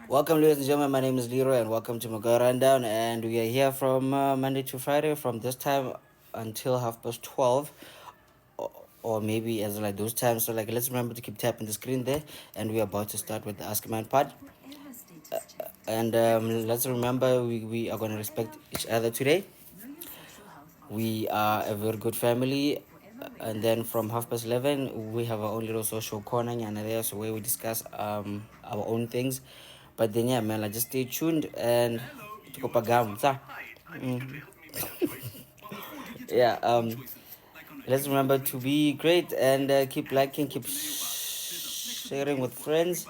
Welcome, ladies and gentlemen. My name is Leroy, and welcome to my Go Rundown. And we are here from Monday to Friday, from this time until 12:30, or maybe as like those times. So, like, let's remember to keep tapping the screen there. And we are about to start with the Ask a Man part. And let's remember we are going to respect each other today. We are a very good family. And then from 11:30, we have our own little social corner and there, so where we discuss our own things. But then yeah, man, like just stay tuned and Mm. Yeah, let's remember to be great and keep liking, keep sharing with friends.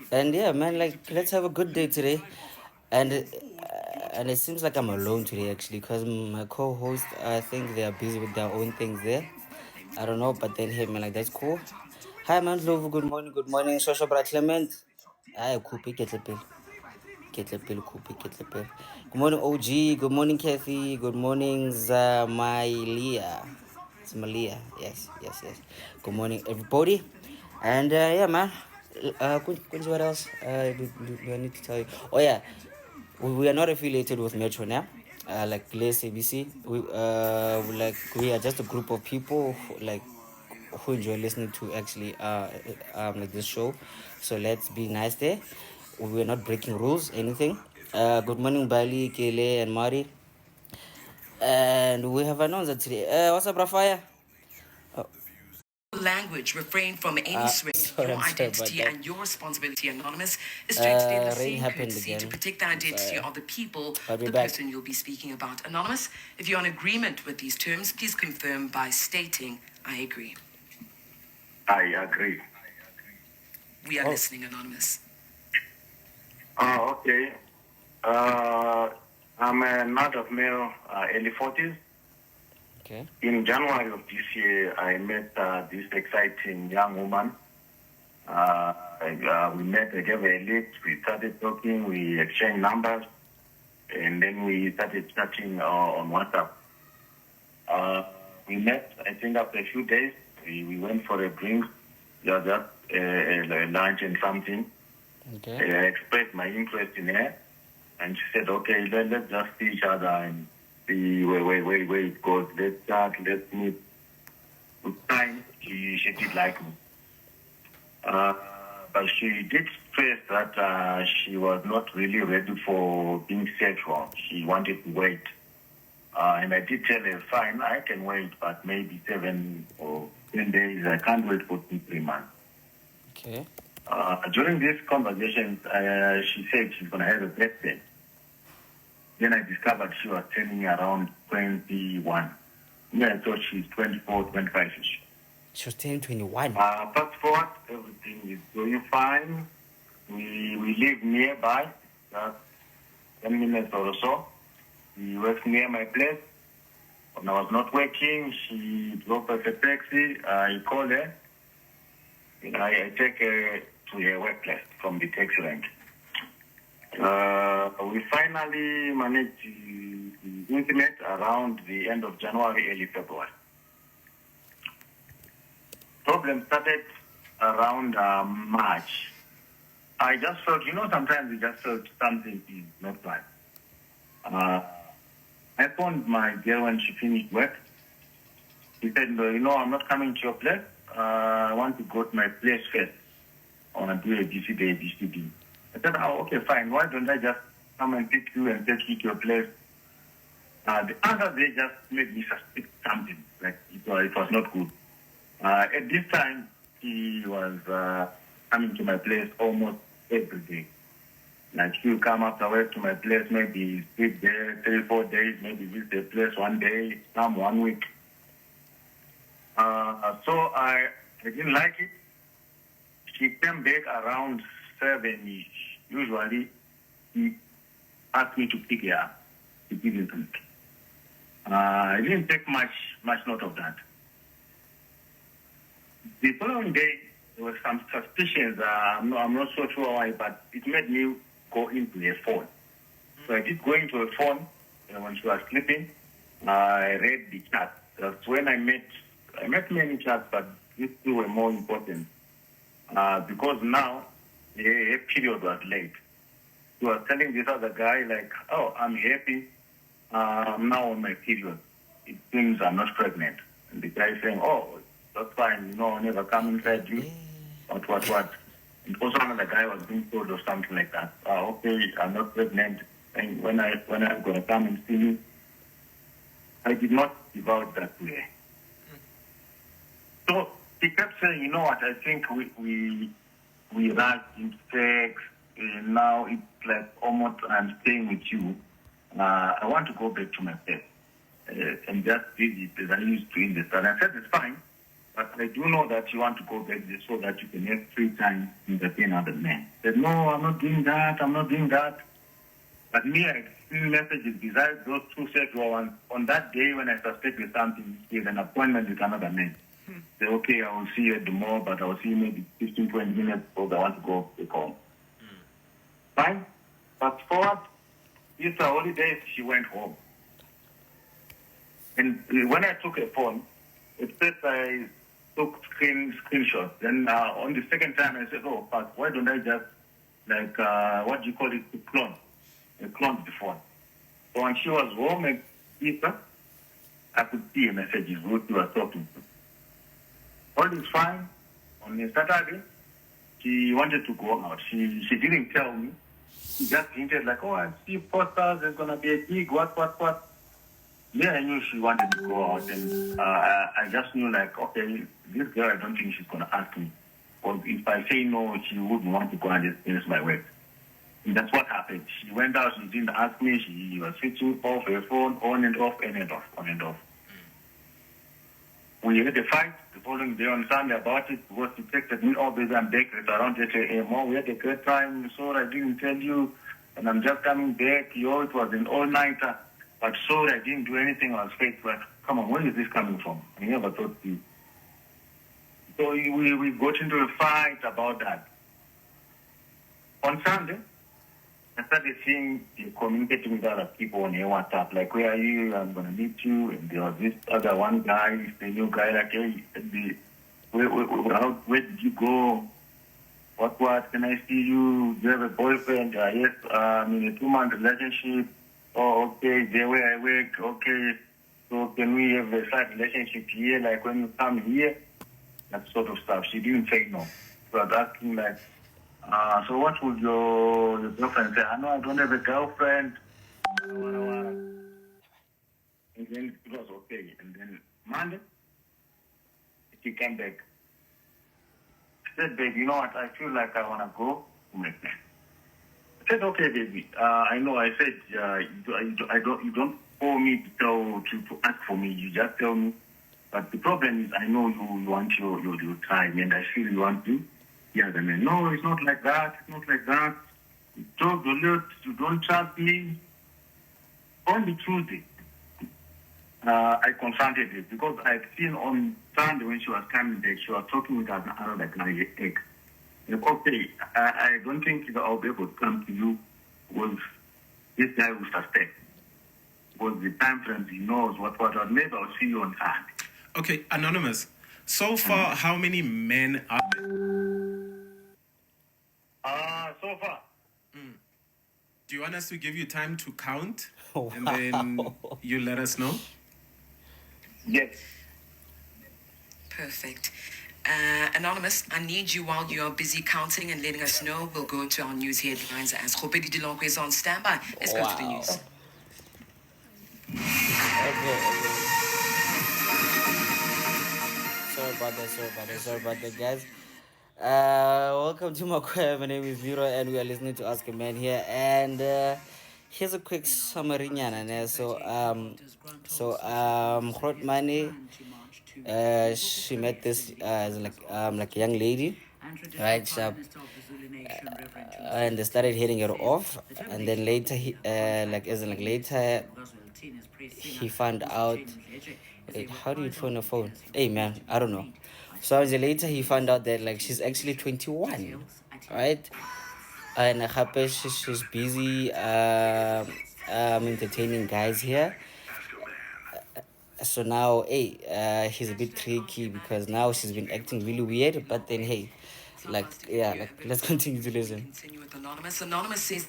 And yeah, man, like let's have a good day today. And it seems like I'm alone today actually, because my co-host, I think they are busy with their own things there. I don't know, but then hey, man, like that's cool. Hi, man, Love. Good morning, Social Bra Clement. Hi, Kupi Ketlepil. Ketlepil, Kupi Ketlepil. Good morning, OG. Good morning, Kathy. Good morning, Zamailia. Zamalia. Yes. Good morning, everybody. And yeah, man. What else? Do I need to tell you? Oh, yeah. We are not affiliated with Metro now. Like Les ABC, we are just a group of people who enjoy listening to actually like this show. So let's be nice there. We're not breaking rules, anything. Good morning, Bali, Kele, and Mari. And we have announced that today. What's up, Rafaya? Oh, Language, refrain from any swearing. sorry, Your I'm sorry about identity that. and your responsibility, Anonymous, is to extend the Rain same happened courtesy to again. protect the I'm identity sorry. of the people, But we're the back. person you'll be speaking about. Anonymous, if you're in agreement with these terms, please confirm by stating, I agree. I agree. We are listening, Anonymous. Oh, okay. I'm an adult male, early 40s. Okay. In January of this year, I met this exciting young woman. We met, I gave her a lift, we started talking, we exchanged numbers, and then we started chatting on WhatsApp. We met, I think, after a few days. We went for a drink, just a lunch and something. Okay. I expressed my interest in her, and she said, okay, let's just see each other and see where it goes. Let's start, let's meet. With time, she did like me. But she did stress that she was not really ready for being sexual. She wanted to wait. And I did tell her, fine, I can wait, but maybe 7 or 10 days. I can't wait for 2-3 months. Okay. During this conversation, she said she's going to have a birthday. Then I discovered she was turning around 21. Yeah, I thought she's 24, 25-ish. She was turning 21. Fast forward, everything is going fine. We live nearby, just 10 minutes or so. She works near my place. When I was not working, she drove us a taxi. I call her. I take her to her workplace from the taxi rank. We finally managed to be intimate around the end of January, early February. Problem started around March. I just felt, sometimes you just felt something is not right. I phoned my girl when she finished work. She said, I'm not coming to your place. I want to go to my place first. I want to do a BCD. I said, okay, fine. Why don't I just come and pick you and take you to your place? The other day just made me suspect something. Like it was not good. At this time, he was coming to my place almost every day. Like he'll come after work to my place, maybe sleep there 3-4 days, maybe visit the place one day, some 1 week. So I didn't like it. She came back around 7-ish. Usually, he asked me to pick her up. He didn't. I didn't take much note of that. The following day, there were some suspicions. I'm not so sure why, but it made me go into her phone. So I did go into her phone when she was sleeping. I read the chat. That's when I met many chats, but these two were more important because now her period was late. she was telling this other guy, like, oh, I'm happy. I'm now on my period. It seems I'm not pregnant. And the guy saying, oh, that's fine. I'll never come inside you. What. And also another guy was being told or something like that. Okay, I'm not pregnant. And when I'm going to come and see you, I did not give out that way. So he kept saying, you know what, I think we rushed in sex. Now it's like almost I'm staying with you. I want to go back to my place and just visit as I used to in the start. I said, it's fine, but I do know that you want to go back there so that you can have free time to entertain other men. I said, no, I'm not doing that. But me, I seen messages besides those two sexual ones. On that day when I suspected something, he had an appointment with another man. Say, okay, I will see you at the mall, but I will see you maybe 15, 20 minutes because I want to go back home. Fine. Fast forward, Easter holidays, she went home. And when I took her phone, it said I took screenshots. Then on the second time, I said, oh, but why don't I just, like, what do you call it, clone? I cloned the phone. So when she was home at Easter, I could see a messages who she was talking to. All is fine. On a Saturday, she wanted to go out. She didn't tell me. She just hinted like, oh, I see posters, there's going to be a gig, what. Yeah, I knew she wanted to go out. And I just knew like, okay, this girl, I don't think she's going to ask me. Or if I say no, she wouldn't want to go and finish my work. And that's what happened. She went out, she didn't ask me. She was switching off her phone, on and off. We had a fight the following day on Sunday about it because she texted me, oh, baby, I'm back. It's around 8 a.m. We had a good time. Sorry, I didn't tell you. And I'm just coming back. It was an all-nighter. But sorry, I didn't do anything. I was fake. But come on, where is this coming from? I never thought you. So we got into a fight about that. On Sunday, I started seeing communicating with other people on WhatsApp, like, where are you? I'm going to meet you. And there was this other one guy, the new guy, like, hey, where did you go? What? Can I see you? Do you have a boyfriend? Yes, I'm in a 2-month relationship. Oh, okay, there where I work. Okay, so can we have a side relationship here, like when you come here? That sort of stuff. She didn't say no. So I was asking, like, so what would your girlfriend say? I know I don't have a girlfriend. And then it was okay. And then Monday, she came back. She said, babe, you know what? I feel like I want to go to my plan. I said, okay, baby. I know. I said, you don't owe me to ask for me. You just tell me. But the problem is, I know you want your time, and I feel you want to. Yeah, the man. No, it's not like that. It's not like that. You talk a lot. You don't trust me. On the Tuesday, I confronted it because I've seen on Sunday when she was coming back, she was talking with another guy, ex. Okay, I don't think I'll be able to come to you because this guy will suspect. Because the time frame he knows what. Maybe I'll see you on Sunday. Okay, Anonymous. So far, how many men are there? So far. Do you want us to give you time to count? Wow. And then you let us know? Yes. Perfect. Anonymous, I need you while you are busy counting and letting us know. We'll go to our news headlines as Khopedi Dilongwe is on standby. Let's go to the news. Okay. Sorry about that, guys. Welcome to my choir. My name is Leroy, and we are listening to Ask a Man here. And here's a quick summary, nyana. So Grootmane, she met this as like a young lady, right? And they started hitting her off, and then later he found out. Wait, how do you turn a phone? Hey man, I don't know. So later he found out that like she's actually 21, right? And she's busy entertaining guys here. So now, hey, he's a bit tricky because now she's been acting really weird. But then, hey, let's continue to listen. Continue with Anonymous. Anonymous says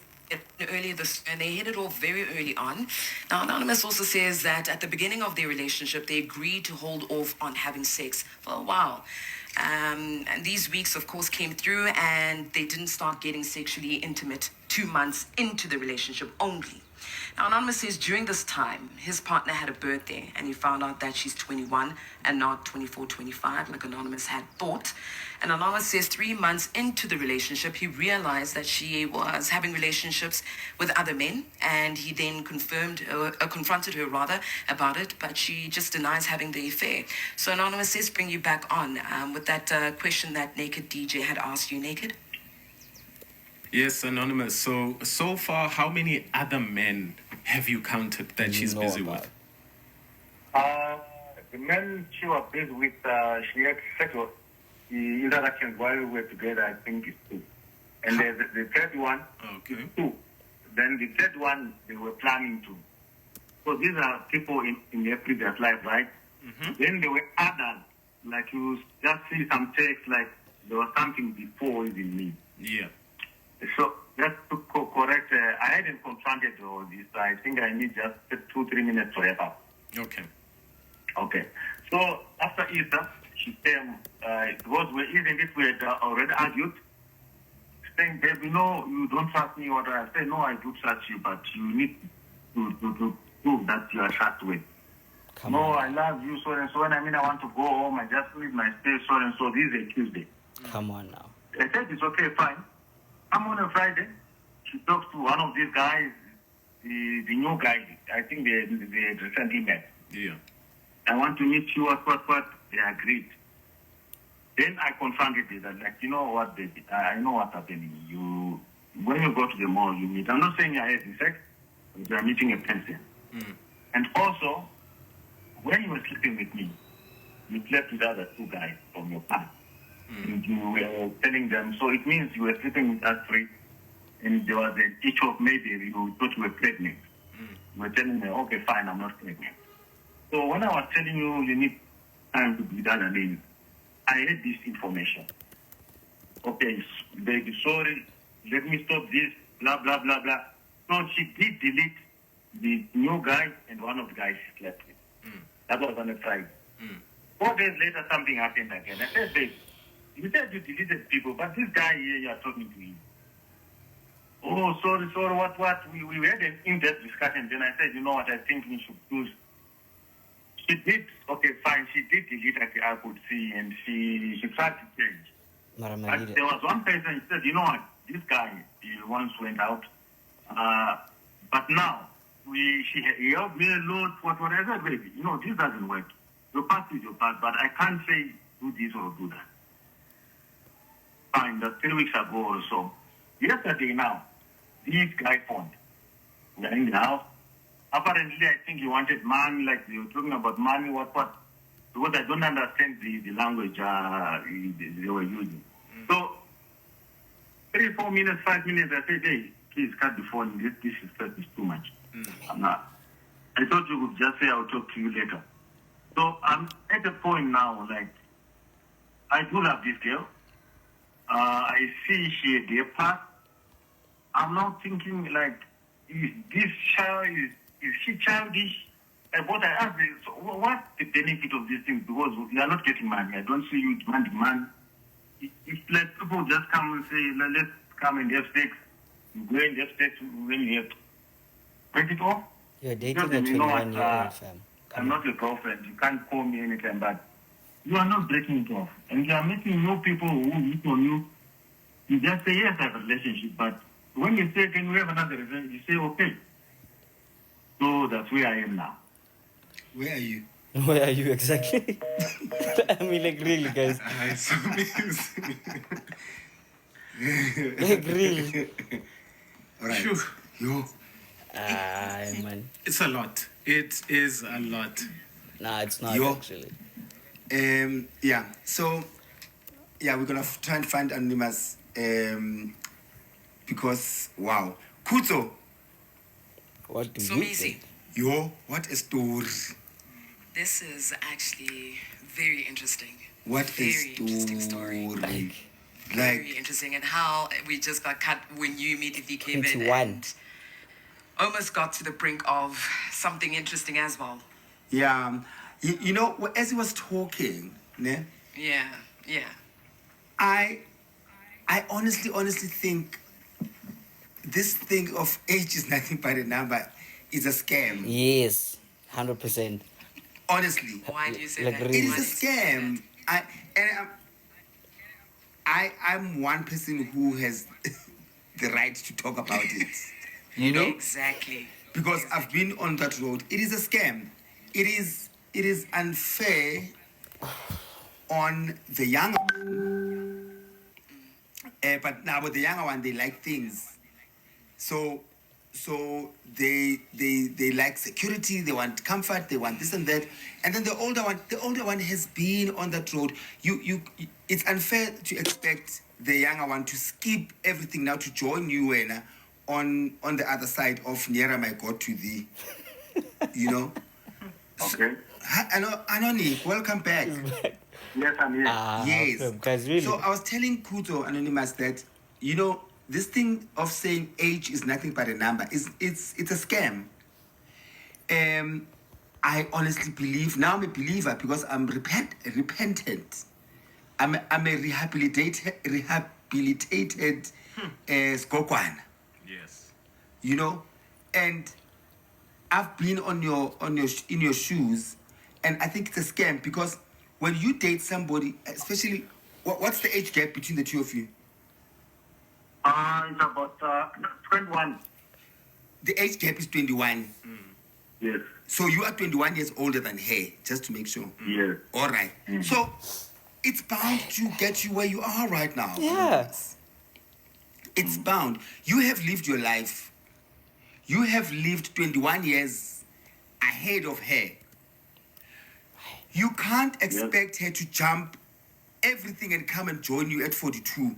earlier this, and they hit it off very early on. Now, Anonymous also says that at the beginning of their relationship, they agreed to hold off on having sex for a while. And these weeks, of course, came through, and they didn't start getting sexually intimate 2 months into the relationship only. Now, Anonymous says during this time, his partner had a birthday and he found out that she's 21 and not 24, 25, like Anonymous had thought. And Anonymous says 3 months into the relationship, he realized that she was having relationships with other men, and he then confronted her rather about it, but she just denies having the affair. So Anonymous says, bring you back on with that question that Naked DJ had asked you, Naked. Yes, Anonymous. So far, how many other men have you counted that she's busy with? The men she was busy with, she had sexual interactions while we were together, I think it's 2. And the third one, Okay. is 2. Then the third one, they were planning to. So these are people in their previous life, right? Mm-hmm. Then there were others, like you just see some text, like there was something before even me. Yeah. So just to correct, I hadn't confronted all this. I think I need just 2-3 minutes to wrap up. Okay. Okay. So after Easter, she came, because even if we had already argued, saying, baby, no, you don't trust me. Or I said, no, I do trust you, but you need to prove that you are trustworthy. Come No, on. I love you, so and so, and I mean, I want to go home. I just need my space, so and so. This is a Tuesday. Come on now. I said, it's okay, fine. I'm on a Friday. She talks to one of these guys, the new guy. I think they recently met. Yeah. I want to meet you, what. They agreed. Then I confronted it. I'm like, you know what, baby? I know what's happening. When you go to the mall, you meet. I'm not saying you're having sex, but you're meeting a person. Mm. And also, when you were sleeping with me, you slept with other 2 guys from your past. And you were telling them, so it means you were sleeping with us 3, and there was an issue of maybe you thought you were pregnant. You were telling me, okay, fine, I'm not pregnant. So when I was telling you, you need time to be done again, I had this information. Okay, baby, sorry, let me stop this, blah, blah, blah, blah. So she did delete the new guy and one of the guys she slept with. That was on a Friday. 4 days later, something happened again. I said, babe, you said you deleted people, but this guy here, you are talking to him. Oh, sorry, what? We had an in-depth discussion. Then I said, you know what, I think we should choose. She did, okay, fine, she did delete, I could see, and she tried to change. But there was one person, he said, you know what, this guy, he once went out, but now, he helped me a lot, whatever, baby. You know, this doesn't work. Your past is your past, but I can't say do this or do that. Fine, that's 3 weeks ago or so. Yesterday now, this guy phoned. We are in the house. Apparently, I think he wanted money, like they were talking about money, what. Because I don't understand the language they were using. So, 3, 4 minutes, 5 minutes, I said, hey, please cut the phone. This is too much. I'm not. I thought you would just say, I'll talk to you later. So, I'm at a point now, like, I do love this girl. I see she had a path. I'm now thinking, like, is this child, is she childish? What I asked is, so what's the benefit of these things? Because you are not getting money. I don't see you demanding money. If like people just come and say, let's come and have sex, you go and have sex when you have to break it off. You're dating a 21-year-old, fam. I'm not your girlfriend. You can't call me anytime, but you are not breaking it off. And you are meeting new people who meet on you. You just say, yes, I have a relationship, but when you say, can we have another relationship, you say, okay. So that's where I am now. Where are you? Where are you exactly? I mean, like, really, guys. It's amazing. Like, really. All right. Phew. Yo. Man. It's a lot. It is a lot. Nah, it's not Yo. actually. Yeah. So, yeah, we're gonna try and find Anonymous. Because wow, Kuto. What do So you easy. think? Yo, what a story. This is actually very interesting. What a Very interesting story. Like, Very interesting. And how we just got cut when you immediately came in 21. and almost got to the brink of something interesting as well. Yeah. You know, as he was talking, ne, Yeah. I honestly think this thing of age is nothing but a number is a scam. Yes, 100%. Honestly, Why do you say Like that? really. it Why is a do you say scam. I'm one person who has the right to talk about it. You know, that? Exactly. because I've been on that road. It is a scam. It is unfair on the younger one. But now with the younger one, they like things. So they like security, they want comfort, they want this and that. And then the older one has been on that road. It's unfair to expect the younger one to skip everything now to join you and on the other side of nearer my God to thee. You know? Okay. Anoni, welcome back. Yes, I'm here. Yes. Guys, really. So I was telling Kuto Anonymous that, you know, this thing of saying age is nothing but a number it's a scam. I honestly believe, now I'm a believer because I'm repentant. I'm a rehabilitated skokwana, Yes. you know, and I've been in your shoes, and I think it's a scam because when you date somebody, especially, what's the age gap between the two of you? It's about 21. The age gap is 21. Yes. So you are 21 years older than her, just to make sure. Yes. All right. So it's bound to get you where you are right now. Yeah. It's bound. You have lived your life. You have lived 21 years ahead of her. You can't expect her to jump everything and come and join you at 42.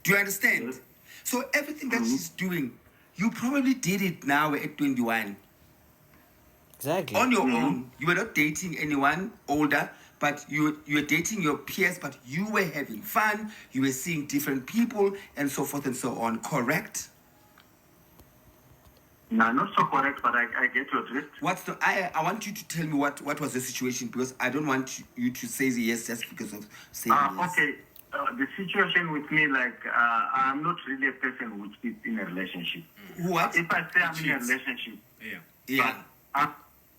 Do you understand? Yes. So everything that she's doing, you probably did it now at 21. Exactly. On your own. You were not dating anyone older, but you were dating your peers, but you were having fun, you were seeing different people, and so forth and so on. Correct? No, not so correct, but I get your drift. I want you to tell me what was the situation, because I don't want you to say yes just because of saying yes. Okay. The situation with me, like, I'm not really a person which is in a relationship. What? If I say I'm in a Cheats. relationship, Yeah. but,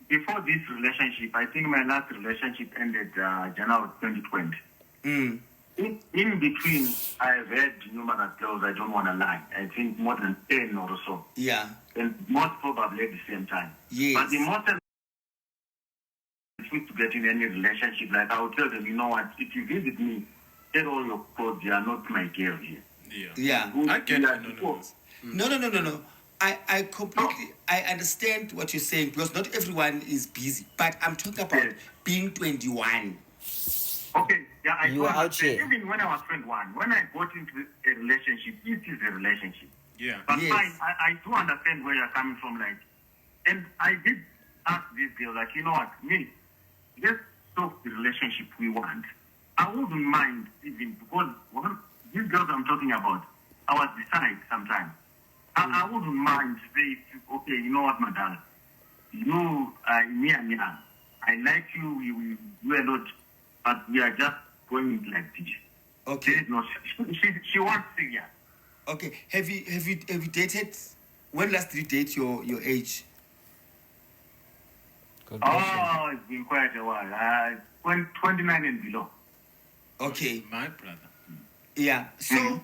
before this relationship, I think my last relationship ended January 2020. In between, I've had numerous girls, I don't want to lie. I think more than 10 or so. Yeah. And most probably at the same time. Yes. But the most to get in any relationship, like I would tell them, you know what, if you visit me, get all your clothes, you are not my girl here. Yeah. I get We it. are No. I completely, I understand what you're saying, because not everyone is busy, but I'm talking about Yes. being 21. Okay, yeah, I You do are out understand. here. Even when I was 21, when I got into a relationship, it is a relationship. Yeah. But Yes. fine, I do understand where you're coming from, like, and I did ask this girl, like, you know what, me, let's talk the relationship we want. I wouldn't mind even, because these girls I'm talking about, I was beside sometimes. I wouldn't mind say, okay, you know what, madam, you, me and me, I like you, we do a lot, but we are just going like this. Okay. There is no, she wants serious. Okay. Have you dated? When last did you date your age? Good question. Oh, it's been quite a while. 29 and below. Okay. My brother. Yeah. So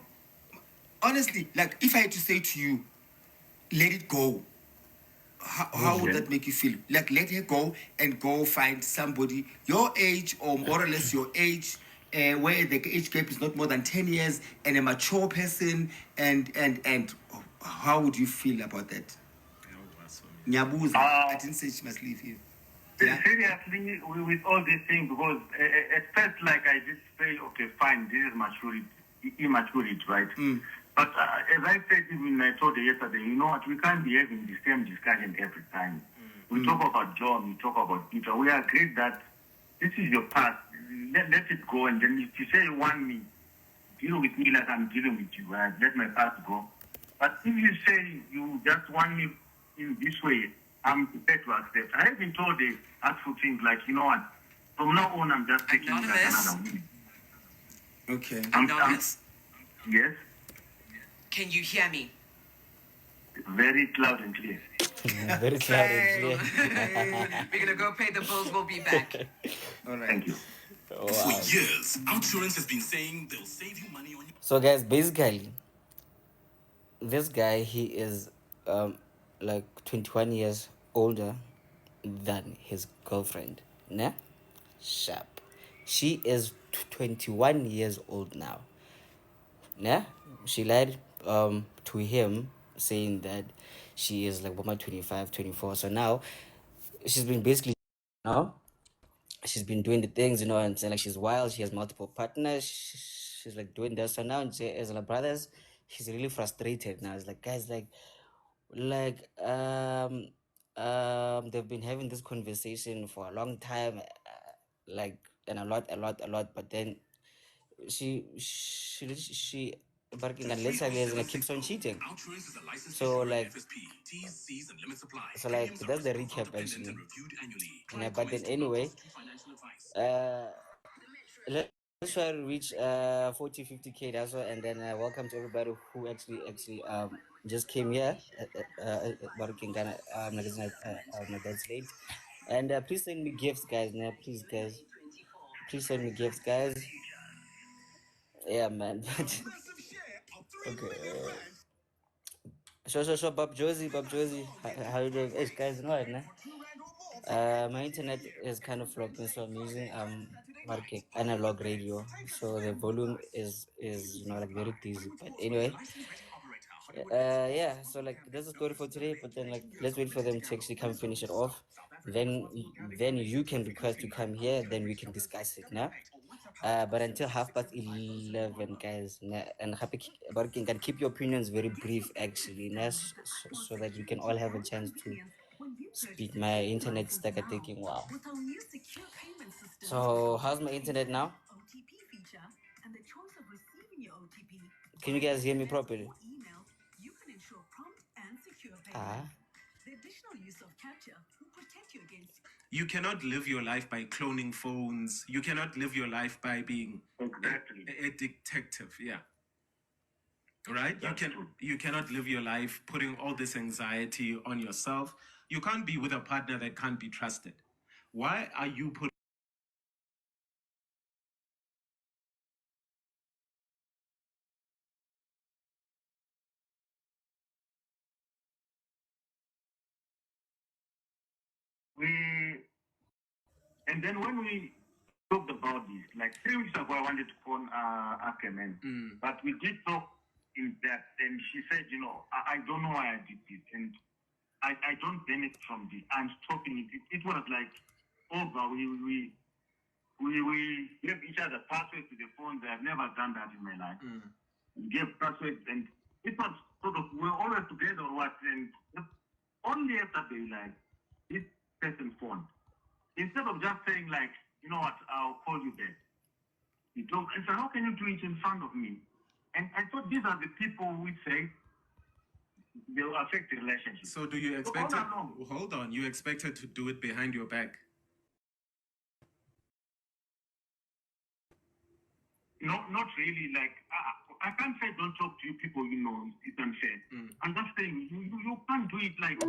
honestly, like, if I had to say to you, let it go, how would Okay. that make you feel? Like, let her go and go find somebody your age, or more or less your age, where the age gap is not more than 10 years, and a mature person, and how would you feel about that? Nyabuza, I didn't say she must leave here. Yeah? Seriously, with all these things, because at first, like, I just say, okay, fine, this is immaturity, right? But as I said, even I told you yesterday, you know what, we can't be having the same discussion every time. We talk about John, we talk about Peter. We agreed that this is your past. let it go. And then if you say you want me, deal with me like I'm dealing with you. Let my past go. But if you say you just want me in this way, I'm prepared to accept. I have been told they ask for things like, you know what, from now on, I'm just taking you like Anonymous. another woman. Okay. Anonymous, Yes, can you hear me? very loud and clear. Very clear and clear. We're gonna go pay the bills. We'll be back. All right. Thank you. For years, Outsurance has been saying they'll save you money on your... So guys, basically, this guy, he is like 21 years older than his girlfriend. Nah? Sharp. She is 21 years old now. Yeah, she lied to him saying that she is like 25, 24. So now she's been basically now she's been doing the things, and saying like she's wild, she has multiple partners, she's like doing this. So now as like brothers, he's really frustrated now. It's like, guys, they've been having this conversation for a long time, like, and a lot, but then she barking and literally keeps on cheating. Outsurance is a licensed So insurer and like FSP. T's, C's, and limits apply. so like Premiums are that's the reciprocal, recap dependent, actually. and reviewed annually. Yeah, but then anyway, Financial advice. let's try to reach 40-50K. That's all. And then welcome to everybody who actually just came here working Ghana magazine that's late. And please send me gifts, guys. Now please guys, please send me gifts, guys. Yeah, man. Okay. Sure, Bob Josie, how you doing? Hey, guys, you know what, nah? My internet is kind of flopping, so I'm using market analog radio, so the volume is like very dizzy. But anyway, yeah. So like that's the story for today. But then like let's wait for them to actually come finish it off. Then you can request to come here. Then we can discuss it now. But until 11:30, guys, and happy working can keep your opinions very brief actually, so that we can all have a chance to speak. My internet stuck at taking wow. So how's my internet now? Can you guys hear me properly? Ah. You cannot live your life by cloning phones. You cannot live your life by being Exactly. a detective. Yeah. Right? That's true. You cannot live your life putting all this anxiety on yourself. You can't be with a partner that can't be trusted. Why are you putting And then when we talked about this, like 3 weeks ago, I wanted to call Akemen, but we did talk in depth, and she said, I don't know why I did this, and I don't benefit from this. I'm stopping it. It was like over. We gave each other passwords to the phones. I've never done that in my life. We gave passwords, and it was sort of, we're always together or what, and only yesterday, like, this person phoned. Instead of just saying, like, you know what, I'll call you back. He told, I said, how can you do it in front of me? And I thought these are the people who say they'll affect the relationship. So do you expect So her, hold on, you expect her to do it behind your back? No, not really. Like, I can't say don't talk to you people, it's unfair. I'm just saying, you can't do it like,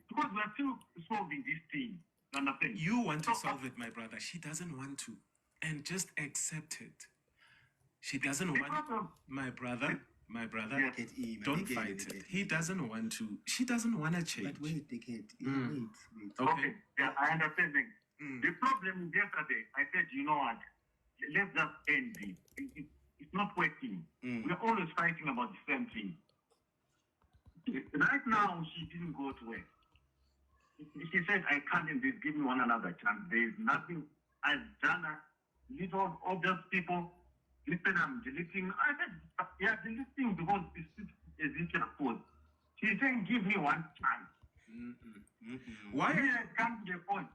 because we're still solving this thing. You want to solve it, my brother. She doesn't want to. And just accept it. She doesn't want my brother. Yeah. Don't fight it. He doesn't want to. She doesn't want to change. But wait, wait. Okay. Yeah, I understand. The problem is yesterday, I said, you know what? Let's just end this. It's not working. We're always fighting about the same thing. Right now, she didn't go to work. She said, I can't give me one another chance. There's nothing I've done. Delete all those people. Listen, I'm deleting. I said, yeah, deleting because it's a post. She's saying, give me one chance. Why? Yeah, come to the point.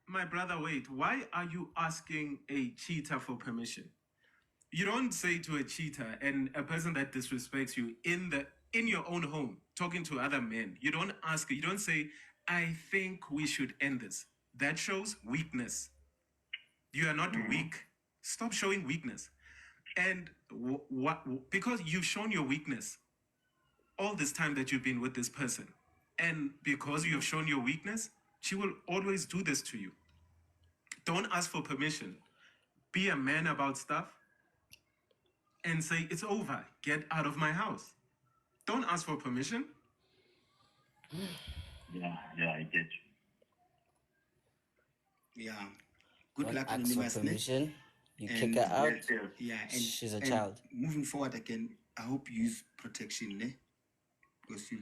My my brother, wait. Why are you asking a cheater for permission? You don't say to a cheater and a person that disrespects you in your own home, talking to other men. You don't ask. You don't say, "I think we should end this." That shows weakness. You are not weak. Stop showing weakness. And what? Because you've shown your weakness all this time that you've been with this person, and because you have shown your weakness, she will always do this to you. Don't ask for permission. Be a man about stuff and say, it's over. Get out of my house. Don't ask for permission. Yeah, I get you. Yeah. Good Don't luck, ask for Anonymous. Ne? permission. You kick And- her out. Yes, yes. Yeah, and She's a and child. Moving forward, I hope you use protection, ne? Because you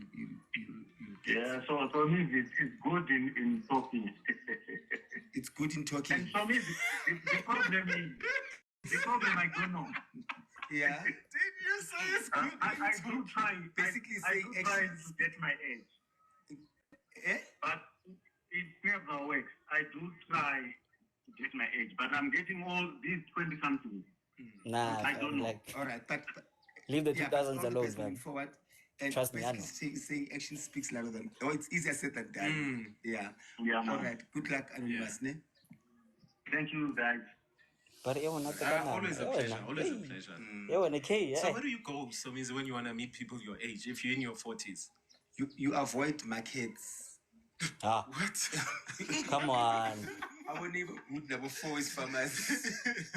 get. Yeah, so me, it's good in talking. It's good in talking. And for me, the problem I don't know. Yeah. Did you say it's good? I do try. Basically I saying do try actions. to get my age, Eh? but it never works. I do try to get my age, but I'm getting all these 20-something. Nah, I don't know. like All right, but leave the yeah, 2000s but all the alone, best moving man. forward. And Trust me, I basically know. saying action speaks louder than. Oh, it's easier said than done. Yeah. Yeah, man. All right. Good luck, Anonymous. Ne? Thank you, guys. But you want Always a pleasure. Always a pleasure. You want a K, yeah. So where do you go, so means when you want to meet people your age, if you're in your 40s? You avoid markets. Ah, What? come on. Our neighborhood number 4 is farmers.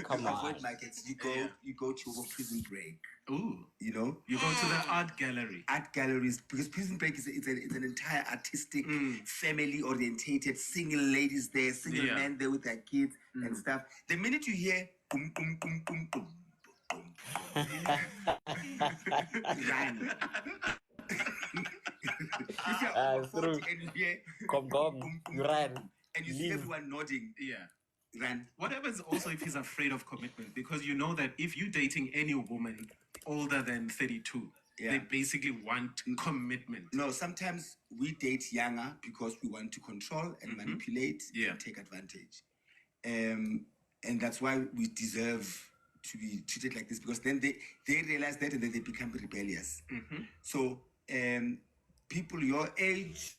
Come You avoid on. markets. You Yeah. go to your prison break. Ooh. You know, You go to the art gallery. art galleries, because prison break it's an entire artistic, family orientated, single ladies there, single Yeah. men there with their kids and stuff. The minute you hear boom boom boom boom boom boom, run. If you're over 40 and you hear Come, you run. and you see Leave. everyone nodding, Yeah. run. What happens also if he's afraid of commitment? Because you know that if you're dating any woman older than 32, Yeah. they basically want commitment. No, sometimes we date younger because we want to control and manipulate Yeah. and take advantage. And that's why we deserve to be treated like this, because then they realize that and then they become rebellious. So people your age,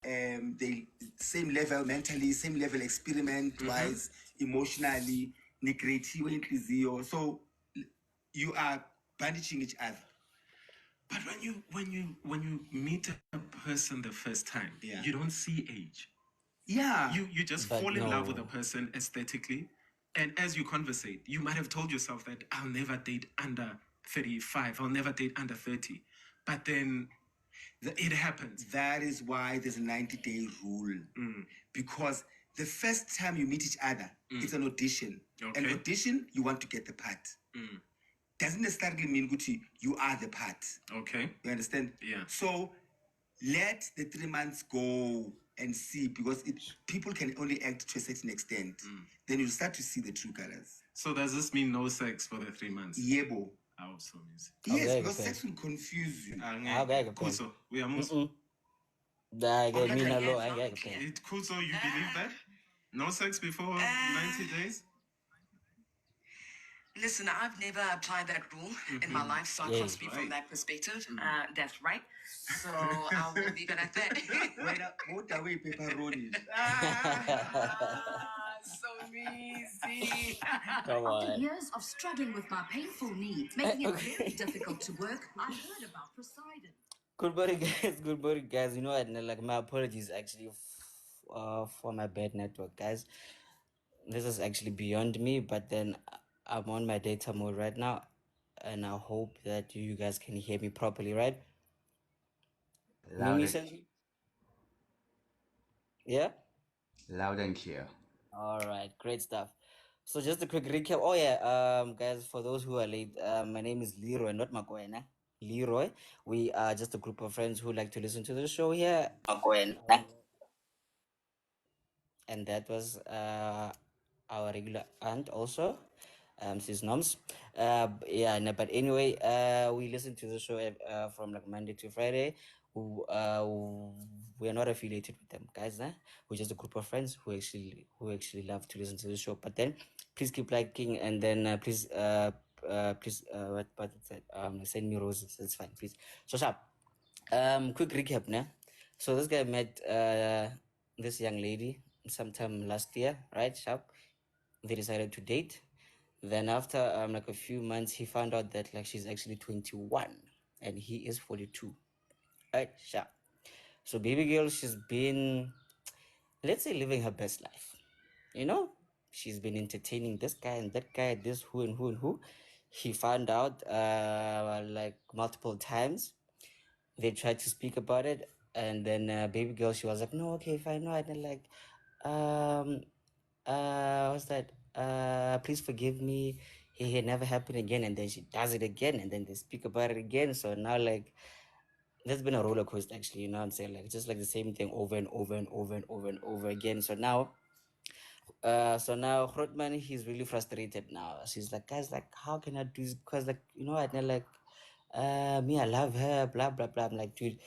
they same level mentally, same level experiment wise, emotionally, negretiwe inhliziyo. So you are bandaging each other. But when you meet a person the first time, Yeah. you don't see age. Yeah. You just But fall in love with no. a person aesthetically, and as you conversate, you might have told yourself that I'll never date under 35, I'll never date under 30, but then it happens. That is why there's a 90-day rule. Because the first time you meet each other, it's an audition. An Okay. audition, you want to get the part. Doesn't necessarily mean Gucci, you are the part. Okay. You understand? Yeah. So let the 3 months go and see, because people can only act to a certain extent. Then you'll start to see the true colors. So does this mean no sex for the 3 months? Yebo. Oh, so means. Yes, Okay, because okay. sex will confuse you. Okay, okay. Kuso, we are Muso. Get me Okay, low. yeah, I no, get clear. it. Kuso, you believe that? No sex before 90 days? Listen, I've never applied that rule in my life, so I Yeah. can't speak from that perspective. That's right. So I will leave it at that. What are we, pepperoni? So easy. Come After on. years of struggling with my painful knees, making it Okay. very difficult to work, I heard about Poseidon. Good morning, guys. Good morning, guys. You know what? Like, my apologies actually for my bad network, guys. This is actually beyond me, but then I'm on my data mode right now, and I hope that you guys can hear me properly, right? Mimi says, yeah? Loud and clear. All right, great stuff. So just a quick recap. Oh yeah, guys, for those who are late, my name is Leroy, not Makwena. Leroy. We are just a group of friends who like to listen to the show here. Makwena. And that was our regular aunt also, sis Noms. Yeah, no, but anyway, we listen to the show from like Monday to Friday. we are not affiliated with them, guys. We're just a group of friends who actually love to listen to the show. But then please keep liking, and then please what is that? Send me roses. That's fine, please. So sharp. Quick recap, ne? So this guy met this young lady sometime last year, right? Sharp. They decided to date. Then after like a few months, he found out that like she's actually 21 and he is 42. Right? Sharp. So baby girl, she's been, let's say, living her best life. You know, she's been entertaining this guy and that guy, this who and who and who. He found out like multiple times. They tried to speak about it, and then baby girl, she was like, no, okay, fine, no, and like, um, what's that? Please forgive me. It never happened again, and then she does it again, and then they speak about it again. So now, like, there's been a roller coaster, actually. You know what I'm saying? Like, just like the same thing over and over and over and over and over again. So now, Grootman, he's really frustrated now. She's like, guys, like, how can I do this? Because, like, you know, and then like, me, I love her, blah blah blah. I'm like, dude,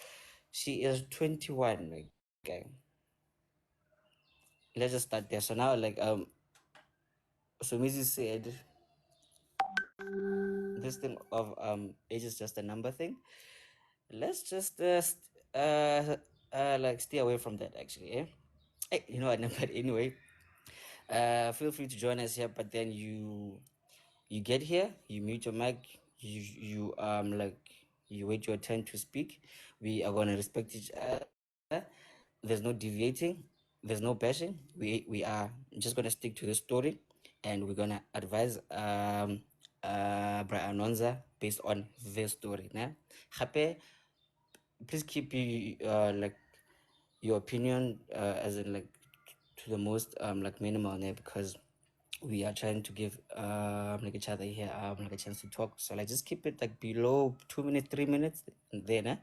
she is 21. Like, okay, let's just start there. So now, like, so Missy said this thing of age is just a number thing. Let's just like stay away from that, actually. Hey, you know what? But anyway, feel free to join us here. But then you get here, you mute your mic, you like you wait your turn to speak. We are gonna respect each other. There's no deviating, there's no bashing. We are just gonna stick to the story, and we're gonna advise Brian Nonza based on this story. Nah? Gape, please keep like your opinion as in like to the most like minimal, nah? Because we are trying to give like each other here like a chance to talk. So like just keep it like below 2 minutes, 3 minutes, and then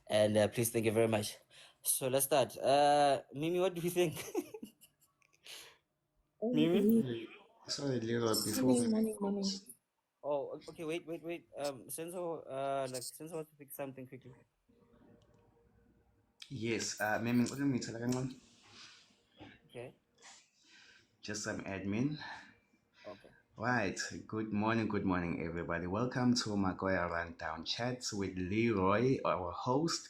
and please, thank you very much. So let's start. Mimi, what do you think? Mimi? Sorry, Leroy, before Morning, we morning, morning. Oh, okay. Wait. Senso, like Senso wants to pick something quickly. yes, Memi, ngicela ngithela kancane. Okay. Just some admin. Okay. Right. Good morning, everybody. Welcome to Magoya Rundown Chats with Leroy, our host.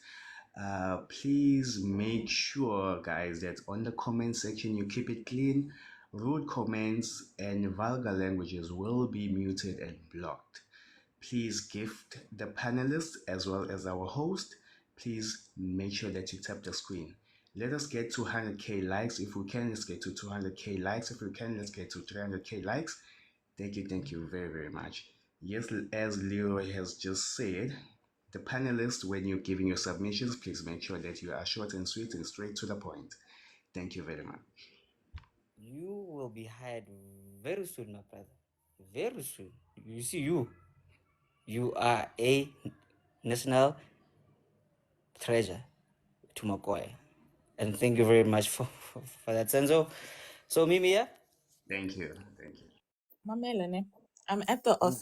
Please make sure, guys, that on the comment section you keep it clean. Rude comments and vulgar languages will be muted and blocked. Please gift the panelists as well as our host. Please make sure that you tap the screen. Let us get to 100k likes. If we can, let's get to 200k likes. If we can, let's get to 300k likes. Thank you very, very much. Yes, as Leroy has just said, the panelists, when you're giving your submissions, please make sure that you are short and sweet and straight to the point. Thank you very much. You will be hired very soon, my brother. Very soon. You see, you are a national treasure to Makoy. And thank you very much for that, Senzo. So, Mimi, yeah? Thank you. Mamela, ne? I'm at the office.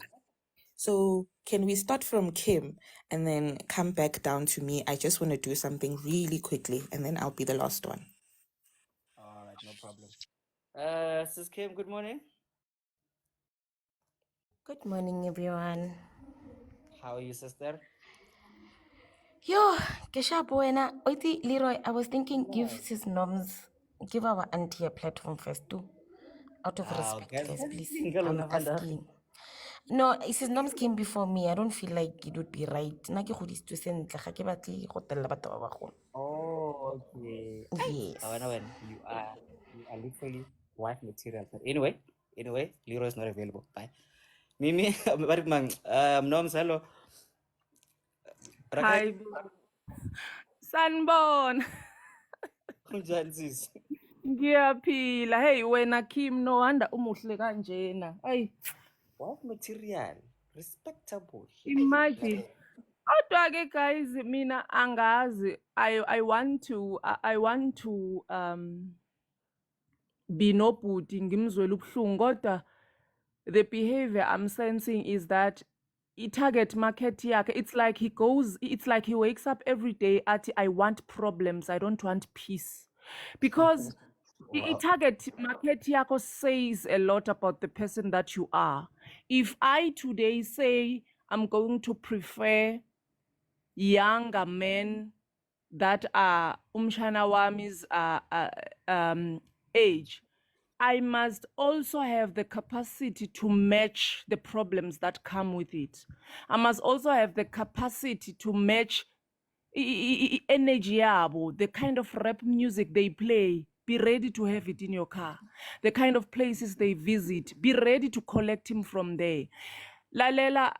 So can we start from Kim and then come back down to me? I just want to do something really quickly and then I'll be the last one. All right, no problem. Sis Kim, good morning. Good morning, everyone. How are you, sister? Yo, Kesha Buena. Oiti, Leroy, I was thinking give sis Noms, give our auntie a platform first too. Out of respect, Guys, guys, please. single I'm Nanda. asking. No, sis Noms came before me. I don't feel like it would be right. Na ke godisitswe sentle, ga ke batle go tella batho ba bagolo. Oh, okay. Yes. When you are literally wife material. But anyway, Leroy is not available. Bye. Mimi, balik man. Noms, hello. Hi, sanibona. Kunjani sis? Ngiyaphila. Hey wena Kim, no wonder umuhle kanjena. Ay, Wife material. Respectable. imagine. Kodwa ke guys, mina angazi. I want to be nobhuti ngimzwela ubuhlungu kodwa the behavior I'm sensing is that i-target market yakhe, it's like he wakes up every day athi, I want problems, I don't want peace. Because Wow. i-target market yakho says a lot about the person that you are. If I today say I'm going to prefer younger men that are umshana wami's age, I must also have the capacity to match the problems that come with it. I must also have the capacity to match energy yabo, the kind of rap music they play. Be ready to have it in your car. The kind of places they visit, be ready to collect him from there. Lalela,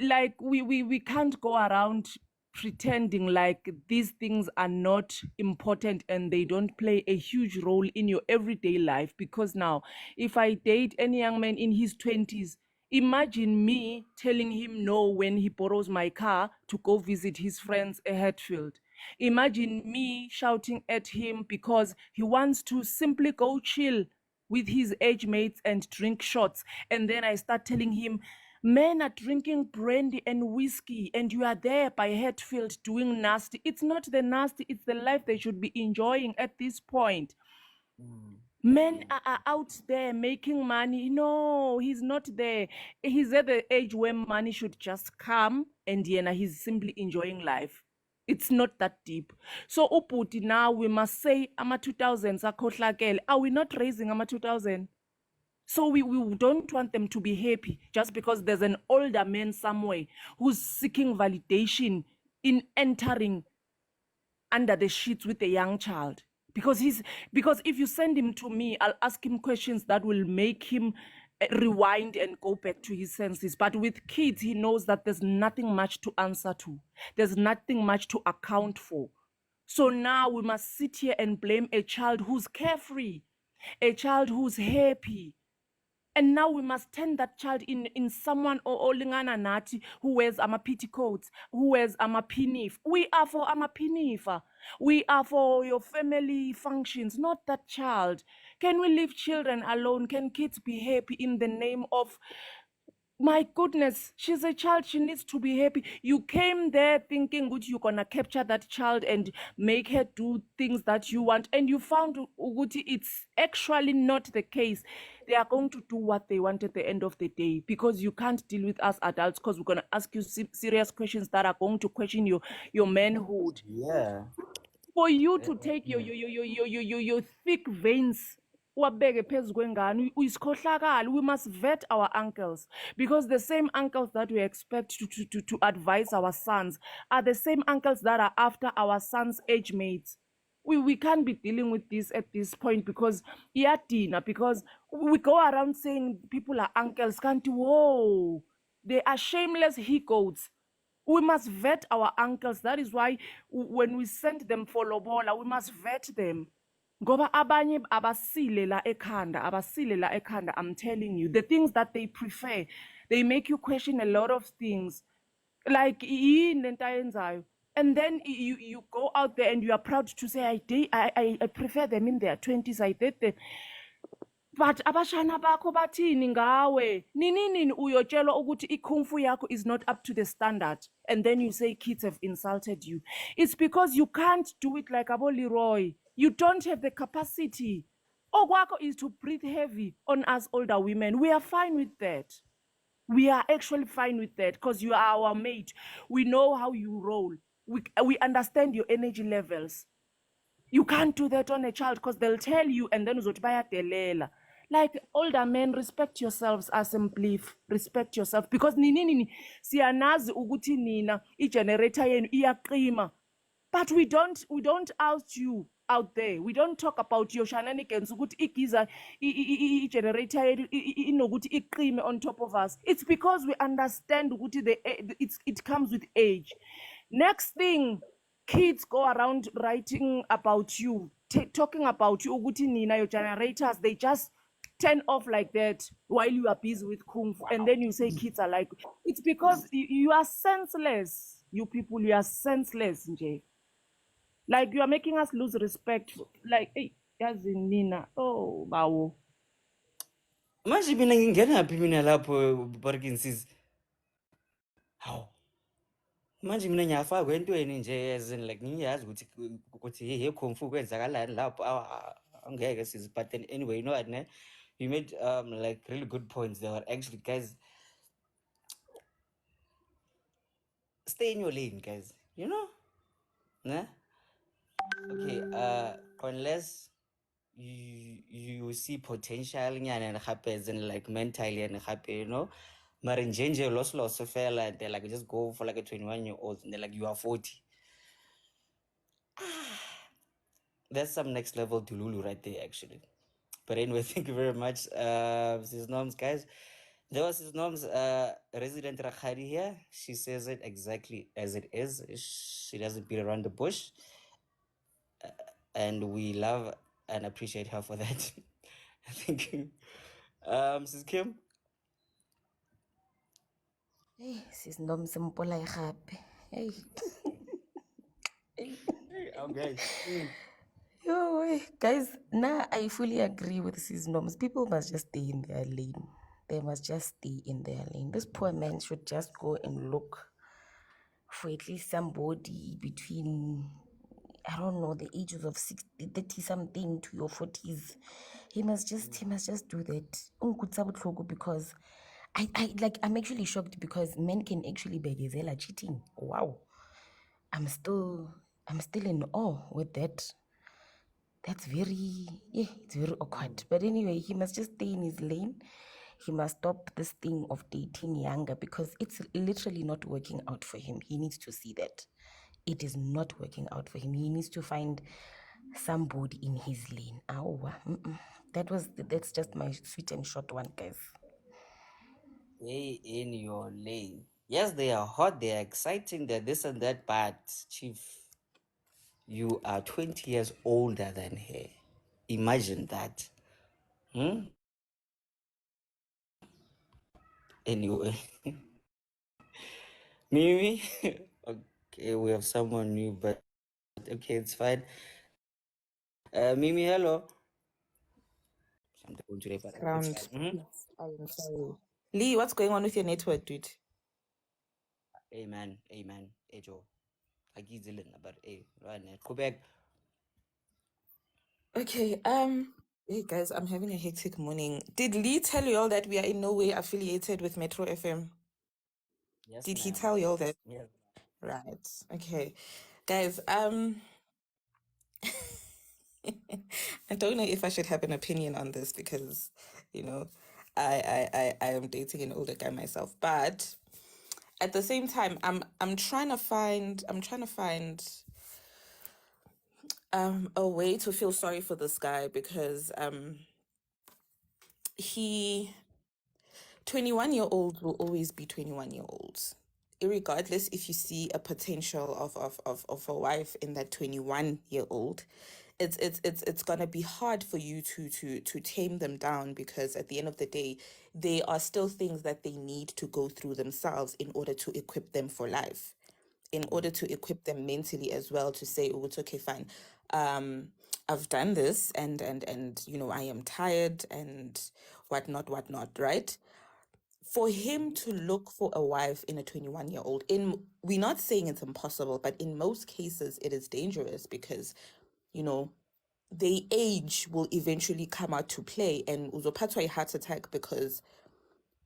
like we can't go around pretending like these things are not important and they don't play a huge role in your everyday life. Because now, if I date any young man in his 20s, imagine me telling him no when he borrows my car to go visit his friends at Hatfield. Imagine me shouting at him because he wants to simply go chill with his age mates and drink shots. And then I start telling him, men are drinking brandy and whiskey, and you are there by Hatfield doing nasty. It's not the nasty, it's the life they should be enjoying at this point. Men are out there making money. No, he's not there. He's at the age where money should just come, and yena he's simply enjoying life. It's not that deep. So uputi now we must say ama 2000s akhohlakele. Are we not raising ama 2000? So we don't want them to be happy just because there's an older man somewhere who's seeking validation in entering under the sheets with a young child. Because if you send him to me, I'll ask him questions that will make him rewind and go back to his senses. But with kids, he knows that there's nothing much to answer to. There's nothing much to account for. So now we must sit here and blame a child who's carefree, a child who's happy. And now we must turn that child in someone or lingana nati who wears ama petticoats, who wears ama pinif. We are for ama pinifa. We are for your family functions, not that child. Can we leave children alone? Can kids be happy in the name of, my goodness, she's a child, she needs to be happy. You came there thinking good you're gonna capture that child and make her do things that you want, and you found Uguti it's actually not the case. They are going to do what they want at the end of the day, because you can't deal with us adults, because we're gonna ask you serious questions that are going to question your manhood. Yeah. For you to take your thick veins wabeke phezu kwengane uyisikhohlakala. We must vet our uncles, because the same uncles that we expect to advise our sons are the same uncles that are after our sons' age mates. We can't be dealing with this at this point, because because we go around saying people are uncles. Can't, whoa, they are shameless he goats. We must vet our uncles. That is why when we send them for lobola, we must vet them. Ngoba abanye abasile la ekhanda, I'm telling you, the things that they prefer, they make you question a lot of things. Like yini lento ayenzayo. And then you go out there and you are proud to say, I prefer them in their 20s. I did them. But abashana bakho bathini ngawe? Nini uyotshelwa ukuthi ikung-fu yakho is not up to the standard, and then you say kids have insulted you. It's because you can't do it like Abo Leroy. You don't have the capacity. Okwakho is to breathe heavy on us older women. We are fine with that. We are actually fine with that, because you are our mate. We know how you roll. We understand your energy levels. You can't do that on a child, because they'll tell you and then uzothi bayadelela. Like, older men, respect yourselves. Assembly, respect yourself, because nini siyanazi ukuthi nina i-generator yenu iyaqima. But we don't out you out there. We don't talk about your shenanigans ukuthi igiza i-generator yenu inokuthi iqime on top of us. It's because we understand ukuthi it comes with age. Next thing, kids go around writing about you, talking about you, ukuthi nina your generators, they just turn off like that while you are busy with kung fu, and then you say kids are like, it's because you are senseless. You people, you are senseless, nje. Like, you are making us lose respect. Like, hey, yazi nina, oh bawo. Manje mina ngingena phi mina lapho Parkinson's? Hawu. Manje mina ngiyafakwa entweni nje as in like ngiyazi ukuthi hey khomfu kwenzakalani lapho angeke sizi, but then anyway, you know what, ne? You made like really good points there. Actually, guys, stay in your lane, guys. You know? Ne? Okay, unless you see potential nyana and happens and like mentally and happy, you know. But in ginger loss fella and they like just go for like a 21-year-old and they're like you are 40. That's some next level Dululu right there, actually. But anyway, thank you very much, Sis Noms, guys. There was Sis Noms, resident Rakhari here. She says it exactly as it is. She doesn't beat around the bush. And we love and appreciate her for that. Thank you. Sis Kim? Hey, sis nomsimpola gape. Hey. Okay. Yo, guys, now I fully agree with sis Noms. People must just stay in their lane. They must just stay in their lane. This poor man should just go and look for at least somebody between, I don't know, the ages of 60, 30 something to your 40s. He must just do that. Because I'm actually shocked because men can actually be cheating. Wow. I'm still in awe with that. That's it's very awkward. But anyway, he must just stay in his lane. He must stop this thing of dating younger because it's literally not working out for him. He needs to see that it is not working out for him. He needs to find somebody in his lane. That's just my sweet and short one, guys. Stay in your lane. Yes, they are hot, they are exciting, they're this and that, but Chief, you are 20 years older than her. Imagine that. Anyway. Mimi? Okay, we have someone new, but okay, it's fine. Mimi, hello. Something going today, but it's Round. fine. I am sorry. Lee, what's going on with your network, dude? Amen. Hey, Joe. I give the but hey, right, go back. Okay, hey guys, I'm having a hectic morning. Did Lee tell you all that we are in no way affiliated with Metro FM? Yes, Did he ma'am. tell you all that? Yes. Right. Okay. Guys, I don't know if I should have an opinion on this because, you know, I am dating an older guy myself. But at the same time, I'm trying to find a way to feel sorry for this guy because he 21-year-old will always be 21-year-olds. Irregardless if you see a potential of a wife in that 21-year-old, it's gonna be hard for you to tame them down because at the end of the day, they are still things that they need to go through themselves in order to equip them for life, in order to equip them mentally as well to say, oh, it's okay, fine. I've done this and you know, I am tired and whatnot, right? For him to look for a wife in a 21-year-old, we're not saying it's impossible, but in most cases it is dangerous because, you know, the age will eventually come out to play and uzopatwa a heart attack because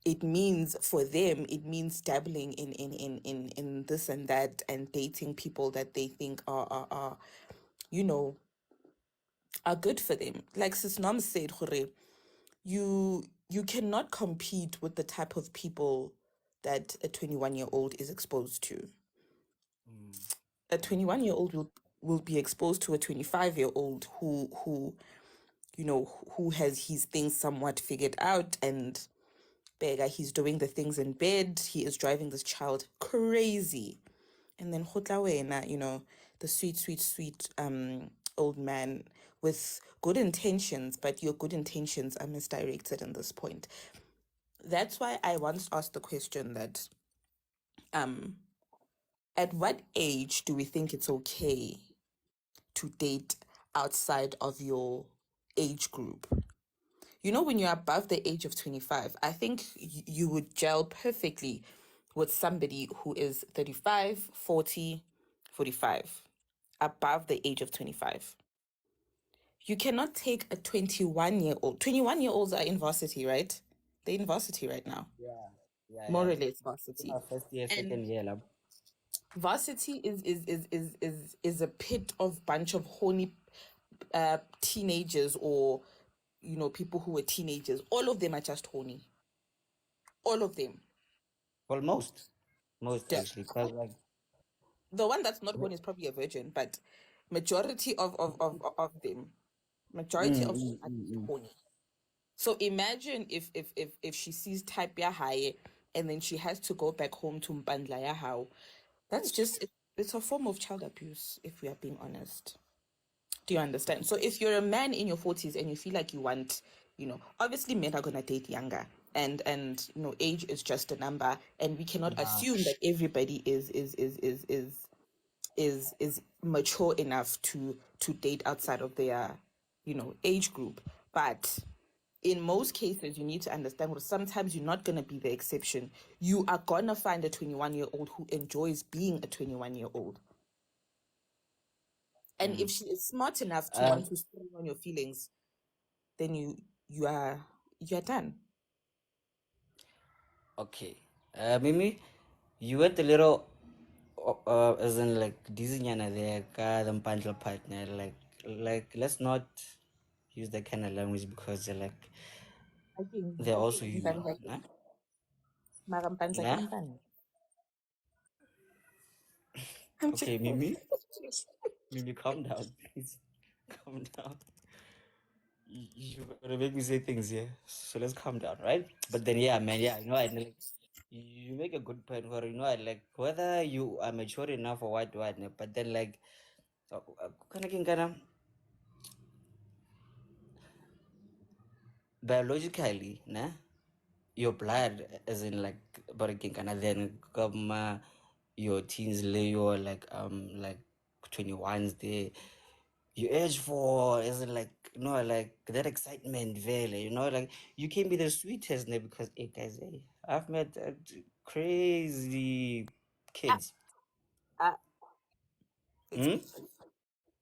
it means for them it means dabbling in this and that and dating people that they think are you know, are good for them. Like Sis Nom said, Hore, you cannot compete with the type of people that a 21-year-old is exposed to. A 21-year-old will be exposed to a 25-year-old who you know, who has his things somewhat figured out and beggar, he's doing the things in bed, he is driving this child crazy. And then Khotla Wena, you know, the sweet old man with good intentions, but your good intentions are misdirected in this point. That's why I once asked the question that at what age do we think it's okay to date outside of your age group? You know, when you're above the age of 25, I think you would gel perfectly with somebody who is 35, 40, 45, above the age of 25. You cannot take a 21-year-old. 21-year-olds are in varsity, right? They're in varsity right now. More or less varsity. First year, And second year, lab. varsity is a pit of bunch of horny teenagers, or people who were teenagers. All of them are just horny. All of them. Well, most Yeah. actually, cause like The one that's not horny is probably a virgin, but majority of them, majority of them are just horny. So imagine if she sees type ya high and then she has to go back home to Mpandla ya how. That's just it's a form of child abuse, if we are being honest. Do you understand? So if you're a man in your 40s and you feel like you want, obviously men are gonna date younger, and age is just a number, and we cannot assume that everybody is mature enough to date outside of their age group. But in most cases, you need to understand that sometimes you're not going to be the exception. You are going to find a 21-year-old who enjoys being a 21-year-old. And if she is smart enough to want to spring on your feelings, then you're done. okay. Mimi, you went a little, as in like Disneyana there, ka the Mpandla partner, like let's not use that kind of language because I think they're also you, nah? Nah? I'm just Okay, Mimi, calm down, please, calm down. You're gonna make me say things here, so let's calm down, right? But then, yeah, man, yeah, like you make a good point where like whether you are mature enough or what, but then like, kind of biologically, nah, your blood, as in like, barking, and then come your teens, you're like 21s, there. You urge for, is it like, like that excitement, really, like you can be the sweetest, because hey guys, hey, I've met crazy kids. uh, Hmm?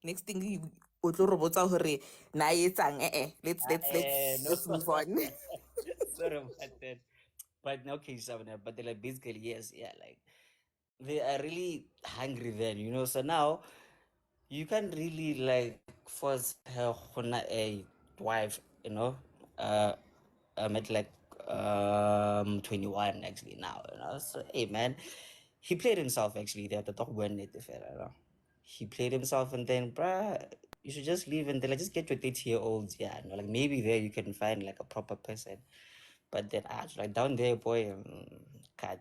next thing you o tlo robotsa hore na etsang let's let's let's No. let's move on. Sorry about that. But okay, Shabana, but they're like basically, yes, yeah, like they are really hungry then, so now you can't really like force her on a wife, uh I'm at like 21 actually now, so hey man, he played himself actually there, the dog went it, he played himself, and then bruh, you should just leave and then like just get your 30-year-olds, yeah, like maybe there you can find like a proper person, but then like down there, boy, cut.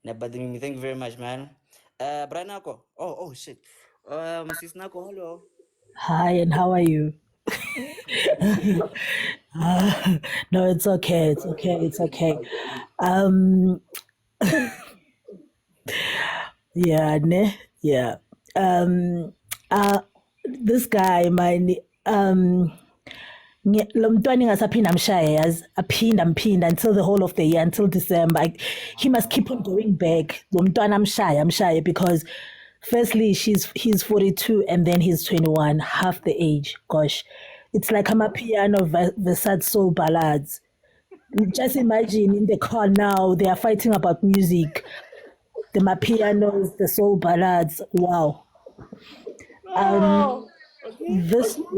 No, but then, thank you very much, man. Branako. Oh shit. Sis Nako, hello. Hi, and how are you? No, it's okay. It's okay. It's okay. Um, yeah, ne? Yeah. Um, uh, this guy, lo mntwana ingasaphinda amshaye yazi aphinda until the whole of the year, until December. He must keep on going back. Lo mntwana amshaye because firstly he's 42 and then he's 21, half the age. Gosh, it's like amapiano versus soul ballads. Just imagine in the car now they are fighting about music, the mapianos, the soul ballads. Wow. Oh, okay.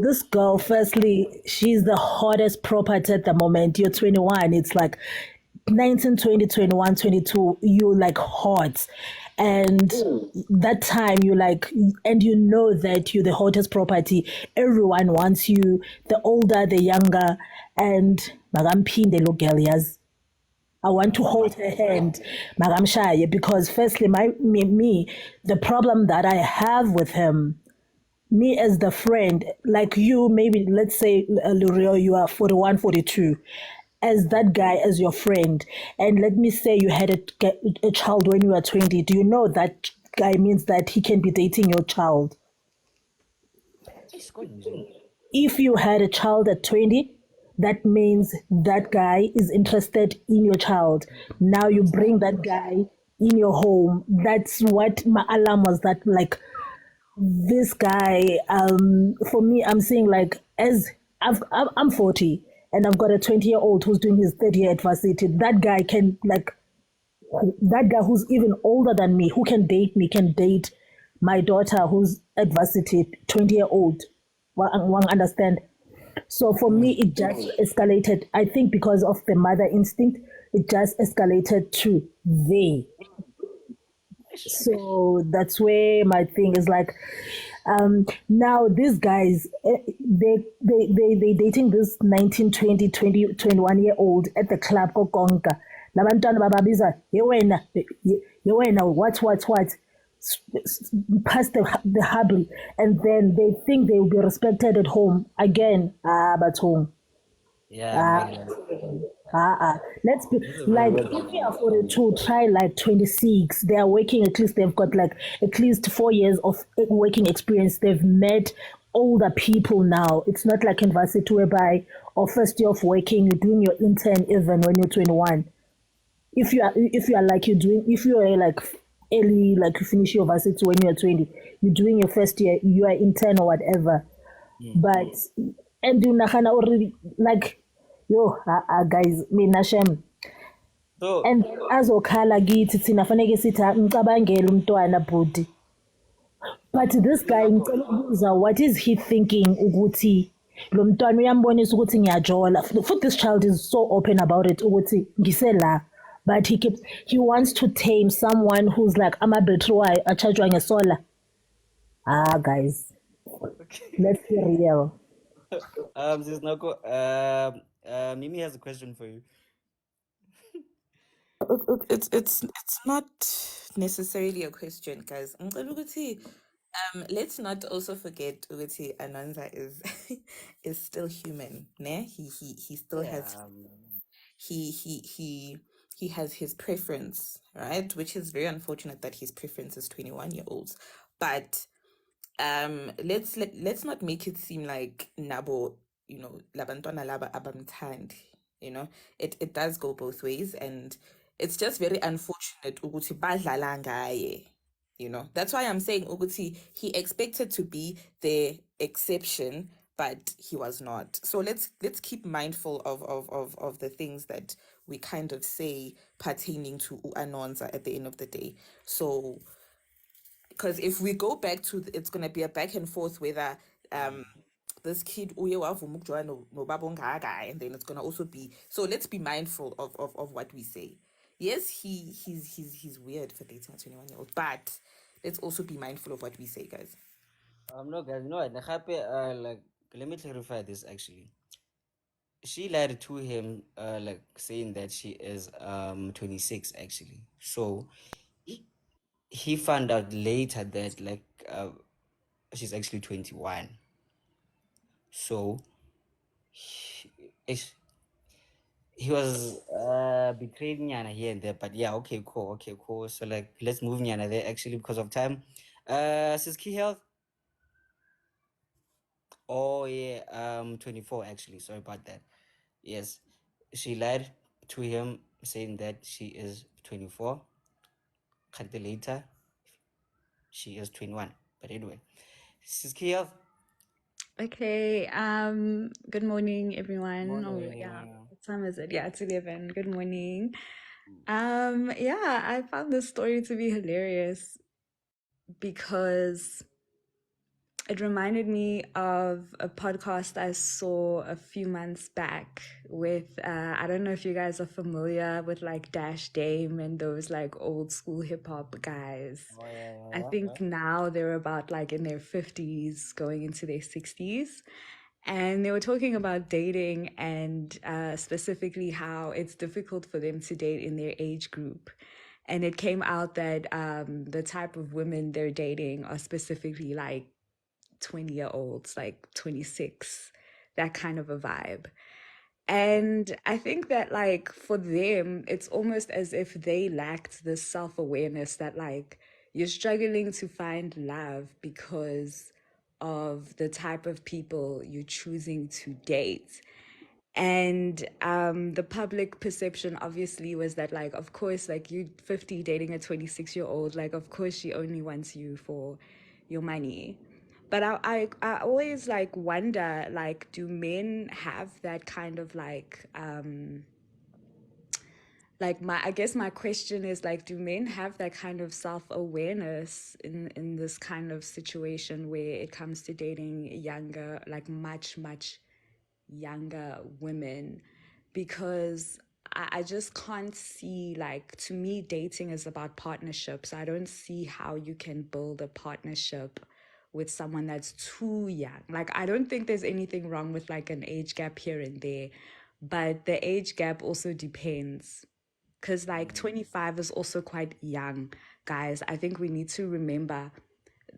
This girl, firstly, she's the hottest property at the moment. You're 21. It's like 19, 20, 21, 22. You're like hot. And that time you like, and you know that you're the hottest property. Everyone wants you, the older, the younger. And magampinde lo girl yas. I want to hold her hand, magamshaye, because firstly, me, the problem that I have with him, me as the friend, like you, maybe let's say, L'Oreal, you are 41, 42, as that guy, as your friend, and let me say you had a child when you were 20, do you know that guy means that he can be dating your child? It's good, Nzulu. If you had a child at 20, that means that guy is interested in your child. Now you bring that guy in your home. That's what my alarm was, that like this guy, for me, I'm saying like, as I'm 40 and I've got a 20-year-old who's doing his third year at varsity. That guy can like, that guy who's even older than me, who can date me, can date my daughter who's at varsity, 20-year-old. One understand. So for me, it just escalated. I think because of the mother instinct, it just escalated to they. So that's where my thing is like, now these guys, they dating this 19, 20, 20, 21 year old at the club kokonka. Labantwana bababiza, yewena, what, past the hubble, and then they think they will be respected at home. Again, but home. Yeah, Ah, man. let's be This is very like, well if done. you are 42, try like 26. They are working, at least they've got like at least 4 years of working experience. They've met older people now. It's not like university whereby, or first year of working, you're doing your intern even when you're 21. If you are like you're doing, if you are like early, like you finish your varsity when you're 20, you're doing your first year, you are intern or whatever. But and you nagana already like, yo, guys, mina shem. So, And azokhala kithi thina faneke sithi ngicabangele umntwana bhuti. But this guy ngicela ukubuza, what is he thinking ukuthi lo mntwana uyambonisa ukuthi ngiyajola. Futhi this child is so open about it ukuthi ngisela. But he wants to tame someone who's like ama-battery wayo achajwa ngesola. Guys, let's be real. Sis Noko, Mimi has a question for you. It's not necessarily a question, guys. Ngicela ukuthi, let's not also forget ukuthi Ananza is is still human. Ne? He still has Yeah, he has his preference, right? Which is very unfortunate that his preference is 21-year-olds. But let's not make it seem like nabo, labantwana laba abamthandi, it does go both ways, and it's just very unfortunate ukuthi badlala ngaye. That's why I'm saying ukuthi he expected to be the exception, but he was not. So let's keep mindful of the things that we kind of say pertaining to Anonza at the end of the day. So because if we go back to it's going to be a back and forth whether this kid uye wavuma ukujola nobaba ongaka, and then it's going to also be, so let's be mindful of what we say. Yes, he's weird for dating a 21-year-old, but let's also be mindful of what we say, guys. no, guys, no, like, let me clarify this actually. She lied to him, like saying that she is 26 actually. So he found out later that like she's actually 21. So he was betrayed Nyana here and there, but yeah, okay, cool. So like, let's move Nyana there actually because of time. Sis Key Health. Oh yeah, 24 actually. Sorry about that. Yes, she lied to him saying that she is 24. Until later, she is 21. But anyway, Sis Key Health. Okay, good morning, everyone. Oh, yeah. Morning. What time is it? Yeah, it's 11. Good morning. Yeah, I found this story to be hilarious because it reminded me of a podcast I saw a few months back with, I don't know if you guys are familiar with like Dash Dame and those like old school hip hop guys. Oh yeah, I think now they're about like in their 50s, going into their 60s. And they were talking about dating and specifically how it's difficult for them to date in their age group. And it came out that the type of women they're dating are specifically like 20-year-olds, like 26, that kind of a vibe. And I think that, like, for them, it's almost as if they lacked this self awareness that, like, you're struggling to find love because of the type of people you're choosing to date. And the public perception obviously was that, like, of course, like, you 50 dating a 26-year-old, like, of course she only wants you for your money. But I always like wonder, like, do men have that kind of like my I guess my question is, like, do men have that kind of self-awareness in this kind of situation where it comes to dating younger, like much younger women? Because I just can't see, like, to me, dating is about partnerships. I don't see how you can build a partnership with someone that's too young. Like, I don't think there's anything wrong with like an age gap here and there, but the age gap also depends. Because like 25 is also quite young, guys. I think we need to remember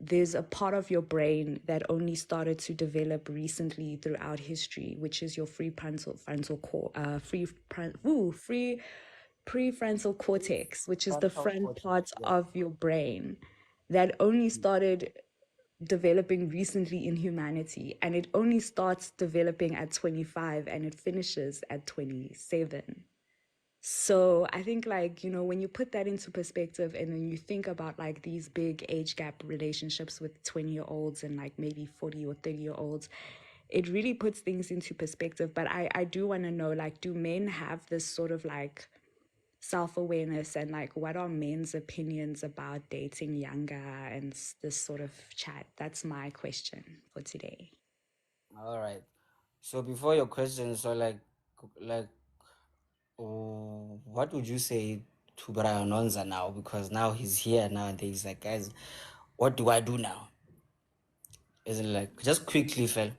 there's a part of your brain that only started to develop recently throughout history, which is your free prefrontal cortex, which is the Frontal front cortex. part Yeah. of your brain that only started developing recently in humanity, and it only starts developing at 25 and it finishes at 27. So I think, like, when you put that into perspective and then you think about like these big age gap relationships with 20-year-olds and like maybe 40 or 30-year-olds, it really puts things into perspective. But I do want to know, like, do men have this sort of like self-awareness, and like what are men's opinions about dating younger and this sort of chat? That's my question for today. All right. So before your question, so like, what would you say to Brian Onza now? Because now he's here now, and he's like, guys, what do I do now? Isn't it like just quickly, fell?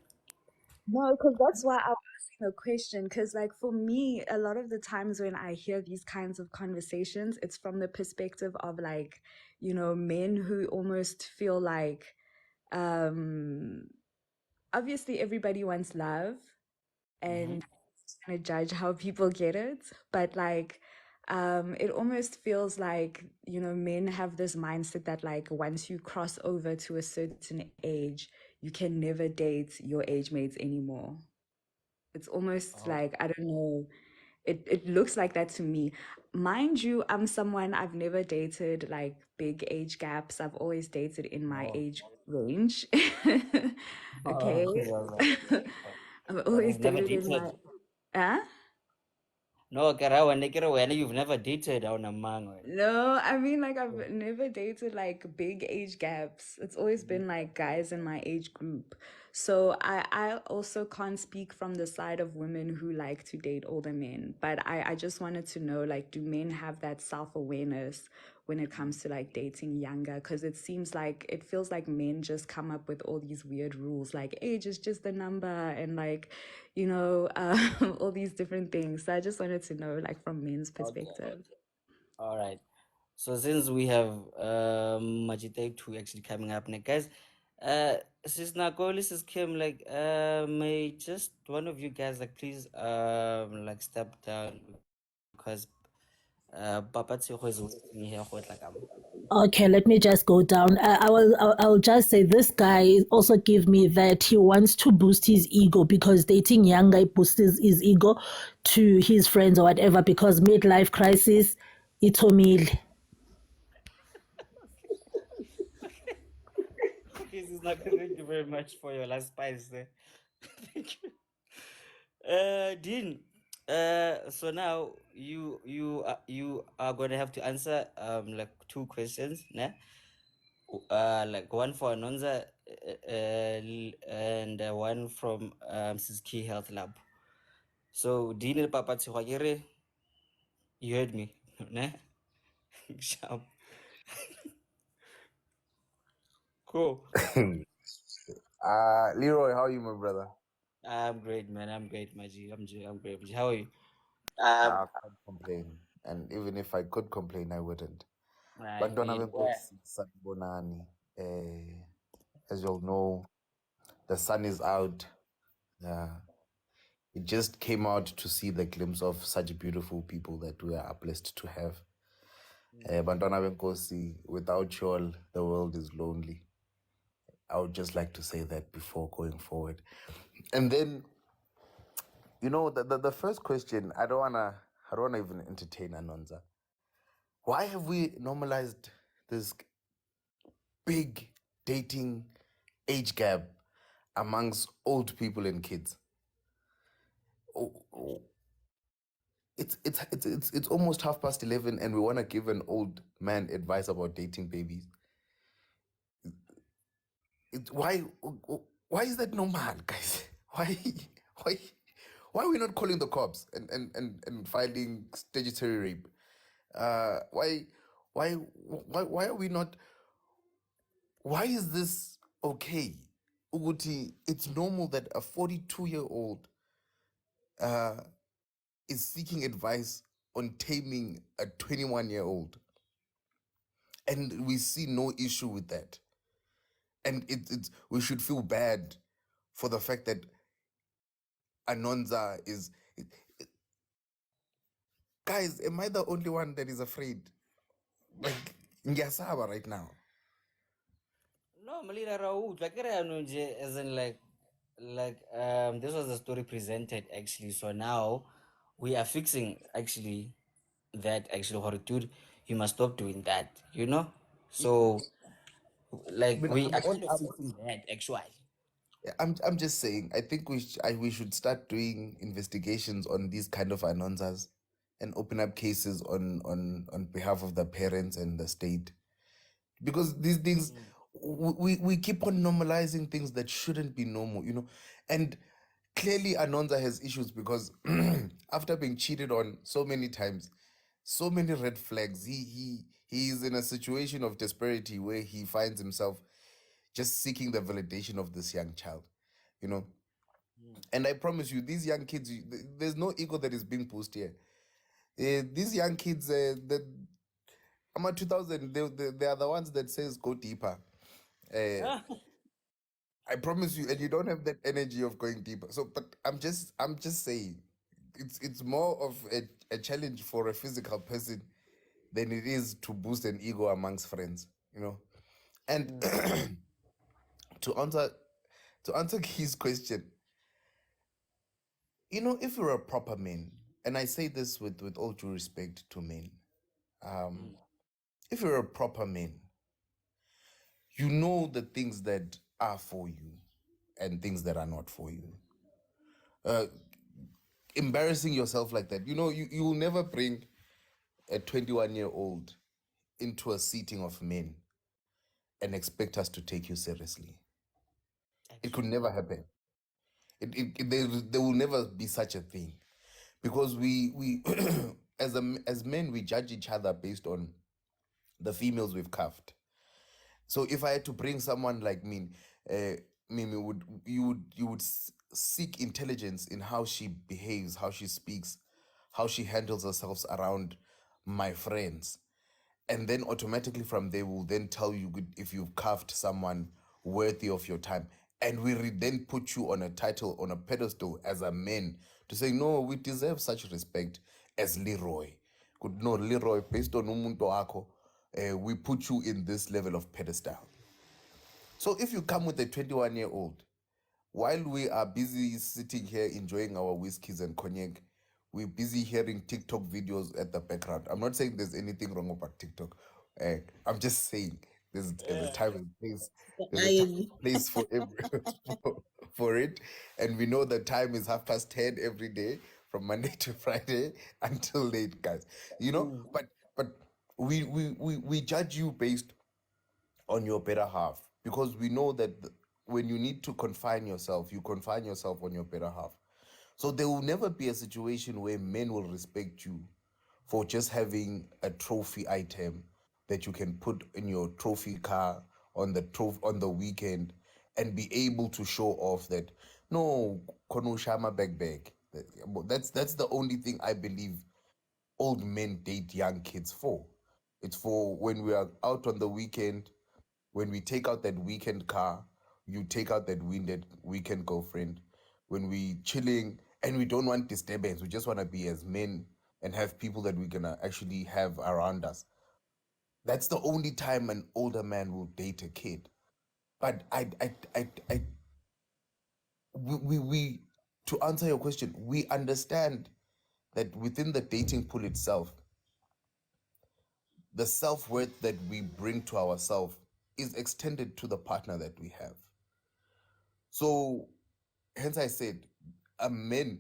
No, because that's why I was asking a question. Because, like, for me, a lot of the times when I hear these kinds of conversations, it's from the perspective of, like, men who almost feel like, obviously, everybody wants love, and kind of judge how people get it. But, like, it almost feels like, men have this mindset that, like, once you cross over to a certain age, you can never date your age mates anymore. It's almost Oh, like, I don't know, it looks like that to me. Mind you, I'm someone, I've never dated like big age gaps. I've always dated in my oh, age range. oh, Okay. okay. I've But always you've never dated in dated. my huh? No, Kara, when you've never dated on a man. No, I mean, like, I've never dated like big age gaps. It's always been like guys in my age group. So I also can't speak from the side of women who like to date older men. But I just wanted to know, like, do men have that self-awareness when it comes to like dating younger? Because it feels like men just come up with all these weird rules, like age is just a number, and like, all these different things. So I just wanted to know, like, from men's Okay. perspective. All right. So since we have Majite 2 actually coming up next, guys, since Nagoli is Kim, like, may just one of you guys, like, please like step down because Papa Tseho is waiting here for like Okay, let me just go down. I'll just say this guy also give me that he wants to boost his ego because dating young guy boosts his ego to his friends or whatever because midlife crisis, itomile. Okay, this is not thank you very much for your last spice there. Thank you. Dean, so now you are gonna have to answer like two questions, né? Like one for Anonza and one from Mrs. Key Health Lab. So Dean and Papa Tihwagere, you heard me, né? Sharp. Cool. Leroy, how are you, my brother? I'm great, man. I'm great, Maji. I'm great, Maji. How are you? I can't complain. And even if I could complain, I wouldn't. I Bantwana feel benkosi sanibonani. As you all know, the sun is out. It just came out to see the glimpse of such beautiful people that we are blessed to have. Bantwana benkosi, without you all, the world is lonely. I would just like to say that before going forward. And then, You know, the first question, I don't wanna even entertain Anonza. Why have we normalized this big dating age gap amongst old people and kids? Oh, it's almost 11:30, and we want to give an old man advice about dating babies. Why is that normal, guys? Why why are we not calling the cops and filing statutory rape? Why are we not? Why is this okay? Uguti, it's normal that a 42-year-old is seeking advice on taming a 21-year-old, and we see no issue with that. And we should feel bad for the fact that Anonza is. Guys, am I the only one that is afraid? Like, Ngiasaba right now. No, Malira Raoud, like as in this was the story presented actually. So now we are fixing actually that actually Horitude, you must stop doing that, you know? So I like mean, we are kind of fixing that actually. I'm just saying. I think we should start doing investigations on these kind of anonsas and open up cases on behalf of the parents and the state, because these things, we keep on normalizing things that shouldn't be normal, you know. And clearly Anonza has issues because after being cheated on so many times, so many red flags, he is in a situation of desperation where he finds himself just seeking the validation of this young child, you know. And I promise you, these young kids, there's no ego that is being pushed here. These young kids, I'm at 2000, they are the ones that says go deeper. Uh, I promise you, and you don't have that energy of going deeper. So, but I'm just saying, it's more of a challenge for a physical person than it is to boost an ego amongst friends, you know. And to answer his question, you know, if you're a proper man, and I say this with all due respect to men, if you're a proper man, you know the things that are for you and things that are not for you. Embarrassing yourself like that, you know, you will never bring a 21-year-old into a seating of men and expect us to take you seriously. It could never happen. There will never be such a thing, because we as men, we judge each other based on the females we've cuffed. So if I had to bring someone like me, Mimi, you would seek intelligence in how she behaves, how she speaks, how she handles herself around my friends, and then automatically from there we'll then tell you if you've carved someone worthy of your time, and then put you on a title, on a pedestal as a man, to say no, we deserve such respect as Leroy. Good, no, Leroy, based on umuntu wakho, we put you in this level of pedestal. So if you come with a 21-year-old, while we are busy sitting here enjoying our whiskeys and cognac, we're busy hearing TikTok videos at the background. I'm not saying there's anything wrong about TikTok. I'm just saying there's a time and place. There's a time and place for for it, and we know the time is 10:30 every day from Monday to Friday until late, guys. You know, but we judge you based on your better half, because we know that when you need to confine yourself, you confine yourself on your better half. So there will never be a situation where men will respect you for just having a trophy item that you can put in your trophy car on the weekend, and be able to show off that no kono shama bag. That's the only thing I believe old men date young kids for. It's for when we are out on the weekend, when we take out that weekend car, you take out that weekend girlfriend. When we chilling and we don't want disturbance, we just want to be as men and have people that we're gonna actually have around us. That's the only time an older man will date a kid. But we to answer your question, we understand that within the dating pool itself, the self-worth that we bring to ourselves is extended to the partner that we have. So hence I said, a man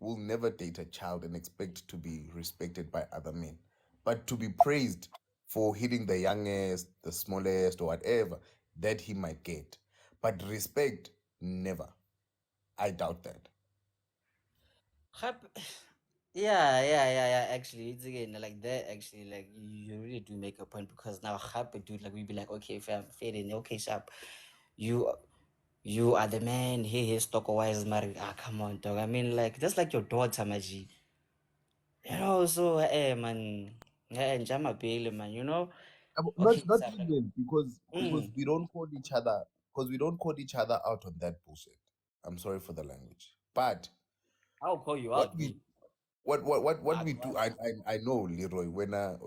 will never date a child and expect to be respected by other men, but to be praised for hitting the youngest, the smallest, or whatever that he might get. But respect, never. I doubt that. Yeah. Actually, it's again like that. Actually, like you really do make a point because now, happy dude, like we'd be like, okay, fam, fading, okay, sharp, you, you are the man. He is stock wise, married. Ah, come on, dog. I mean, like just like your daughter, Maji. You know, so man, and Jama Bailey, man. You know, Not okay, not sharp, like, even because mm, we don't call each other out on that bullshit. I'm sorry for the language, but I'll call you what out, we me. what Ah, we go do, on. I know, Leroy, when a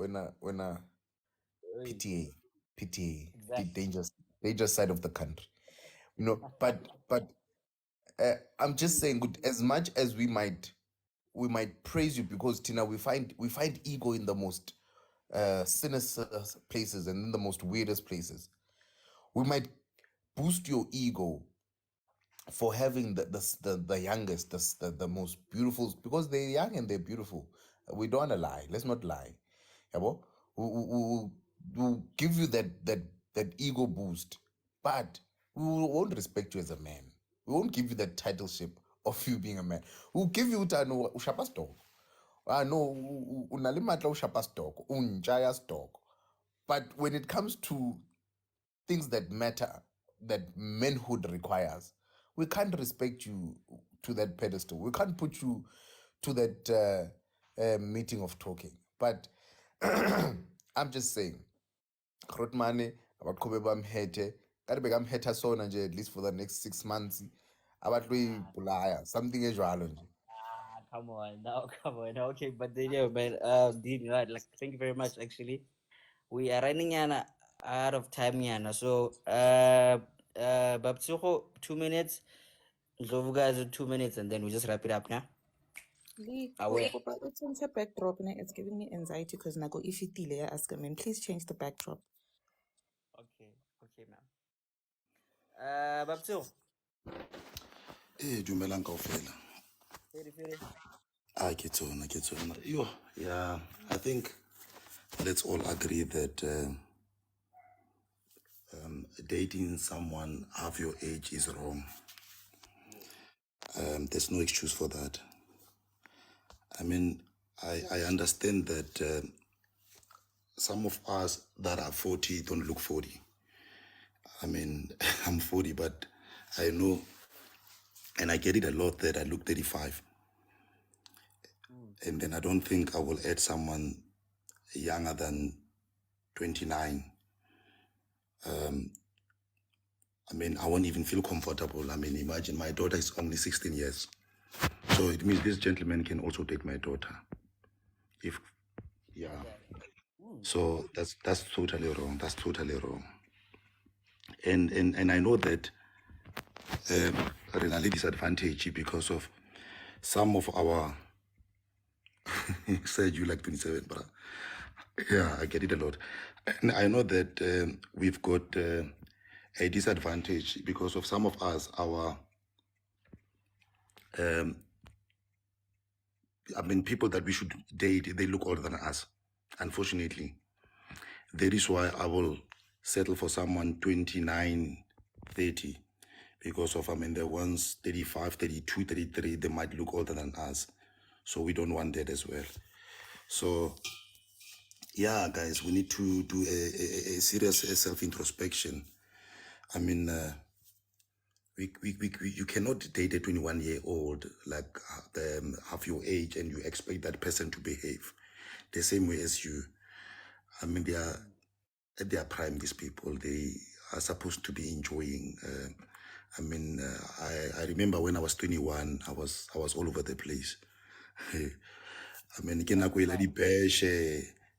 Hey, PTA, the exactly. dangerous side of the country, but I'm just saying, good, as much as we might praise you because Tina, we find ego in the most sinister places and in the most weirdest places. We might boost your ego for having the youngest, the most beautiful, because they're young and they're beautiful. We don't want to lie. Let's not lie. Yabo? We'll give you that ego boost, but won't respect you as a man. We won't give you that titleship of you being a man. We'll give you utano ushapa stock. Ah no, unalimatla ushapa stock, unjaya stock. But when it comes to things that matter, that manhood requires, we can't respect you to that pedestal. We can't put you to that meeting of talking. But I'm just saying, Grotmane, abaqhube bamhethe, kanti bekamhetha sona nje at least for the next 6 months. Abatloyibulaya, something enjalo nje. Ah, come on now, come on. Okay, but then, yeah, man, Dean, right, like, thank you very much. Actually, we are running out of time, Yana. So, Babsuho, 2 minutes. Ndlovu guys, 2 minutes, and then we just wrap it up now. Lee, Aware. it's on the backdrop and it's giving me anxiety because Nago if you ask him, please change the backdrop. Okay, ma'am. Babsuho. Dumelang kaofela. Fere. Ke tsona. Yo, yeah, I think let's all agree that dating someone half your age is wrong. There's no excuse for that. I mean, I understand that some of us that are 40 don't look 40. I mean, I'm 40, but I know, and I get it a lot that I look 35. And then I don't think I will add someone younger than 29. I mean, I won't even feel comfortable. I mean, imagine my daughter is only 16 years. So it means this gentleman can also date my daughter. Yeah. So that's totally wrong. That's totally wrong. And I know that really disadvantage because of some of our said you like 27, but yeah, I get it a lot. And I know that we've got a disadvantage because of some of us, our I mean, people that we should date, they look older than us, unfortunately. That is why I will settle for someone 29, 30, because of, I mean, the ones 35, 32, 33, they might look older than us. So we don't want that as well. So, yeah, guys, we need to do a serious self-introspection. I mean, you cannot date a 21-year-old like half your age and you expect that person to behave the same way as you. I mean, they are at their prime, these people. They are supposed to be enjoying. I mean, I remember when I was 21, I was all over the place. I mean,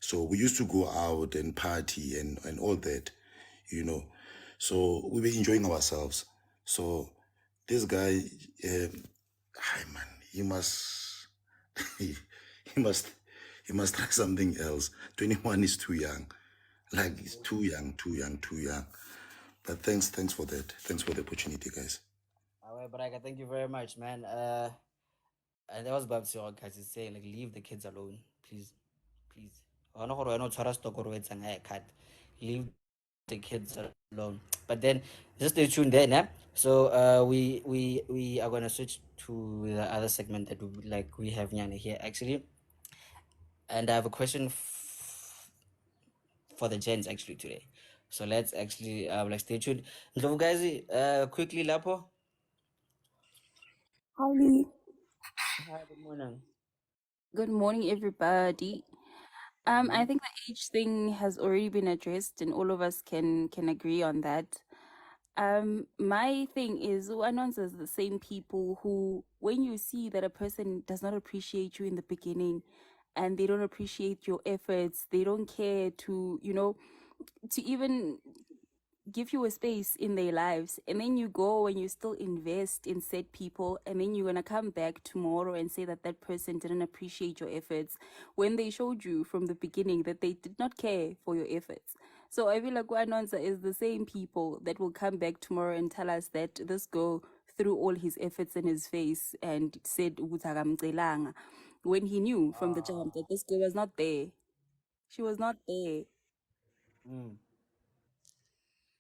so we used to go out and party and all that, you know. So we were enjoying ourselves. So this guy, Hi man, you must you must you must try something else. 21 is too young. Like it's too young, too young, too young. But thanks for that. Thanks for the opportunity, guys. All right, Baraka, thank you very much, man. And that was Babs guys is saying like leave the kids alone, please, please. I know how I know trust to go and I cut. Leave the kids alone. But then just stay tuned there, yeah. So we are gonna switch to the other segment that we have Nyana here actually, and I have a question for the gents actually today. So let's actually like stay tuned. So guys, quickly Lapo. Hi, Lee. Hi, good morning. Good morning, everybody. I think the age thing has already been addressed, and all of us can agree on that. My thing is, Anons is the same people who, when you see that a person does not appreciate you in the beginning, and they don't appreciate your efforts, they don't care to, to even give you a space in their lives, and then you go and you still invest in said people, and then you're going to come back tomorrow and say that that person didn't appreciate your efforts when they showed you from the beginning that they did not care for your efforts. So I feel like Wanonza is the same people that will come back tomorrow and tell us that this girl threw all his efforts in his face and said "Ukuthi akamcelanga," when he knew from the jump that this girl was not there. She was not there.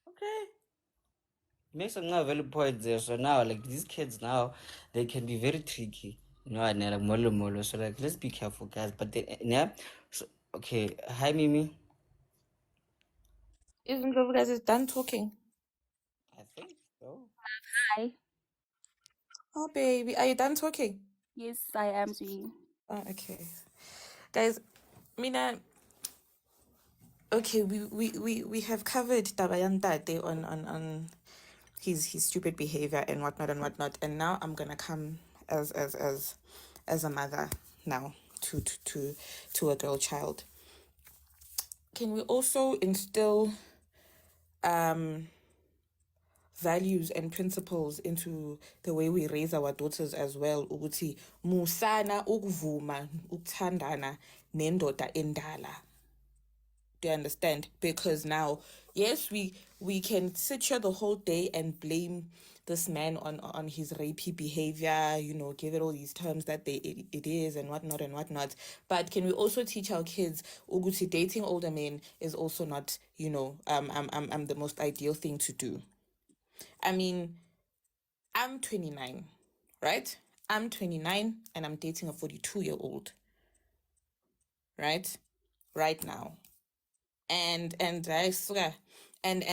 Okay. Makes some valid points there. So now, like these kids now, they can be very tricky. And they're like molo molo. So like, let's be careful, guys. But then, yeah. So okay, hi Mimi. Isn't you guys done talking? I think so. Hi. Oh, baby, are you done talking? Yes, I am, sweetie. Oh, okay. Guys, Mina, okay, we have covered Tabayan Tate on his stupid behavior and whatnot, and now I'm gonna come as a mother now to a girl child. Can we also instill values and principles into the way we raise our daughters as well? Ukuthi musana ukuvuma ukuthandana nendoda endala. Do you understand? Because now, yes, we can sit here the whole day and blame this man on his rapey behavior, give it all these terms that it is and whatnot and whatnot. But can we also teach our kids Uguti dating older men is also not, I'm the most ideal thing to do. I mean, I'm 29, right? I'm 29 and I'm dating a 42-year-old, right? Right now. And I swear, and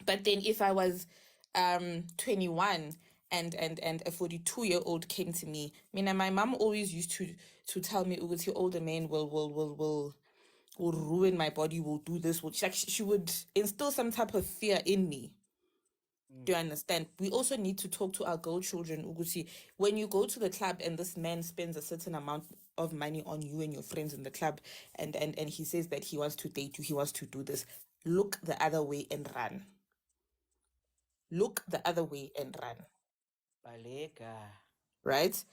but then if I was 21 and a 42-year-old came to me, I mean, and my mom always used to tell me, "Ukuthi older men will ruin my body, will do this," will she would instill some type of fear in me. Do you understand? We also need to talk to our girl children, Ugusi. When you go to the club and this man spends a certain amount of money on you and your friends in the club, and he says that he wants to date you, he wants to do this, look the other way and run. Look the other way and run. Baleka. Right?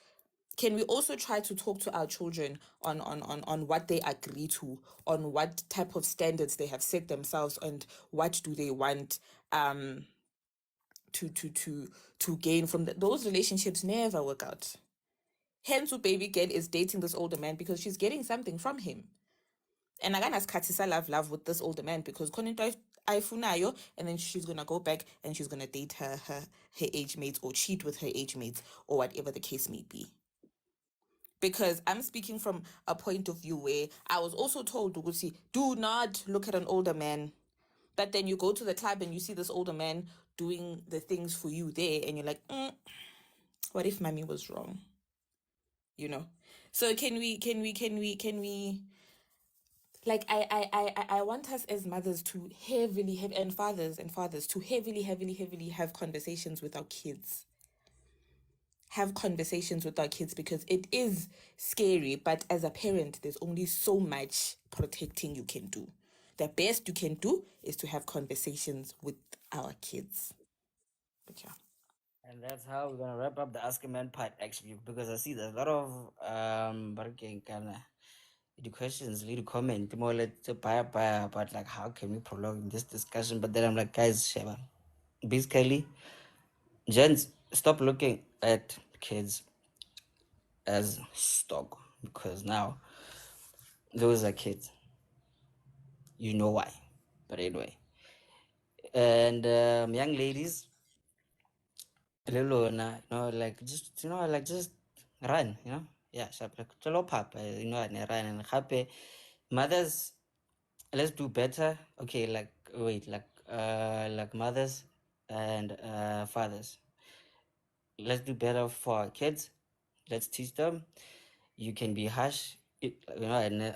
Can we also try to talk to our children on what they agree to, on what type of standards they have set themselves, and what do they want to gain from those relationships never work out. Hence, baby girl is dating this older man because she's getting something from him. And I'm gonna Katisa love with this older man because Ifunayo, and then she's gonna go back and she's gonna date her age mates or cheat with her age mates or whatever the case may be. Because I'm speaking from a point of view where I was also told, Ugusi, do not look at an older man. But then you go to the club and you see this older man doing the things for you there, and you're like, what if mommy was wrong? So can we like I want us as mothers to heavily and fathers to heavily have conversations with our kids. Have conversations with our kids because it is scary, but as a parent, there's only so much protecting you can do. The best you can do is to have conversations with our kids. But yeah. And that's how we're gonna wrap up the Ask a Man part actually, because I see there's a lot of kind of the questions lead to comment more like to buy about like how can we prolong this discussion. But then I'm like, guys, Sheba, basically, gents, stop looking at kids as stock, because now those are kids. You know why. But anyway. And young ladies, Lelona, like just like just run, Yeah, sharp like cholo pop, and run and happy. Mothers, let's do better. Okay, like wait, like mothers and fathers. Let's do better for our kids. Let's teach them. You can be harsh, and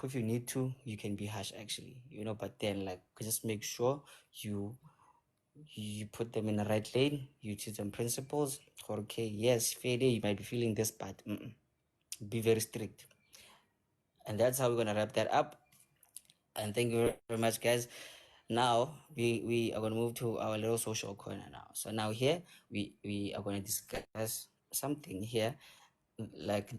if you need to, you can be harsh actually, but then like just make sure you put them in the right lane, you teach them principles. Okay, yes, fair day, you might be feeling this, but be very strict. And that's how we're gonna wrap that up. And thank you very much, guys. Now we are gonna move to our little social corner now. So now here we are gonna discuss something here, like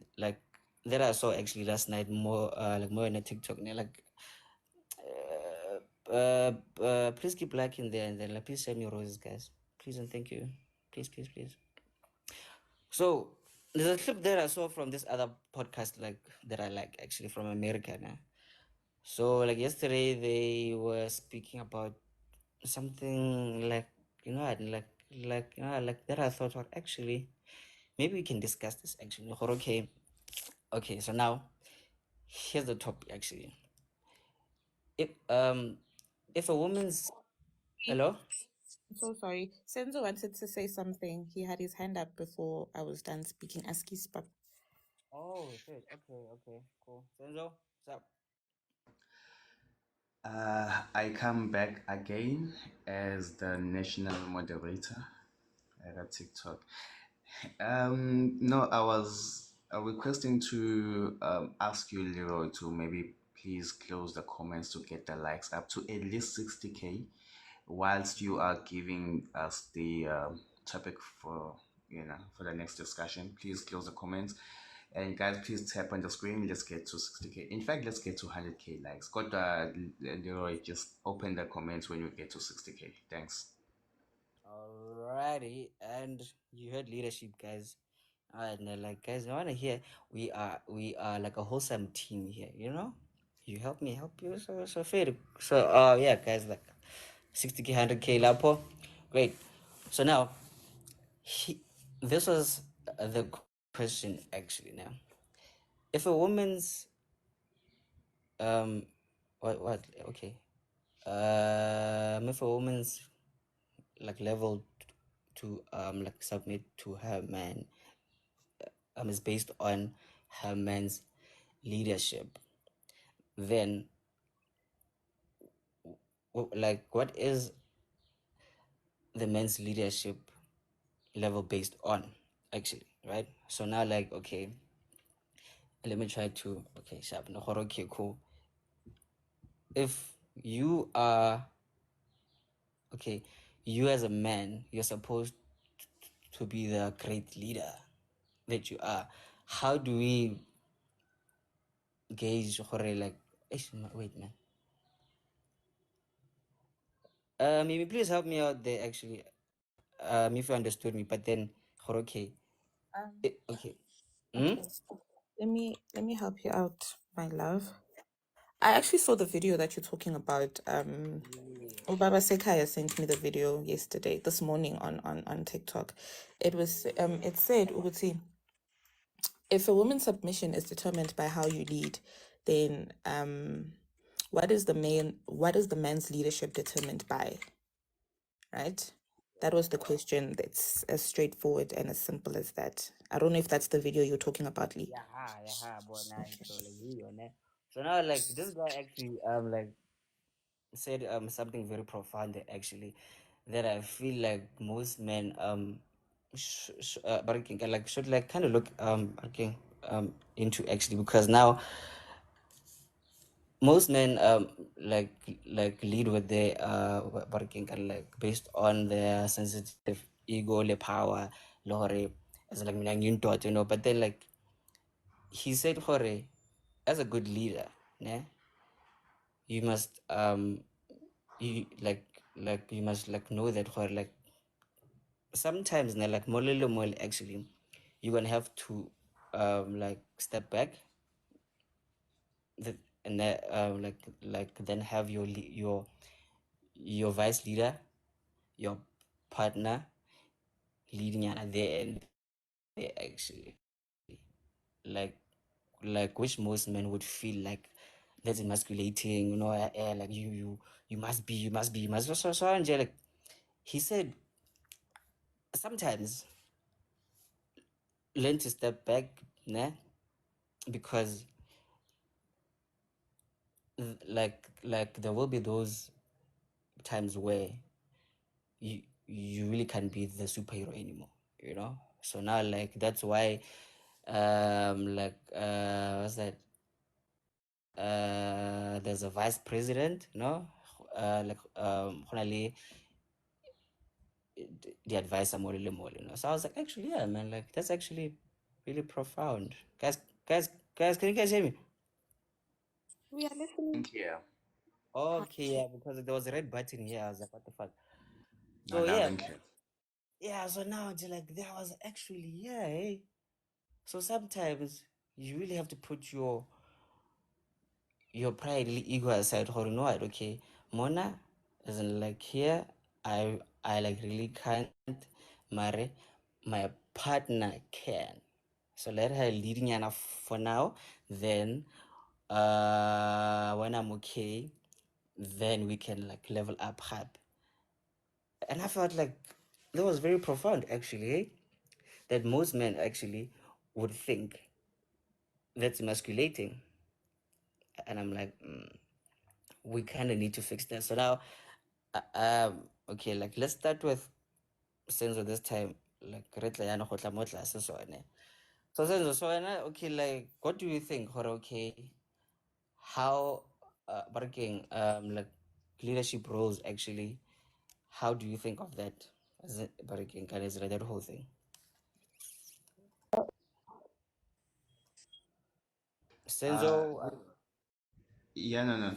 that I saw actually last night, more like more in a TikTok, like please keep liking there, and then like please send me roses, guys, please and thank you, please. So there's a clip that I saw from this other podcast, like that I like actually, from America now. So like yesterday they were speaking about something like like that I thought, well, actually maybe we can discuss this actually. Okay, so now here's the topic actually. If a woman's hello. I'm so sorry. Senzo wanted to say something. He had his hand up before I was done speaking. Aski spot. Oh shit. Okay, cool. Senzo, what's up? I come back again as the national moderator at a TikTok. No, I was requesting to ask you, Leroy, to maybe please close the comments to get the likes up to at least 60K, whilst you are giving us the topic for for the next discussion. Please close the comments. And guys, please tap on the screen. Let's get to 60K. In fact, let's get to 100K likes. Got Leroy, just open the comments when you get to 60K. Thanks. Alrighty, and you heard leadership, guys. And like, guys, I wanna hear. We are like a wholesome team here. You help me, help you. So fair. So yeah, guys, like 60K, 100K, lapo. Great. So now, this was the question actually. Now, if a woman's what okay, if a woman's like level to like submit to her man is based on her man's leadership, then like what is the man's leadership level based on actually, right? So now, like, okay, let me try to, okay, sharp no, okay, cool. If you are okay, you as a man, you're supposed to be the great leader that you are. How do we gauge like wait, man, maybe please help me out there actually, if you understood me, but then okay. Okay. Hmm? Okay. Let me help you out, my love. I actually saw the video that you're talking about. Obaba Sekaya sent me the video this morning on TikTok. It said, Uguti, if a woman's submission is determined by how you lead, then what is the man's leadership determined by? Right? That was the question. That's as straightforward and as simple as that. I don't know if that's the video you're talking about, Lee. Yeah, boy, nice. So like you on that. So now like this guy actually like said something very profound that actually, that I feel like most men but like should like kind of look into actually, because now most men lead with their working like based on their sensitive ego, the power, lore, as like but then like he said, Hore, as a good leader, ne, you must you you must know that Hore, like sometimes ne, like molelo mole actually you're gonna have to step back the, and then then have your vice leader, your partner leading at the end they actually like which most men would feel like that's emasculating, like you must be, you must so Angelic. He said sometimes learn to step back, né? Because there will be those times where you really can't be the superhero anymore, so now like that's why what's that, there's a vice president, go na le the advisor more more, so I was like, actually, yeah, man, like that's actually really profound. Guys, can you guys hear me? We are listening. Thank you. Okay, yeah, because there was a red button here. I was like, what the fuck? No, So loud yeah, and clear. yeah, so now like there was actually, yeah, hey. So sometimes you really have to put your pride, ego aside. Or you know what? Okay, Mona isn't like here. I like really can't marry. My partner can. So let her leading enough for now. Then, when I'm okay, then we can like level up hard. And I felt like that was very profound, actually. Eh? That most men actually would think that's emasculating, and I'm like, we kind of need to fix that. So now, okay, like let's start with Senzo this time. Like, so Senzo, so okay, like, what do you think? Or okay, how working like leadership roles actually? How do you think of that? As it working, kind of that whole thing. Uh, Senzo, yeah, no.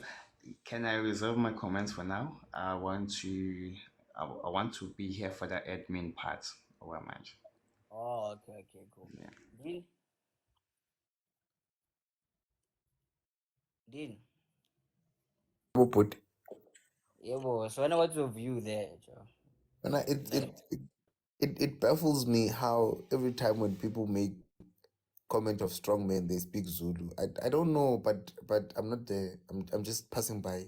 Can I reserve my comments for now? I want to be here for the admin part of our match. oh, okay, cool. Yeah. Dean, Dean. Put. Yeah, boy. So I know what's your view there, Joe. And Like, it baffles me how every time when people make comment of strong men, they speak Zulu. I don't know, but I'm not there. I'm just passing by.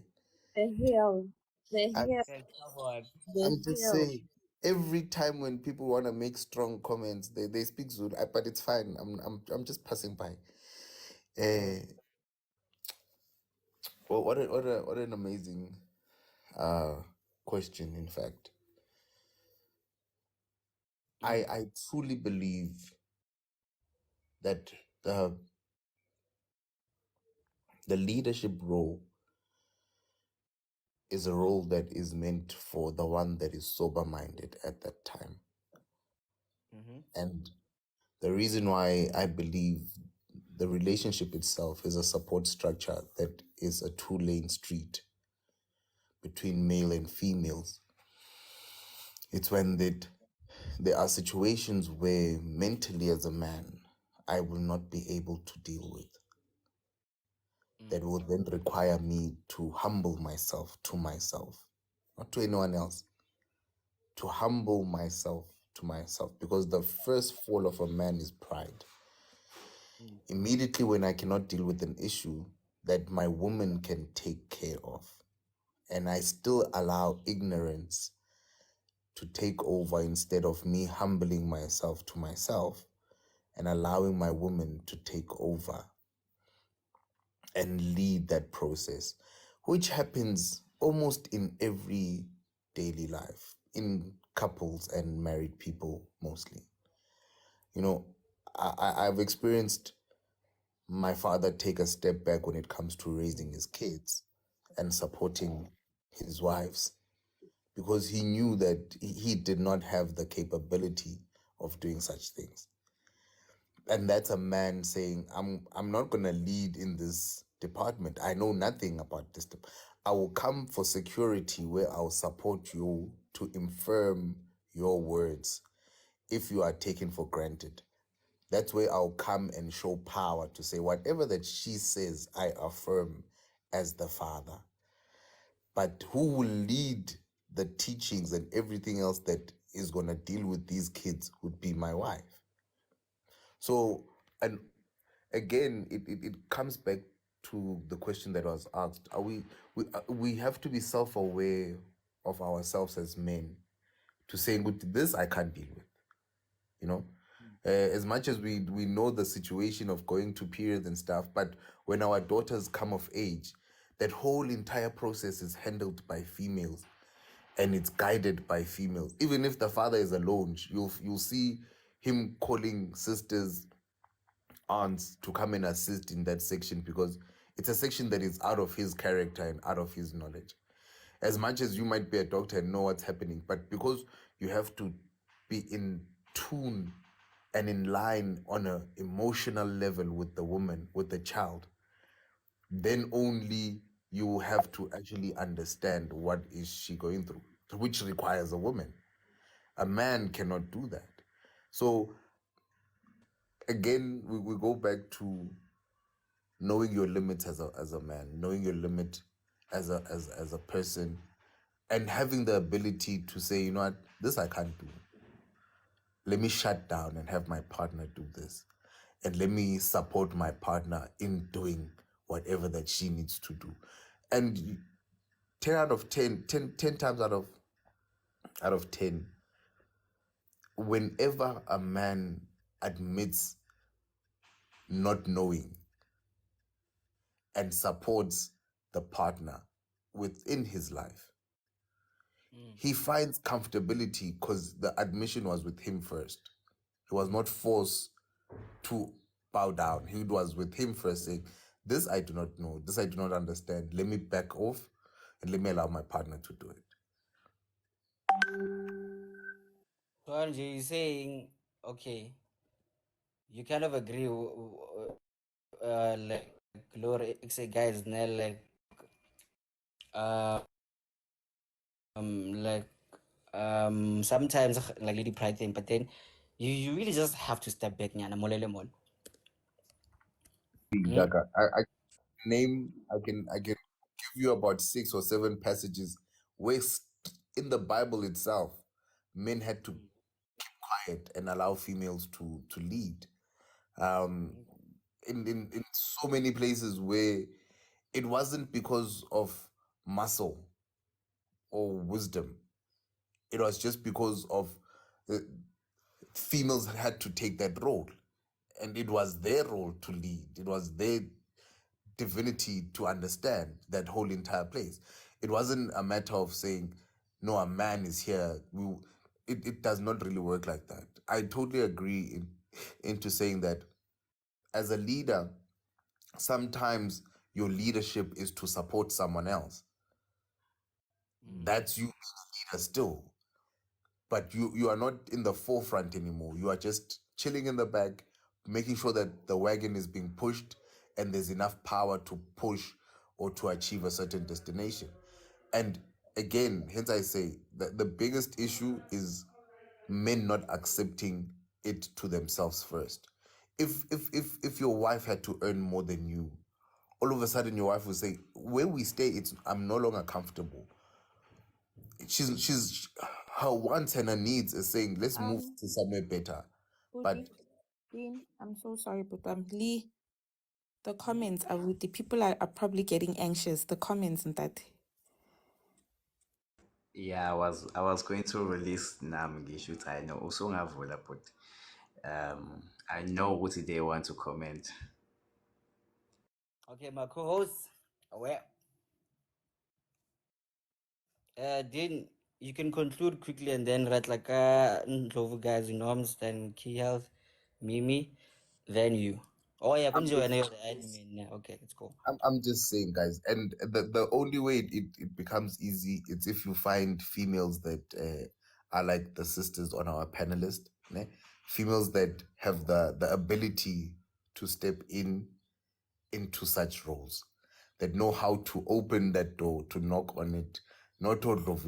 The hell, the I, hell, okay, come on. the I'm just hell. saying. Every time when people want to make strong comments, they speak Zulu. But it's fine. I'm just passing by. Uh, well, what an amazing uh question. In fact, I truly believe that the leadership role is a role that is meant for the one that is sober minded at that time. Mm-hmm. And the reason why I believe the relationship itself is a support structure that is a two-lane street between male and females. It's when there are situations where mentally as a man, I will not be able to deal with. That will then require me to humble myself to myself, not to anyone else, to humble myself to myself, because the first fall of a man is pride. Immediately when I cannot deal with an issue that my woman can take care of, and I still allow ignorance to take over instead of me humbling myself to myself and allowing my woman to take over and lead that process, which happens almost in every daily life, in couples and married people mostly. You know, I've experienced my father take a step back when it comes to raising his kids and supporting his wives, because he knew that he did not have the capability of doing such things. And that's a man saying, I'm not gonna lead in this department. I know nothing about this. I will come for security where I'll support you to affirm your words if you are taken for granted. That's where I'll come and show power to say whatever that she says, I affirm as the father. But who will lead the teachings and everything else that is going to deal with these kids would be my wife. So, and again, it comes back to the question that was asked. Are we have to be self-aware of ourselves as men to say, with this I can't deal with, you know? As much as we know the situation of going to periods and stuff, but when our daughters come of age, that whole entire process is handled by females and it's guided by females. Even if the father is alone, you'll see him calling sisters, aunts to come and assist in that section, because it's a section that is out of his character and out of his knowledge. As much as you might be a doctor and know what's happening, but because you have to be in tune and in line on an emotional level with the woman, with the child, then only you have to actually understand what is she going through, which requires a woman. A man cannot do that. So again, we go back to knowing your limits as a man, knowing your limit as a person, and having the ability to say, you know what, this I can't do. Let me shut down and have my partner do this. And let me support my partner in doing whatever that she needs to do. And 10 out of 10, 10 times out of 10, whenever a man admits not knowing and supports the partner within his life, he finds comfortability because the admission was with him first. He was not forced to bow down. He was with him first, saying, this I do not know, this I do not understand. Let me back off and let me allow my partner to do it. So Angie, you're saying, okay, you kind of agree, like, Lord, say guys, now, uh, like, sometimes, like, lady pride thing, but then you really just have to step back, nyana, molele mon. Jaga, I can give you about 6 or 7 passages where in the Bible itself, men had to keep quiet and allow females to lead. In so many places where it wasn't because of muscle or wisdom, it was just because of females had to take that role, and it was their role to lead. It was their divinity to understand that whole entire place. It wasn't a matter of saying, no, a man is here. It does not really work like that. I totally agree into saying that as a leader, sometimes your leadership is to support someone else. That's you being a leader still, but you are not in the forefront anymore. You are just chilling in the back, making sure that the wagon is being pushed and there's enough power to push or to achieve a certain destination. And again, hence I say that the biggest issue is men not accepting it to themselves first. If your wife had to earn more than you, all of a sudden your wife will say, where we stay, I'm no longer comfortable. She's her wants and her needs is saying, let's move to somewhere better. But Dean, I'm so sorry, but Lee, the comments are with the people are probably getting anxious. The comments and that. Yeah, I was going to release Namgishu. I know also ngavula, but I know what they want to comment. Okay, my co-host, well, then you can conclude quickly and then write like Ndlovu guys, Norms, then Key Health, Mimi, then you. Oh yeah, I'm kunje wena just, you're the admin. Yeah, okay, let's go. I'm just saying, guys, and the only way it becomes easy it's if you find females that are like the sisters on our panelist, ne? Females that have the ability to step into such roles, that know how to open that door, to knock on it, not all of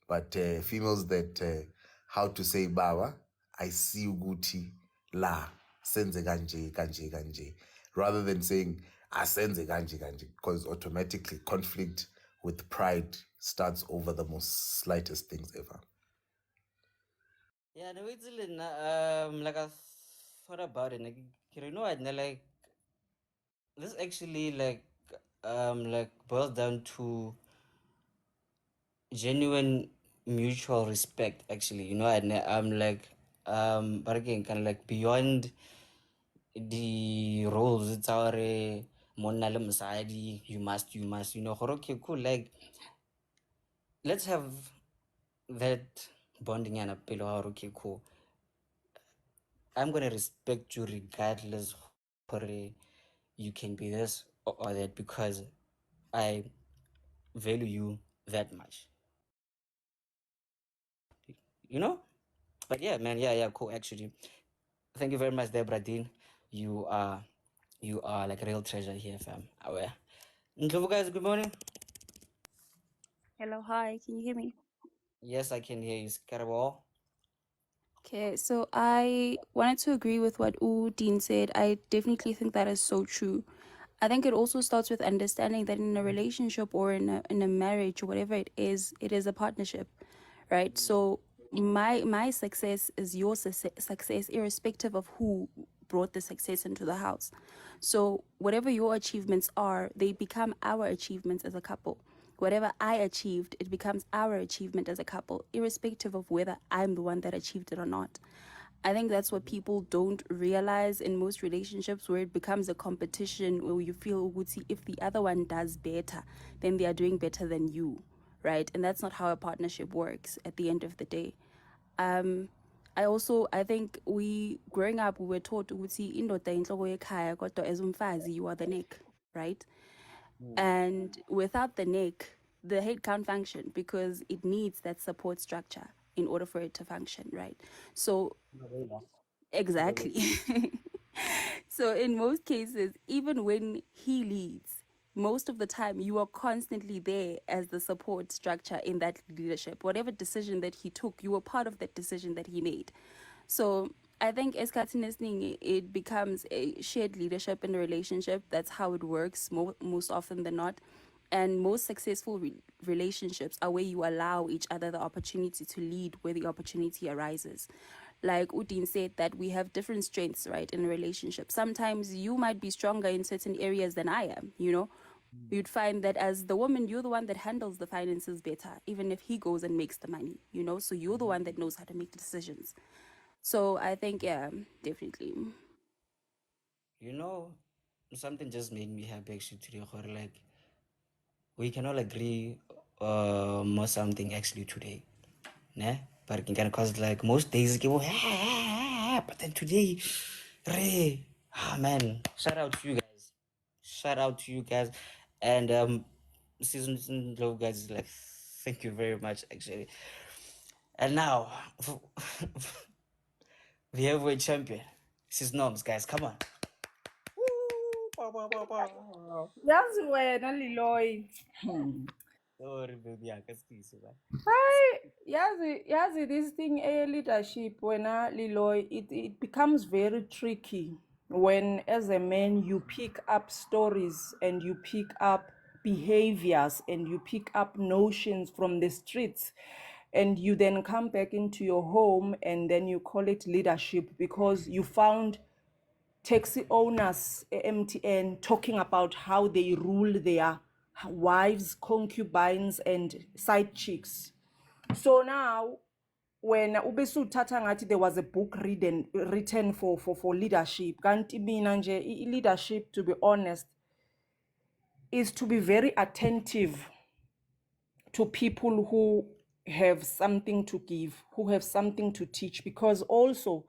but females that how to say, Baba, I see Uguti la senze kanje kanje kanje, rather than saying asenze kanje kanje, because automatically conflict with pride starts over the most slightest things ever. Yeah, no, it's like I thought about it. Like, you know, like this actually like boils down to genuine mutual respect. Actually, you know, and I'm like but again, kind of like beyond the roles. It's our monna le mosadi, you must, you know, gore, okay, cool. Like, let's have that bonding and appeal. Okay, cool. I'm gonna respect you regardless. Gore, you can be this or that because I value you that much. You know? But yeah, man, yeah, cool. Actually, thank you very much, Deborah Dean. You are like a real treasure here, fam. Aware. Ndlovu, guys, good morning. Hello, hi, can you hear me? Yes, I can hear you, Scaraball. Okay, so I wanted to agree with what Dean said. I definitely think that is so true. I think it also starts with understanding that in a relationship or in a marriage or whatever it is a partnership, right? So my success is your success irrespective of who brought the success into the house. So whatever your achievements are, they become our achievements as a couple. Whatever I achieved, it becomes our achievement as a couple, irrespective of whether I'm the one that achieved it or not. I think that's what people don't realize in most relationships, where it becomes a competition where you feel, if the other one does better, then they are doing better than you, right? And that's not how a partnership works at the end of the day. I think we growing up we were taught ukuthi indoda inhloko yekhaya kodwa as umfazi you are the neck, right? And without the neck, the head can't function because it needs that support structure in order for it to function, right? So exactly. So in most cases, even when he leads, most of the time you are constantly there as the support structure in that leadership. Whatever decision that he took, you were part of that decision that he made. So I think as listening, it becomes a shared leadership in a relationship. That's how it works most often than not. And most successful relationships are where you allow each other the opportunity to lead where the opportunity arises. Like Udin said, that we have different strengths, right, in a relationship. Sometimes you might be stronger in certain areas than I am, you know? You'd find that as the woman, you're the one that handles the finances better, even if he goes and makes the money, you know? So you're the one that knows how to make the decisions. So I think, yeah, definitely. You know, something just made me happy actually today. Like, we can all agree more something actually today. Né? But cause like most days give but then today, man, shout out to you guys. Shout out to you guys. And season love guys, like, thank you very much actually. And now we have a champion. This is Norms, guys. Come on. Yazi wena Leeroy. Sorry, baby. I can see you, man. Hi, yazi this thing leadership wena Leeroy, it becomes very tricky when as a man you pick up stories and you pick up behaviors and you pick up notions from the streets and you then come back into your home and then you call it leadership because you found taxi owners MTN talking about how they rule their wives, concubines, and side chicks. So now, when ubesu tata ngati there was a book written for leadership, kanti mina nje leadership, to be honest, is to be very attentive to people who have something to give, who have something to teach, because also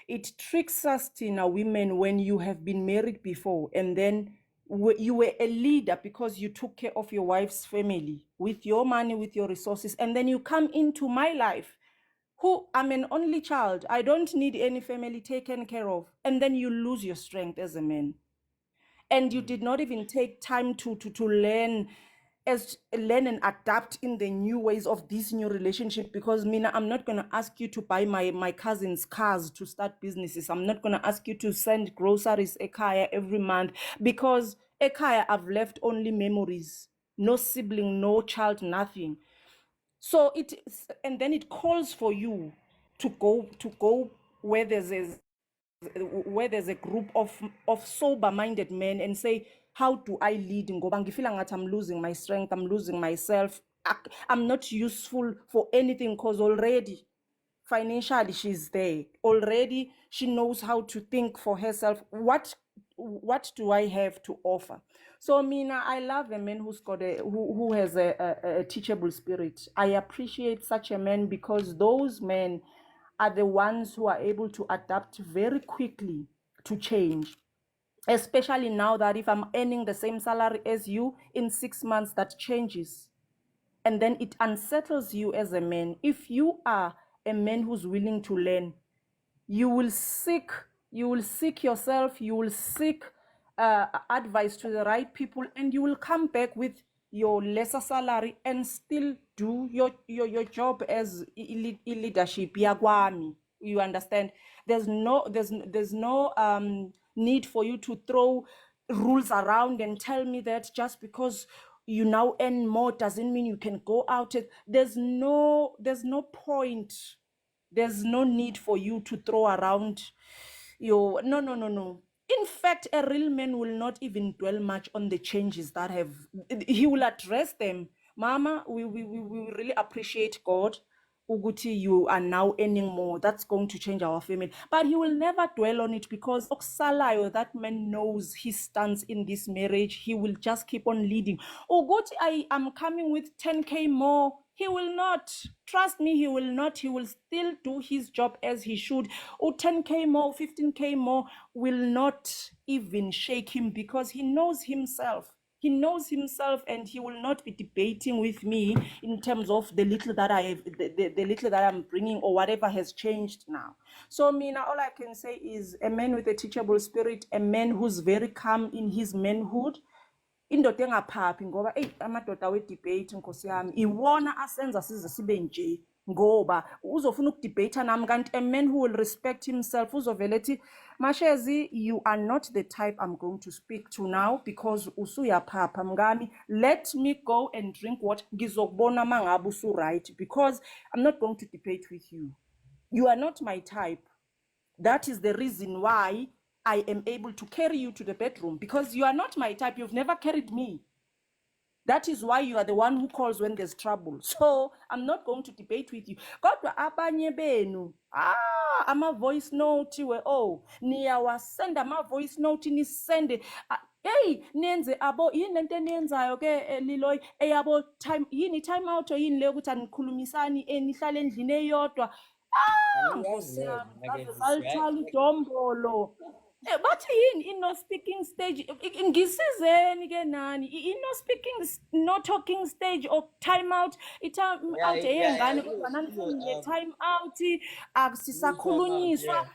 it tricks us, Tina, women, when you have been married before and then you were a leader because you took care of your wife's family with your money, with your resources, and then you come into my life, who I'm an only child, I don't need any family taken care of, and then you lose your strength as a man, and you did not even take time to learn and adapt in the new ways of this new relationship. Because Mina, I'm not going to ask you to buy my cousin's cars to start businesses. I'm not going to ask you to send groceries ekaya every month, because ekaya I've left only memories, no sibling, no child, nothing. So and then it calls for you to go where there's a group of sober-minded men and say, how do I lead? Ngoba ngifila ngathi I'm losing my strength, I'm losing myself, I'm not useful for anything, because already financially she's there. Already she knows how to think for herself. What do I have to offer? So Mina, I love a man who has a teachable spirit. I appreciate such a man, because those men are the ones who are able to adapt very quickly to change. Especially now that if I'm earning the same salary as you, in 6 months that changes. And then it unsettles you as a man. If you are a man who's willing to learn, you will seek yourself, you will seek advice to the right people, and you will come back with your lesser salary and still do your job as leadership yakwami. You understand? There's no need for you to throw rules around and tell me that just because you now earn more doesn't mean you can go out. There's no point. There's no need for you to throw around your no. In fact, a real man will not even dwell much on the changes that he will address them. Mama, we really appreciate God ukuthi you are now earning more. That's going to change our family. But he will never dwell on it, because okusalayo, that man knows his stance in this marriage. He will just keep on leading. Ukuthi I am coming with 10K more. He will not. Trust me, he will not. He will still do his job as he should. 10K more, 15K more will not even shake him, because he knows himself. He knows himself, and he will not be debating with me in terms of the little that I have, the little that I'm bringing, or whatever has changed now. So Mina, all I can say is a man with a teachable spirit, a man who's very calm in his manhood. Indoda engaphaphi, ngoba amadoda we-debate, nkosi yami, iwona asenza size sibe nje, ngoba uzofuna ukudebate nami, kanti a man who will respect himself uzovela ethi, Mashezi, you are not the type I'm going to speak to now, because usuyaphapha mngami. Let me go and drink what ngizokubona mangabe usu-right, because I'm not going to debate with you. You are not my type. That is the reason why I am able to carry you to the bedroom, because you are not my type. You've never carried me. That is why you are the one who calls when there's trouble. So I'm not going to debate with you. Kodwa abanye benu, ama voice note we, niyawasend ama voice note ni send. Hey, nenze abo yini lento eniyenzayo ke Leeroy, eyabo time yini time out yini le ukuthi anikhulumisani enihlala endlini eyodwa. Nkosi yami, ngaze salithwala idombolo. Bathi yini ino speaking stage, ngisizeni ke nani ino speaking, no talking stage or time out, i-time out eyengane, kodwa nani seniye time out, akusisakhulunyiswa,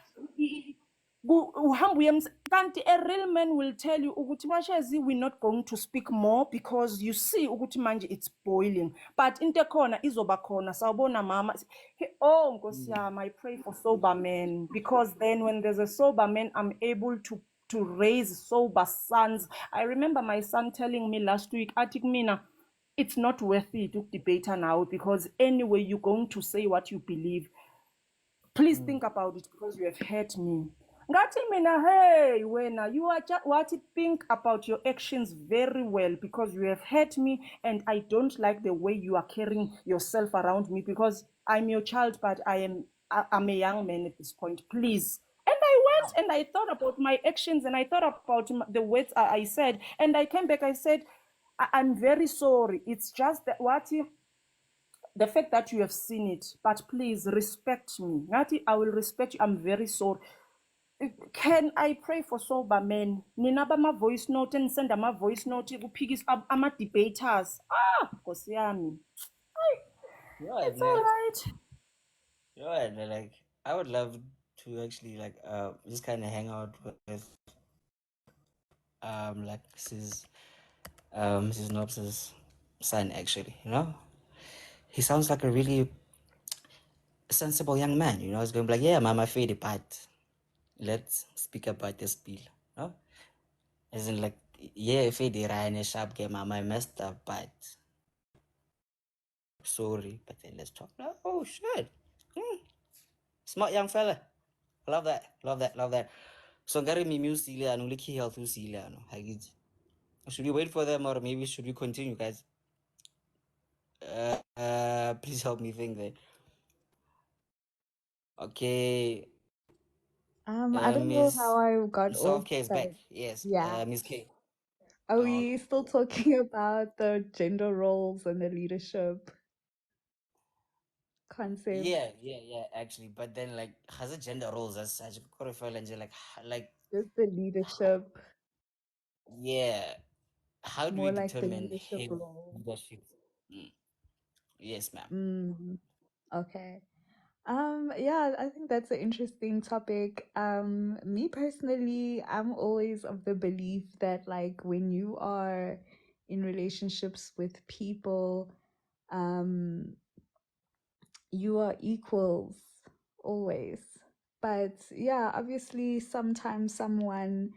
uhamba uye kanti a real man will tell you ukuthi Mashezi, we're not going to speak more, because you see ukuthi manje it's boiling, but into ekhona izoba khona. Sawubona mama. Nkosi yami, I pray for sober men, because then when there's a sober man, I'm able to raise sober sons. I remember my son telling me last week, athi mina, it's not worth it to debate now, because anyway you're going to say what you believe. Please think about it, because you have hurt me. Ngathi mina, hey, wena, you are just what to think about your actions very well, because you have hurt me, and I don't like the way you are carrying yourself around me, because I'm your child, but I'm a young man at this point. Please. And I went and I thought about my actions, and I thought about the words I said, and I came back, I said, I'm very sorry. It's just that the fact that you have seen it, but please respect me. Ngati, I will respect you. I'm very sorry. Can I pray for sober men? Nina voice note and send a voice note kuphikisa ama-debaters. Nkosi yami. It's all right. Like I would love to actually like just kind of hang out with like Mrs. Nobs's son actually, you know? He sounds like a really sensible young man, you know. He's going to be like, yeah, mama fade part. Let's speak about this bill. No? As in like, yeah, fade Ryan sharp game, mama I messed up, but sorry, but then let's talk now. Oh shit. Smart young fella. Love that. Love that. Love that. So ngari mi music le anu leki health usile anu. Hagiji. Should we wait for them or maybe should we continue, guys? Please help me think there. Okay. I don't know how I got Miss off, K is back. but Yes. yeah. Miss K. Are Oh, we still talking about the gender roles and the leadership concept? yeah, actually. But then like has a gender roles as such like Just the leadership, yeah. How do we more like the determine leadership head role. leadership? Mm. Yes, ma'am. Mm, okay. Yeah, I think that's an interesting topic. Me personally, I'm always of the belief that like when you are in relationships with people, um, you are equals always. But yeah, obviously sometimes someone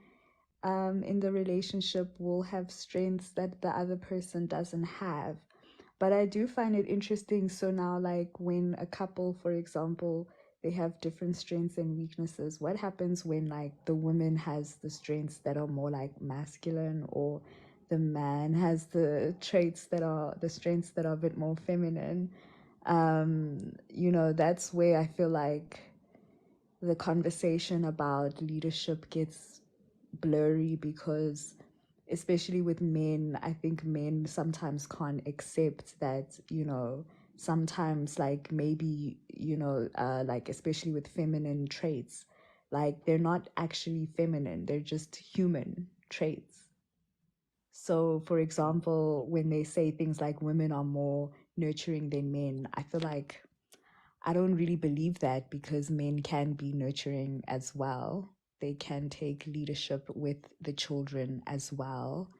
in the relationship will have strengths that the other person doesn't have. But I do find it interesting. So now, like when a couple, for example, they have different strengths and weaknesses, what happens when like the woman has the strengths that are more like masculine, or the man has the traits that are the strengths that are a bit more feminine? That's where I feel like the conversation about leadership gets blurry, because especially with men, I think men sometimes can't accept that, sometimes like maybe, like especially with feminine traits, like they're not actually feminine, they're just human traits. So, for example, when they say things like women are more nurturing than men, I feel like I don't really believe that, because men can be nurturing as well. They can take leadership with the children as well.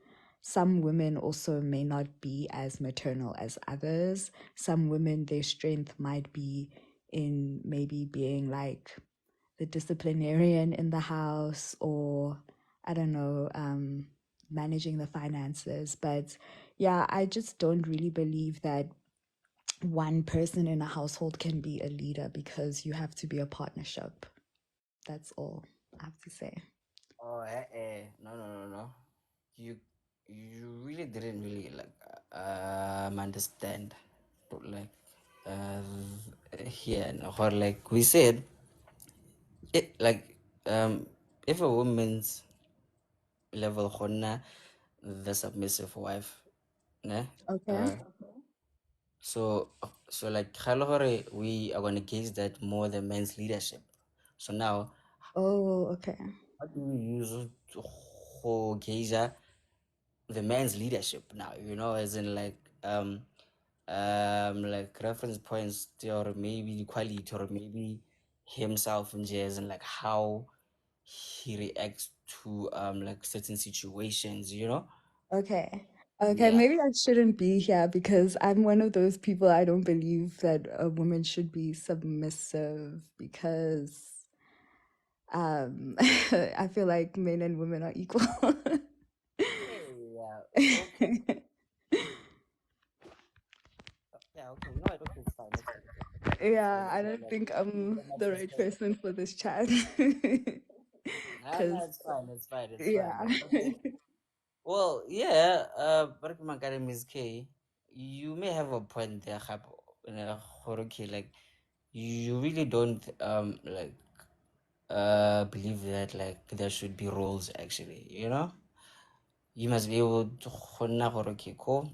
Some women also may not be as maternal as others. Some women, their strength might be in maybe being like the disciplinarian in the house, or I don't know, managing the finances. But yeah, I just don't really believe that one person in a household can be a leader, because you have to be a partnership. That's all I have to say. Oh, no. You you really didn't really like understand, like here or like we said it like if a woman's level honna the submissive wife, ne? Okay. Uh, so like we are gonna gauge that more than men's leadership. So now Oh, okay. how do we use to gauge the man's leadership now, as in like reference points to, or maybe equality, or maybe himself in jazz, and like how he reacts to like certain situations. Okay. Okay, Yeah. maybe I shouldn't be here, because I'm one of those people, I don't believe that a woman should be submissive, because I feel like men and women are equal. Yeah. Okay. Yeah. Okay. You know what? Okay, it's fine. It's fine. It's fine. Yeah, It's I fine. don't Like, think I'm I'm not the right discussing. person for this chat. Nah, Because, it's fine. It's fine. It's fine. yeah. Like, okay. Well, yeah, but Ms. K, you may have a point there, okay, like you really don't like believe that like there should be roles actually. You must be able to okay, cool.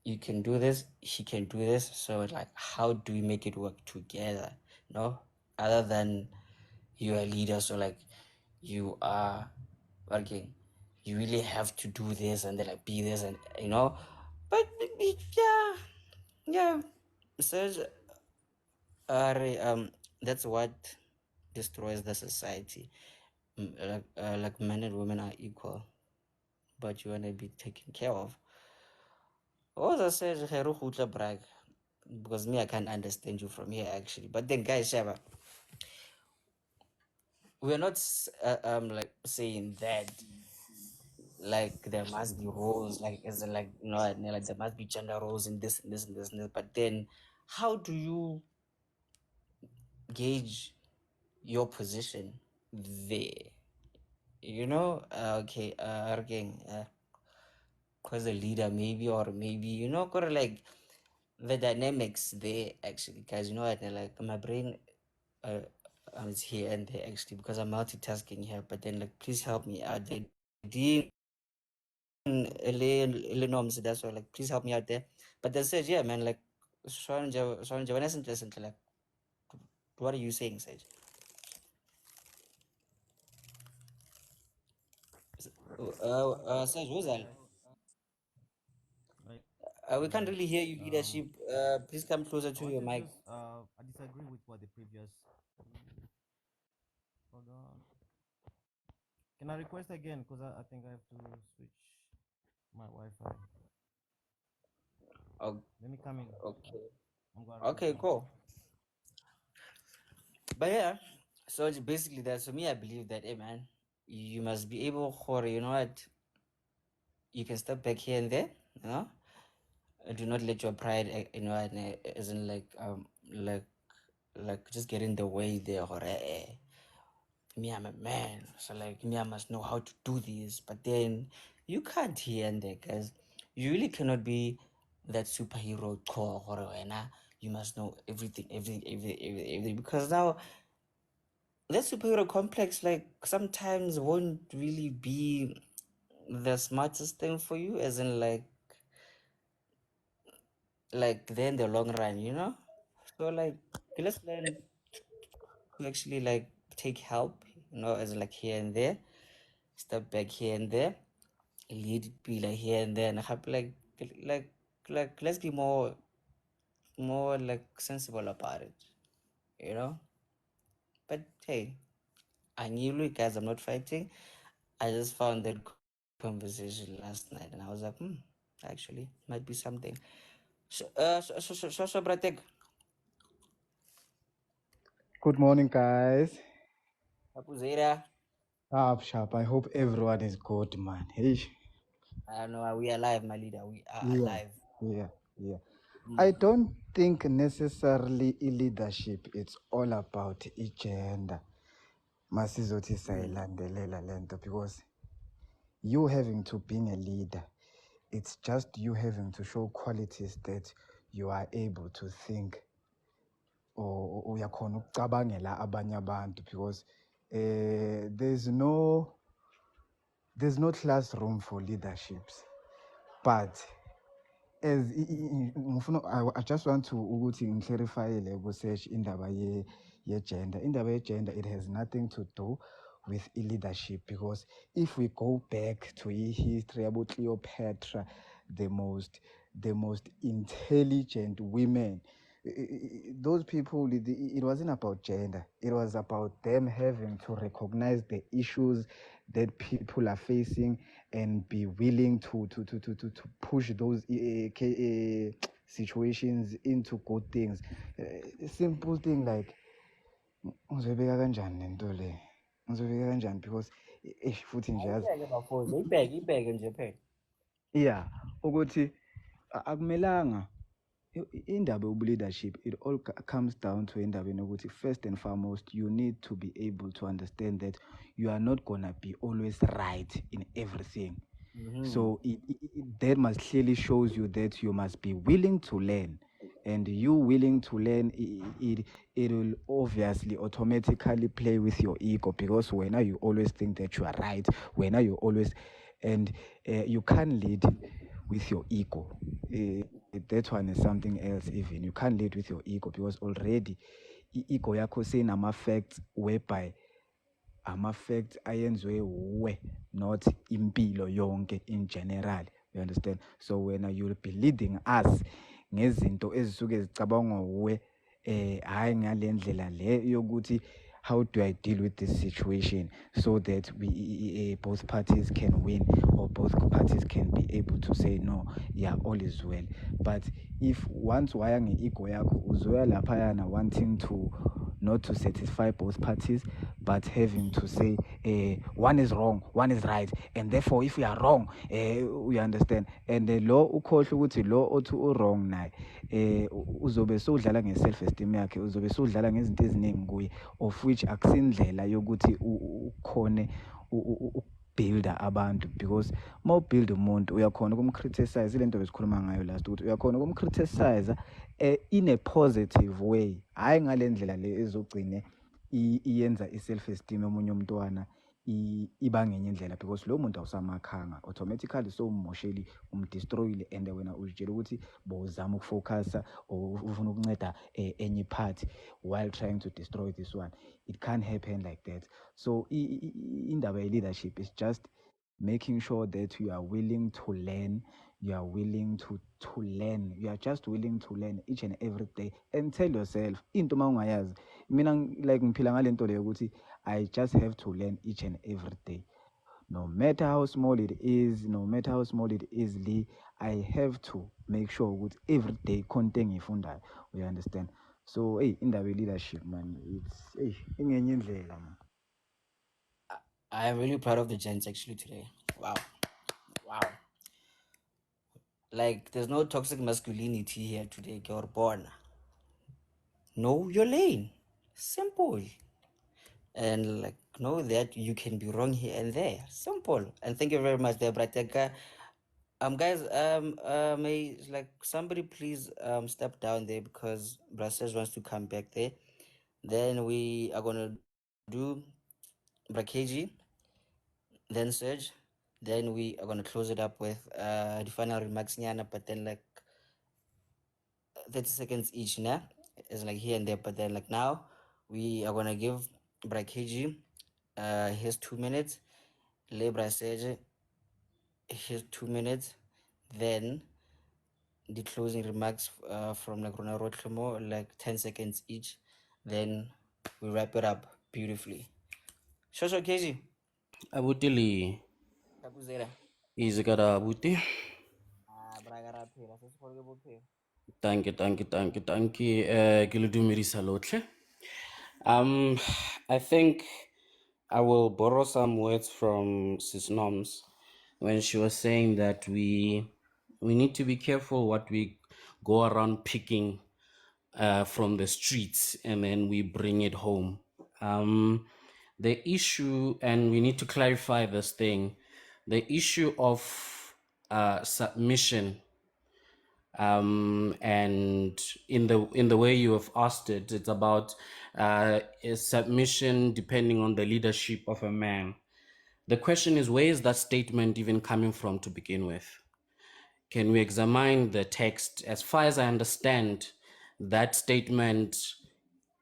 You can do this, he can do this. So like how do we make it work together? No? Other than you're a leader, so like you are working. You really have to do this and then like be this and but yeah. So that's what destroys the society. Like men and women are equal, but you wanna be taken care of. What I said, brag, because me I can't understand you from here actually. But then guys, Shaba, we're not like saying that like there must be roles like as in, like like there must be gender roles in this and this and this and this. But then how do you gauge your position there? Okay, again, cause a leader maybe, or maybe kind of like the dynamics there actually, guys. Like my brain uh is here and there actually because I'm multitasking here. But then like please help me out there. Dean Norms, that's why like please help me out there. But that says yeah man, like when I listen to like what are you saying, Sage? Sage, who's that? Right. We can't Yeah. really hear you, leadership. Please come closer I to want your to mic. just I disagree with what the previous. Hold on. Can I request again? Because I think I have to switch my Wi-Fi. Oh, Let me come in. okay. I'm gonna Okay, rejoin. cool. But yeah, so it's basically that. So me, I believe that, hey man, you must be able, or what, you can step back here and there, you know. Do not let your pride, as in like just get in the way there, or me, I'm a man, so like me, I must know how to do this. But then you can't here and there, guys. You really cannot be that superhero core, or you must know everything, everything, because now that superhero complex like sometimes won't really be the smartest thing for you, as in like then the long run, so like let's learn to actually like take help, as like here and there, step back here and there, lead be like here and there, and have like let's be more like sensible about it, you know but hey, I knew you guys, I'm not fighting. I just found that conversation last night and I was like, actually, might be something. Bratek. Good morning, guys. Kapuzera. Sharp, sharp. I hope everyone is good, man. Hey. I don't know. We are alive, my leader. We are Yeah, alive. yeah, yeah. I Mm. don't think necessarily leadership it's all about gender. Masizoti sayilandelela lento because you having to being a leader, it's just you having to show qualities that you are able to think or uyakhona ukucabangela abanye abantu because there's no classroom for leaderships, but as I just want to ukuthi ngiclarifyele kusearch indaba ye-gender. Indaba ye-gender, it has nothing to do with leadership, because if we go back to history about Cleopatra, the most intelligent women, those people, it wasn't about gender. It was about them having to recognize the issues that people are facing and be willing to push those situations into good things. A simple thing like ngizobeka kanjani lento le, ngizobeka kanjani, because futhi nje yazi Ayibheke bafowethu, ibheke nje phela. yeah, ukuthi akumelanga indaba leadership, it all comes down to indaba ukuthi first and foremost you need to be able to understand that you are not gonna be always right in everything. So that must clearly shows you that you must be willing to learn, and you willing to learn, it will obviously automatically play with your ego, because when you always think that you are right, when you always, and you can't lead with your ego. That one is something else. Even you can't lead with your ego, because already ego yakho saying facts whereby ama-facts ayenziwe uwe, not impilo yonke in general. You understand? So when you'll be leading us ngezinto ezisuke zicabangwa uwe, hhayi ngale ndlela le yokuthi how do I deal with this situation so that we both parties can win, or both parties can be able to say no, yeah, all is well. But if once waya nge-ego yakho uzoya laphayana wanting to not to satisfy both parties, but having to say one is wrong, one is right, and therefore if we are wrong, we understand. And lo ukhohle ukuthi lo othi u-wrong naye uzobe sowudlala nge-self esteem yakhe, uzobe sowudlala ngezinto eziningi kuye, of which akusindlela yokuthi ukhone builder abantu, because uma ubuild umuntu uyakhona ukumcriticize. Ile nto besikhuluma ngayo last ukuthi uyakhona ukumcriticize in a positive way, hhayi ngale ndlela le ezogcine iyenza i-self esteem yomunye umntwana iba ngenye indlela, because lo muntu awusamakhanga automatically sowummosheli, umdestroyile, and wena uzitshela ukuthi bowuzama ukufocusa or ufuna ukunceda enye part while trying to destroy this one. It can't happen like that. So indaba ye-leadership is just making sure that you are willing to learn, you are willing to learn, you are just willing to learn each and every day, and tell yourself into uma ungayazi. Mina like ngiphila ngale nto leyo ukuthi I just have to learn each and every day, no matter how small it is, no matter how small it is, Lee, I have to make sure ukuthi every day khonto engiyifundayo. You understand? So indaba ye-leadership, man, it's ingenye indlela, man. I am really proud of the gents actually today. Wow. Wow. Like, there's no toxic masculinity here today. You're born. Know your lane. Simple. And like, know that you can be wrong here and there. Simple. And thank you very much there, Brateka. Guys, may like somebody please step down there, because Brases wants to come back there. Then we are gonna do Brakeji, then Serge, then we are gonna close it up with the final remarks, Nyana, but then like 30 seconds each, nah? It's like here and there, but then like now we are gonna give Brakeji his 2 minutes, Lebra Serge his 2 minutes, then the closing remarks from like Rona Rotlemo, like 10 seconds each, then we wrap it up beautifully. Shosho Keji. Abutili. Kapuzela. Izigara abuti. Bragara phela sesikhole bophela. Thank you. Ke le dumedisa lotlhe. I think I will borrow some words from Sis Noms when she was saying that we need to be careful what we go around picking from the streets and then we bring it home. The issue, and we need to clarify this thing, the issue of submission, and in the way you have asked it, it's about a submission depending on the leadership of a man. The question is, where is that statement even coming from to begin with? Can we examine the text? As far as I understand, that statement,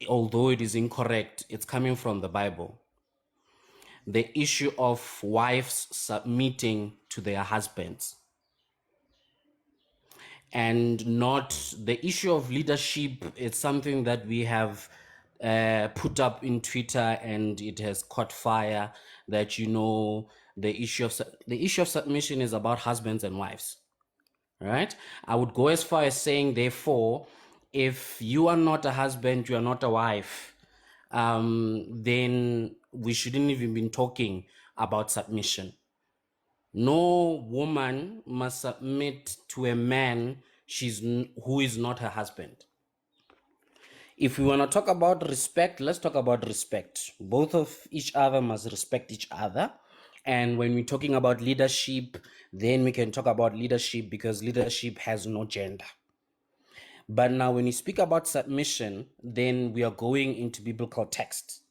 although it is incorrect, it's coming from the Bible. The issue of wives submitting to their husbands, and not the issue of leadership. It's something that we have put up in Twitter, and it has caught fire. That the issue of submission is about husbands and wives, right? I would go as far as saying, therefore, if you are not a husband, you are not a wife, then we shouldn't even be talking about submission. No woman must submit to a man who is not her husband. If we want to talk about respect, let's talk about respect. Both of each other must respect each other. And when we're talking about leadership, then we can talk about leadership, because leadership has no gender. But now when we speak about submission, then we are going into biblical text,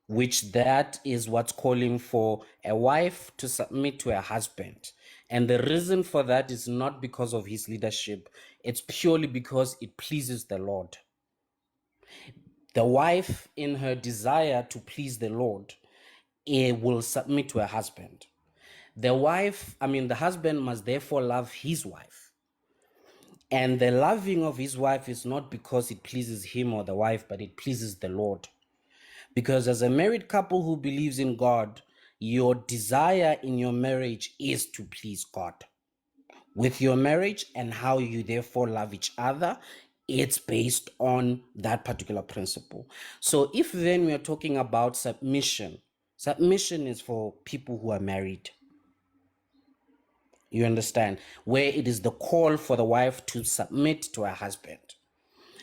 which that is what's calling for a wife to submit to her husband. And the reason for that is not because of his leadership. It's purely because it pleases the Lord. The wife, in her desire to please the Lord, will submit to her husband. The husband must therefore love his wife. And the loving of his wife is not because it pleases him or the wife, but it pleases the Lord. Because as a married couple who believes in God, your desire in your marriage is to please God. With your marriage and how you therefore love each other, it's based on that particular principle. So if then we are talking about submission, submission is for people who are married. You understand? Where it is the call for the wife to submit to her husband.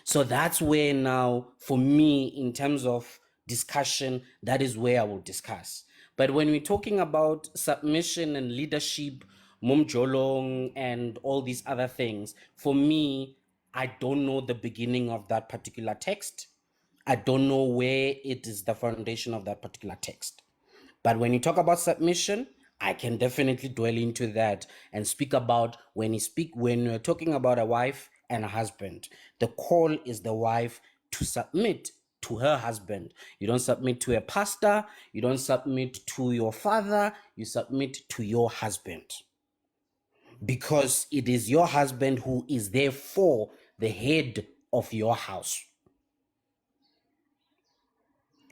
So that's where now, for me, in terms of discussion, that is where I will discuss. But when we're talking about submission and leadership, mumjolong, and all these other things, for me, I don't know the beginning of that particular text. I don't know where it is the foundation of that particular text. But when you talk about submission, I can definitely dwell into that and speak about when you're talking about a wife and a husband, the call is the wife to submit to her husband. You don't submit to a pastor, you don't submit to your father, you submit to your husband. Because it is your husband who is therefore the head of your house.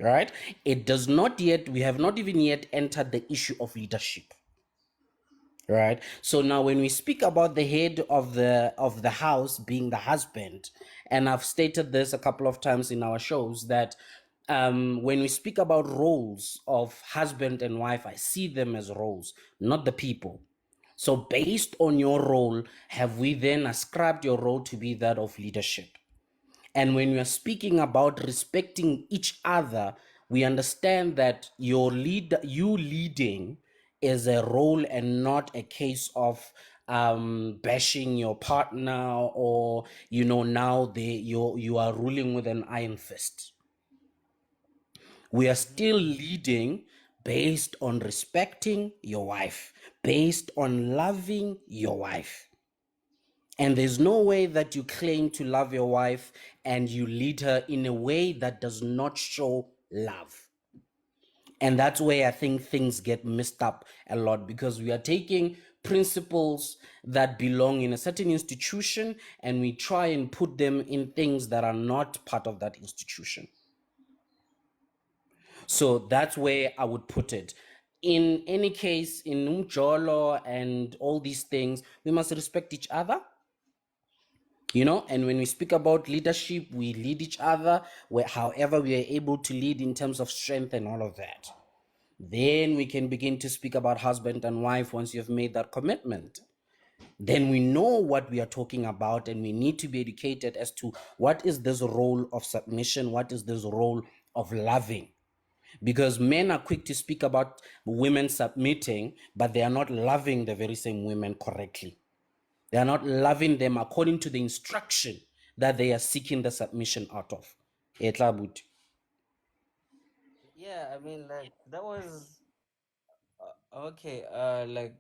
Right? We have not even yet entered the issue of leadership. Right. So now when we speak about the head of the house being the husband, and I've stated this a couple of times in our shows that when we speak about roles of husband and wife, I see them as roles, not the people. So based on your role, have we then ascribed your role to be that of leadership? And when we are speaking about respecting each other, we understand that you leading is a role and not a case of bashing your partner, or now you are ruling with an iron fist. We are still leading based on respecting your wife, based on loving your wife. And there's no way that you claim to love your wife and you lead her in a way that does not show love. And that's where I think things get messed up a lot, because we are taking principles that belong in a certain institution and we try and put them in things that are not part of that institution. So that's where I would put it. In any case, in Umjolo and all these things, we must respect each other. And when we speak about leadership, we lead each other however we are able to lead in terms of strength and all of that. Then we can begin to speak about husband and wife once you've made that commitment. Then we know what we are talking about, and we need to be educated as to what is this role of submission, what is this role of loving. Because men are quick to speak about women submitting, but they are not loving the very same women correctly. They are not loving them according to the instruction that they are seeking the submission out of. Etlabut. Yeah, I mean, like that was okay. Like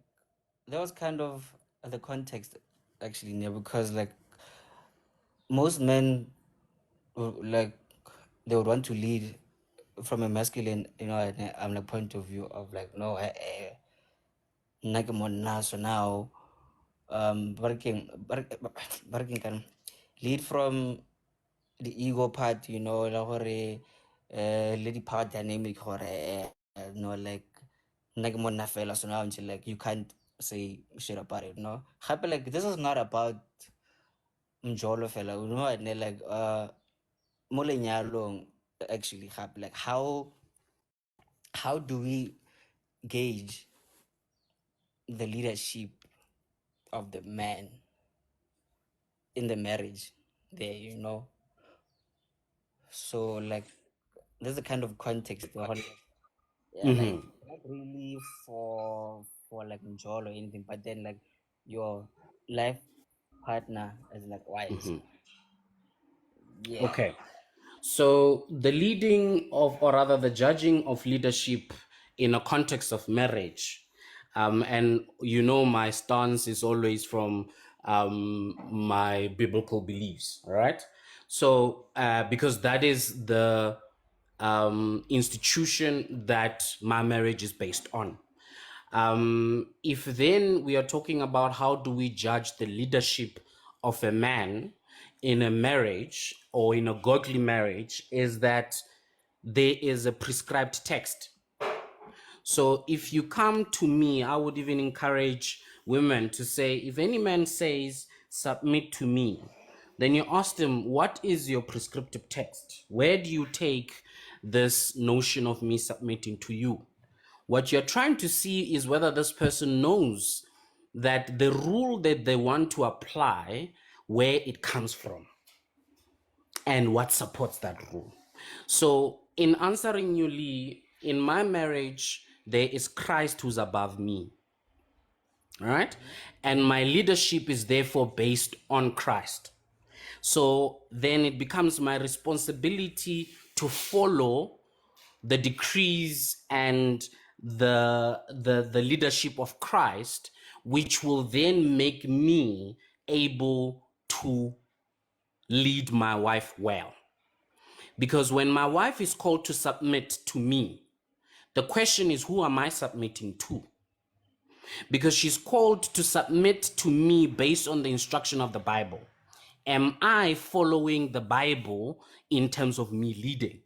that was kind of the context, actually, yeah, because like most men, like they would want to lead from a masculine, I'm like point of view of like no, nna so now, barking can lead from the ego part, la gore lady power dynamic gore like nna ke monna fela, so now until like you can't say shit about it, Gape, like this is not about mjolo fela, and like mo lenyalong, actually gape, like how do we gauge the leadership of the man in the marriage there, so like there's a kind of context the whole, yeah, like Mhm. not really for like enjoy or anything, but then like your life partner is like wise, Mhm. yeah. Okay. So the leading of, or rather the judging of leadership in a context of marriage, and my stance is always from my biblical beliefs, all right? So because that is the institution that my marriage is based on. If then we are talking about how do we judge the leadership of a man in a marriage or in a godly marriage, is that there is a prescribed text. So if you come to me, I would even encourage women to say, if any man says, submit to me, then you ask them, what is your prescriptive text? Where do you take this notion of me submitting to you? What you're trying to see is whether this person knows that the rule that they want to apply, where it comes from and what supports that rule. So, in answering you, Lee, in my marriage, there is Christ who's above me. All right. And my leadership is therefore based on Christ. So then it becomes my responsibility to follow the decrees and the leadership of Christ, which will then make me able to lead my wife well. Because when my wife is called to submit to me, the question is, who am I submitting to? Because she's called to submit to me based on the instruction of the Bible. Am I following the Bible in terms of me leading?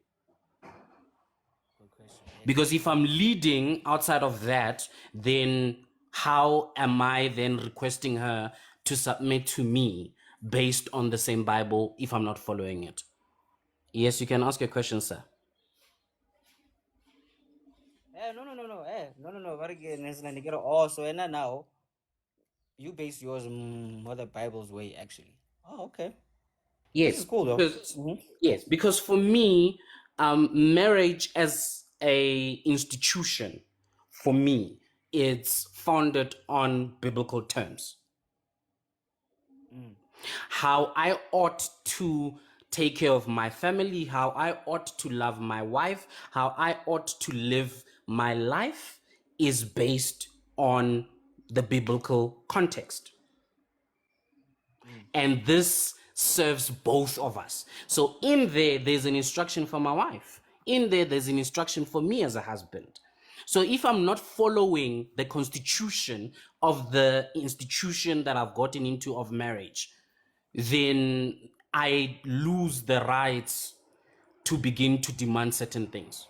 Because if I'm leading outside of that, then how am I then requesting her to submit to me based on the same Bible if I'm not following it? Yes, you can ask a question, sir. No. Very good. Oh, so and now you base yours more the Bible's way, actually. Oh, okay. This is Yes, cool though. because yes, because for me, marriage as a institution, for me, it's founded on biblical terms. How I ought to take care of my family, how I ought to love my wife, how I ought to live my life is based on the biblical context. And this serves both of us. So in there, there's an instruction for my wife. In there, there's an instruction for me as a husband. So if I'm not following the constitution of the institution that I've gotten into of marriage, then I lose the rights to begin to demand certain things.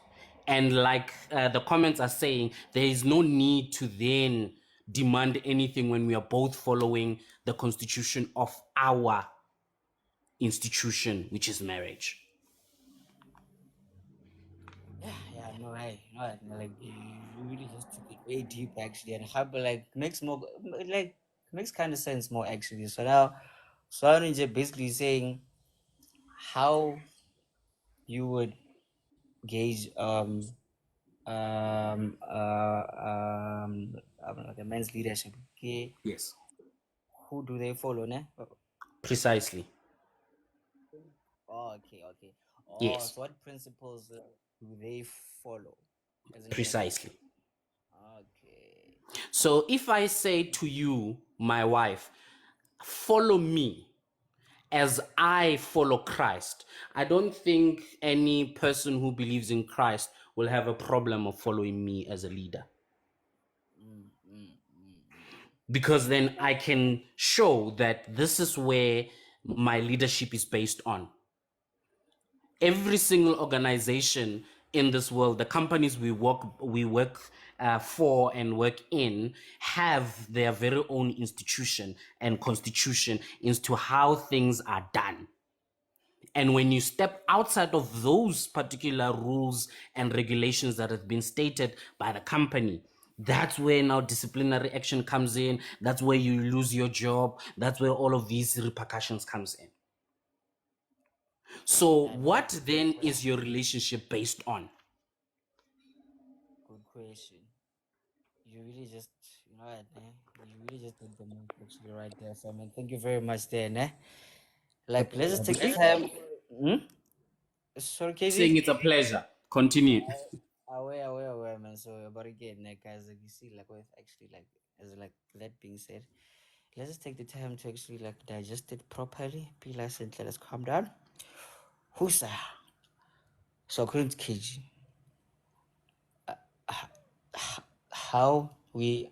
And like the comments are saying, there is no need to then demand anything when we are both following the constitution of our institution, which is marriage. Yeah, no, right, no, like you really just took it way deep actually, and how like makes more like makes kind of sense more actually. So now, so I'm just basically saying how you would gauge um uh like a man's leadership. Okay, Yes, who do they follow, ne? precisely. Oh, okay. Oh, Yes, so what principles do they follow? As in like, precisely. okay. So if I say to you, my wife, follow me as I follow Christ, I don't think any person who believes in Christ will have a problem of following me as a leader. Because then I can show that this is where my leadership is based on. Every single organization in this world, the companies we work for and work in, have their very own institution and constitution into how things are done. And when you step outside of those particular rules and regulations that have been stated by the company, that's where now disciplinary action comes in. That's where you lose your job. That's where all of these repercussions comes in. So what then is your relationship based on? Good question. You really just, you know what, eh? You really just did the most actually right there. So, I mean, thank you very much there, ne? Like, let's just take the time. Sorry, Saying KZ? it's a pleasure. Continue. Aware, man. So, but again, like, guys, like you see, like, with actually, like, as like that being said, let's just take the time to actually, like, digest it properly. Be nice and let us calm down. Husa. So according to KG, how we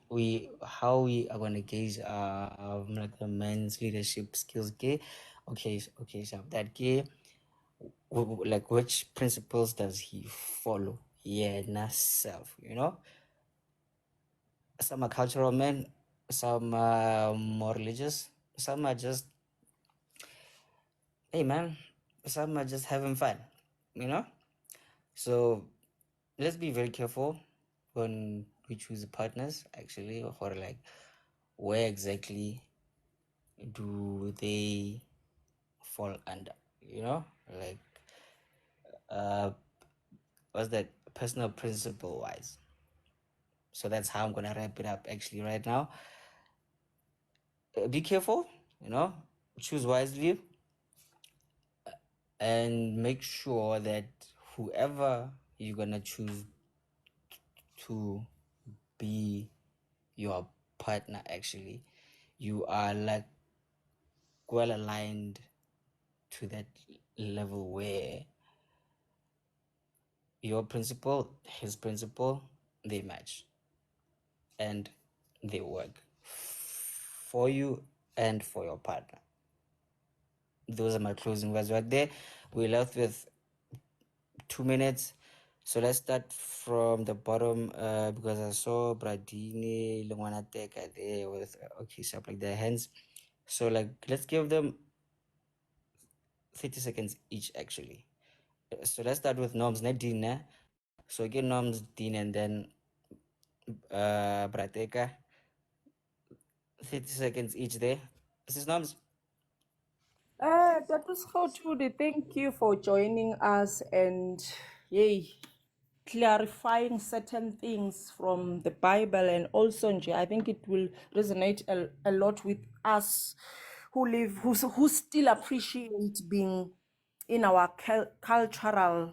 are gonna gauge like a man's leadership skills gay. Okay, so that gay, like which principles does he follow? Yeah, not self, you know. Some are cultural men, some are more religious, some are just, hey man, some are just having fun, you know. So let's be very careful when we choose partners, actually, or like where exactly do they fall under, you know, like what's that, personal principle wise. So that's how I'm gonna wrap it up actually right now. Be careful, you know, choose wisely, and make sure that whoever you're gonna choose to be your partner, actually, you are like well aligned to that level where your principle, his principle, they match and they work for you and for your partner. Those are my closing words right there. We're left with 2 minutes. So let's start from the bottom because I saw Bradini, Lungwana Teka there with, okay, so like their hands. So like, let's give them 30 seconds each actually. So let's start with Norms, not Dean. So get Norms, Dean, and then Brateka. 30 seconds each there. This is Norms. Dr. Schotude, thank you for joining us and yay, clarifying certain things from the Bible, and also I think it will resonate a lot with us who live, who still appreciate being in our cultural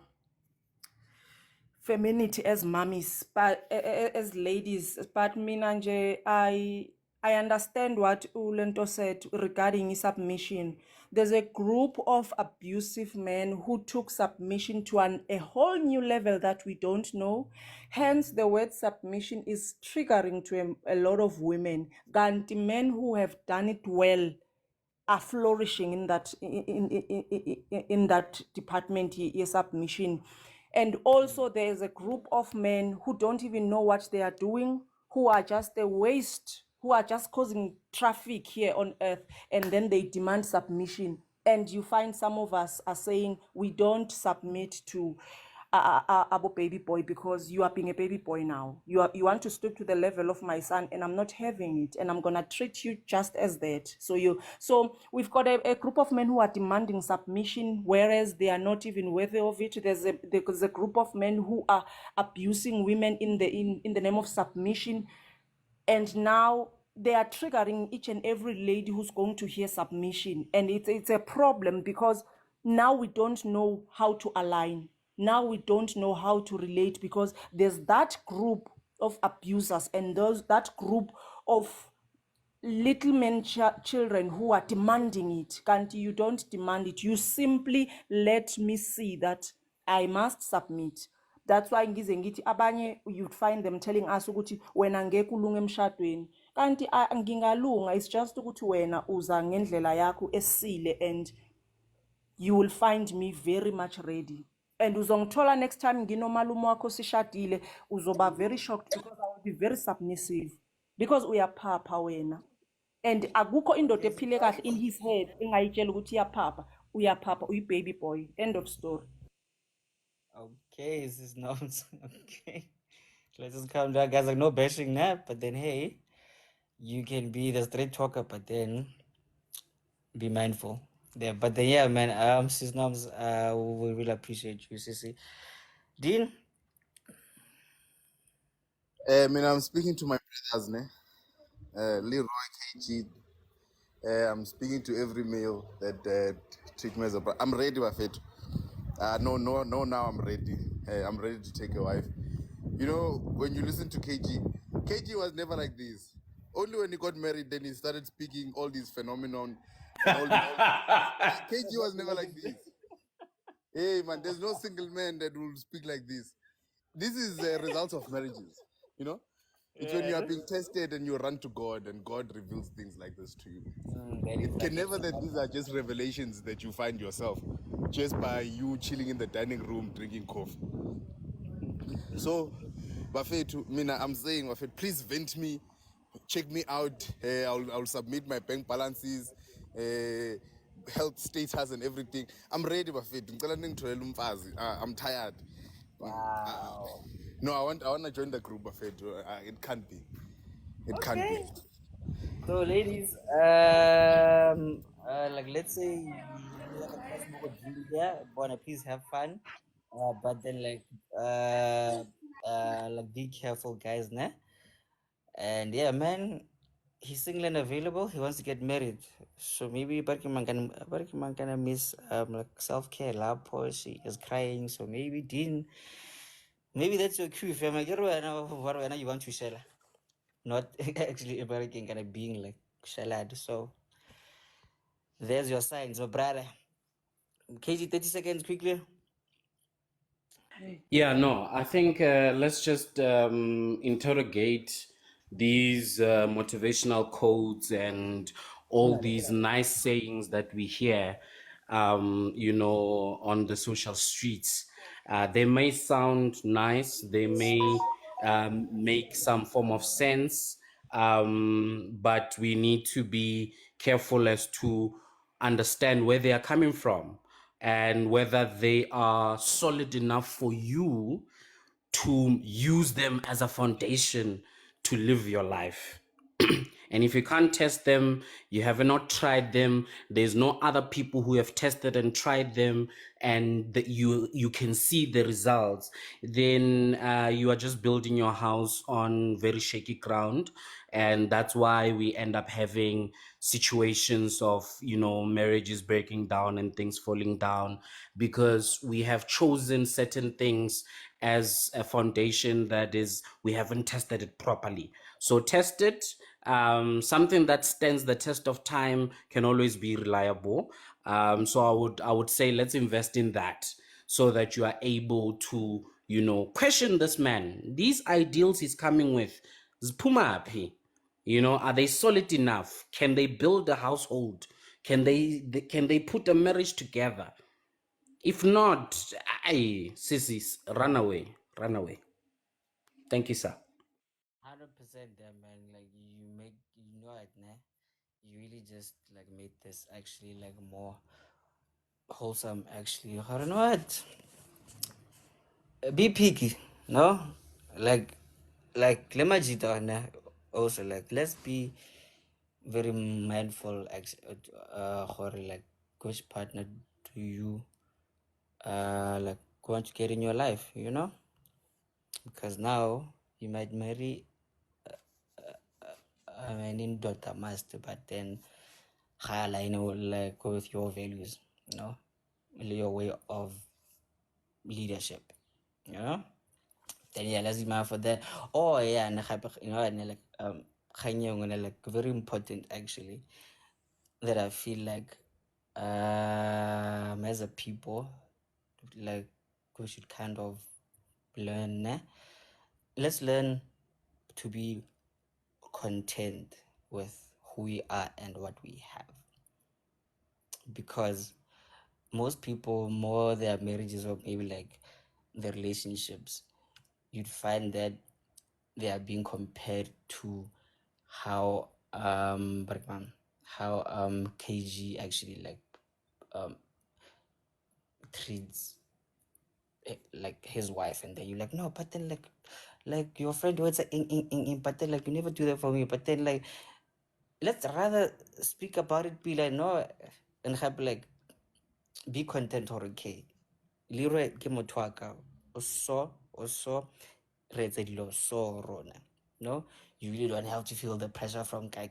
femininity as mummies, but as ladies. But mina nje, I understand what Ulento said regarding submission. There's a group of abusive men who took submission to a whole new level that we don't know. Hence, the word submission is triggering to a lot of women. Ganti men who have done it well are flourishing in that in that department submission. And also there's a group of men who don't even know what they are doing, who are just a waste, who are just causing traffic here on earth, and then they demand submission. And you find some of us are saying we don't submit to abo baby boy because you are being a baby boy now. You want to stoop to the level of my son, and I'm not having it, and I'm gonna treat you just as that. So we've got a group of men who are demanding submission, whereas they are not even worthy of it. There's a group of men who are abusing women in the name of submission, and now they are triggering each and every lady who's going to hear submission. And it's a problem because now we don't know how to align. Now we don't know how to relate because there's that group of abusers and that group of little men children who are demanding it. Can't you don't demand it, you simply let me see that I must submit. That's why ngize ngithi abanye you'd find them telling us ukuthi wena ngeke ulunge emshadweni, kanti ngingalunga. It's just ukuthi wena uza ngendlela yakho esile, and you will find me very much ready. And uzongithola next time nginomalume wakho sishadile, uzoba very shocked because I will be very submissive because uyaphapha wena. And akukho indoda ephile kahle in his head engayitshela ukuthi iyaphapha. Uyaphapha, uyi-baby boy. End of story. Okay, this is Norms. Okay. Let's just calm down, guys. Like, no bashing that, but then hey, you can be the straight talker, but then be mindful. Yeah, but then yeah, man. Sis Norms, we really appreciate you, Sissy. Dean. I mean, I'm speaking to my brothers, ne? Leroy KG. I'm speaking to every male that treat me as a brother. I'm ready, Wafet. No, now I'm ready. I'm ready to take a wife. You know, when you listen to KG was never like this. Only when he got married, then he started speaking all these phenomenon and all. KG was never like this. Hey man, there's no single man that will speak like this. This is a result of marriages. You know, it's when Yeah, you are no? being tested and you run to God and God reveals things like this to you. That is It can like never extra. that these are just revelations that you find yourself just by you chilling in the dining room drinking coffee. So, Bafet, Mina, I'm saying, Bafet, please vent me, check me out. I'll submit my bank balances, health status, and everything. I'm ready, Bafet. I'm tired. Wow. No, I want to join the group, Bafet. It can't be. It can't be. Okay. So, ladies, like let's say you have a possible deal here, wanna please have fun, but then like be careful, guys, ne? And yeah, man, he's single and available. He wants to get married, so maybe Barkiman gonna miss like self care. Lab she is crying, so maybe Dean, maybe that's your cue. If I'm like, what you want to share, not actually American kind of being like shalad. So there's your sign. So brother, KG 30 seconds quickly. Yeah, no, I think let's just interrogate these motivational quotes and all these nice sayings that we hear, on the social streets. They may sound nice, they may make some form of sense, but we need to be careful as to understand where they are coming from and whether they are solid enough for you to use them as a foundation to live your life. And if you can't test them, you have not tried them, there's no other people who have tested and tried them, and that you can see the results, then you are just building your house on very shaky ground. And that's why we end up having situations of marriages breaking down and things falling down, because we have chosen certain things as a foundation that is we haven't tested it properly. So test it. Something that stands the test of time can always be reliable. So I would say let's invest in that, so that you are able to question this man, these ideals he's coming with. Zipuma aphi? Are they solid enough? Can they build a household? Can they put a marriage together? If not, sissies, run away, run away. Thank you, sir. 100% there, man. Like you know it, ne? You really just like made this actually like more wholesome. Actually, I don't know what. Be picky, no? Like lemajita, ne? Also, like let's be very mindful. Like which partner do you like want to get in your life? Because now you might marry an daughter must, but then like with your values, your way of leadership, you know. Then yeah, let's mind for that. Oh yeah, and and like like very important actually that I feel like as a people like we should kind of learn. Let's learn to be content with who we are and what we have, because most people, more their marriages or maybe like their relationships, you'd find that they are being compared to how KG actually like treats like his wife, and then you're like, no, but then like your friend was but then like you never do that for me, but then like let's rather speak about it, be like no, and have like be content or okay. Leroy ke motho wa ka o so re etsa dilo so rona, no, you really don't have to feel the pressure from guy,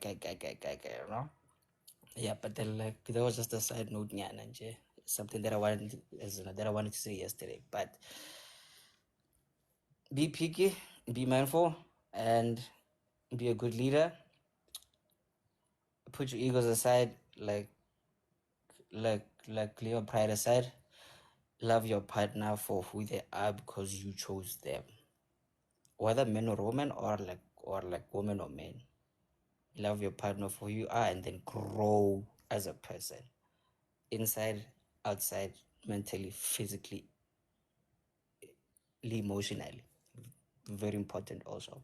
yeah. But then like that was just a side note, nyana nje, something that I wanted to say yesterday. But be picky, be mindful, and be a good leader. Put your egos aside, like Leo pride aside, Love your partner for who they are because you chose them, whether man or woman, or like woman or man. Love your partner for who you are, and then grow as a person, inside, outside, mentally, physically, emotionally. Very important also.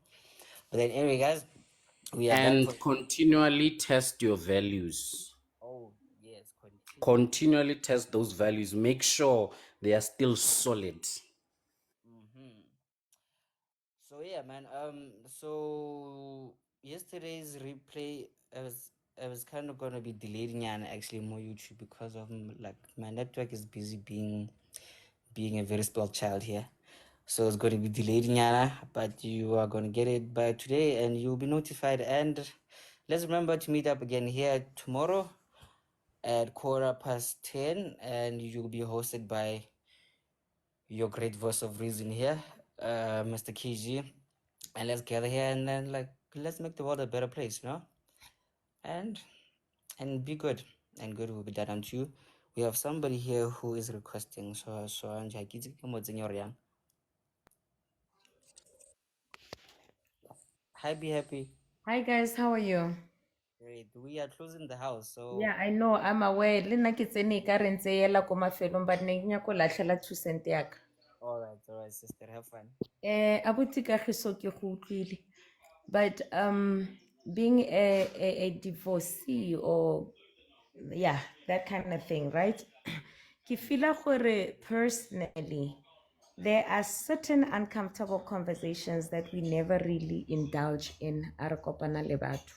But then anyway, guys, we are done for. And continually test your values. Oh yes, Continually test those values. Make sure they are still solid. So yeah, man. So yesterday's replay, I was kind of gonna be deleting and actually more YouTube because of like my network is busy being a very spoiled child here. So it's going to be deleting Yana, but you are going to get it by today, and you'll be notified. And let's remember to meet up again here tomorrow at 10:15, and you'll be hosted by your great voice of reason here, Mr. KG. And let's gather here and then let's make the world a better place, you know? And be good. And good will be done unto you. We have somebody here who is requesting, so I'm Hi, be happy. Hi guys, how are you? Great. We are closing the house, so Yeah, I know, I'm aware. Le nna ke tsene ka re ntse e ela ko mafelong, but ne ke nyaka go latlhela 2 cent yaka. all right, sister, have fun. Abuti Kagiso ke go utlwile. But being a divorcee or yeah, that kind of thing, right? Ke feel gore personally there are certain uncomfortable conversations that we never really indulge in a re kopana le batho.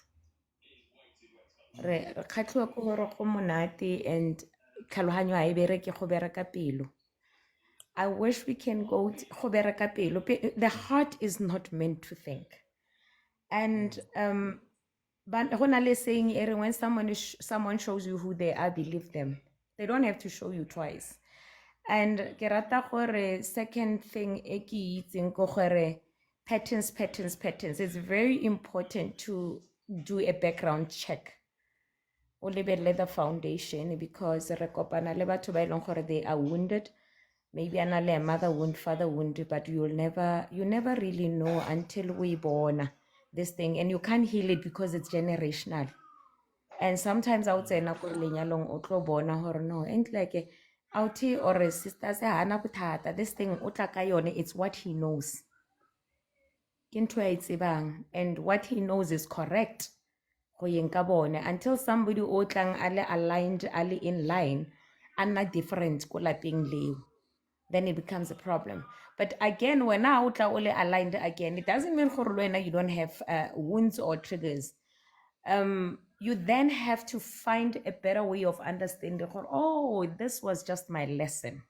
Re kgatlhiwa ke gore go monate and tlhaloganyo ha e bereke go bereka pelo. I wish we can go go bereka pelo. The heart is not meant to think. And go na le saying e re when someone shows you who they are, believe them. They don't have to show you twice. And ke rata gore second thing e ke itseng ko gore patterns. It's very important to do a background check. O lebelele the foundation because re kopana le batho ba e leng gore they are wounded. Maybe a na le a mother wound, father wound, but you never really know until we born this thing, and you can't heal it because it's generational. And sometimes I would say na ko lenyalong o tlo bona hore no entleke outi or a sister se hana bothata, this thing o tla ka yone, it's what he knows. Ke ntho a e tsebang, and what he knows is correct go yeng ka bone until somebody o tlang a le aligned, a le in line, a nna different ko lapeng leo, then it becomes a problem. But again, when I utla ole aligned again, it doesn't mean gore le wena you don't have wounds or triggers. You then have to find a better way of understanding gore, oh, this was just my lesson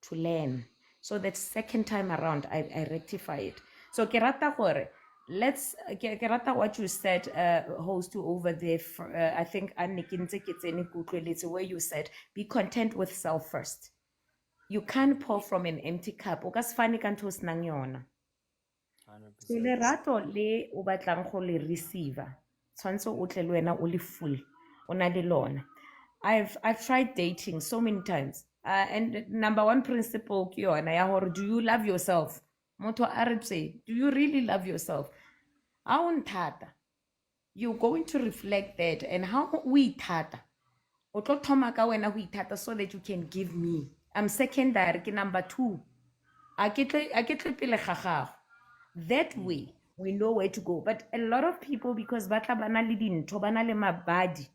to learn. So that second time around, I rectify it. So ke rata gore, ke rata what you said, host to over there, I think Anne ke ntse ke tsene ke utlweletse where you said, be content with self first. You can't pour from an empty cup. O ka se fane ka ntho o senang yona. So 100%. lerato le o batlang go le receiver, tshwanetse o tle le wena o le full, o na le lona. I've tried dating so many times. And number one principle ke yona ya gore, do you love yourself? Motho a re tse, do you really love yourself? Ha o nthata, you're going to reflect that, and how o ithata, o tlo thoma ka wena go ithata so that you can give me. I'm secondary, ke number 2. A ke tle pele ga gago. That way, we know where to go. But a lot of people, because ba tla ba na le dintho, ba na le mabadi,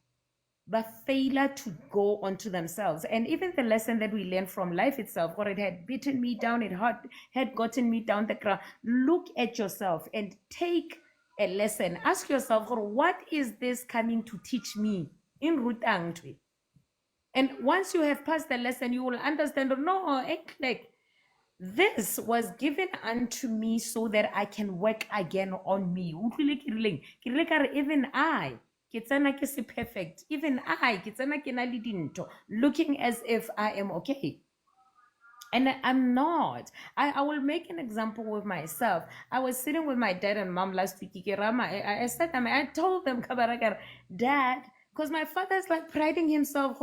ba failure to go onto themselves. And even the lesson that we learned from life itself, or it had beaten me down, it had gotten me down the ground. Look at yourself and take a lesson. Ask yourself, what is this coming to teach me? In rutang twe. And once you have passed the lesson, you will understand, no, like, this was given unto me so that I can work again on me. Utlwile ke rileng? Ke rile ka re even I, ke tsena ke se perfect. Even I, ke tsena ke na le dinto, looking as if I am okay. And I'm not. I will make an example with myself. I was sitting with my dad and mom last week. I said them, I told them, Dad, because my father is like priding himself,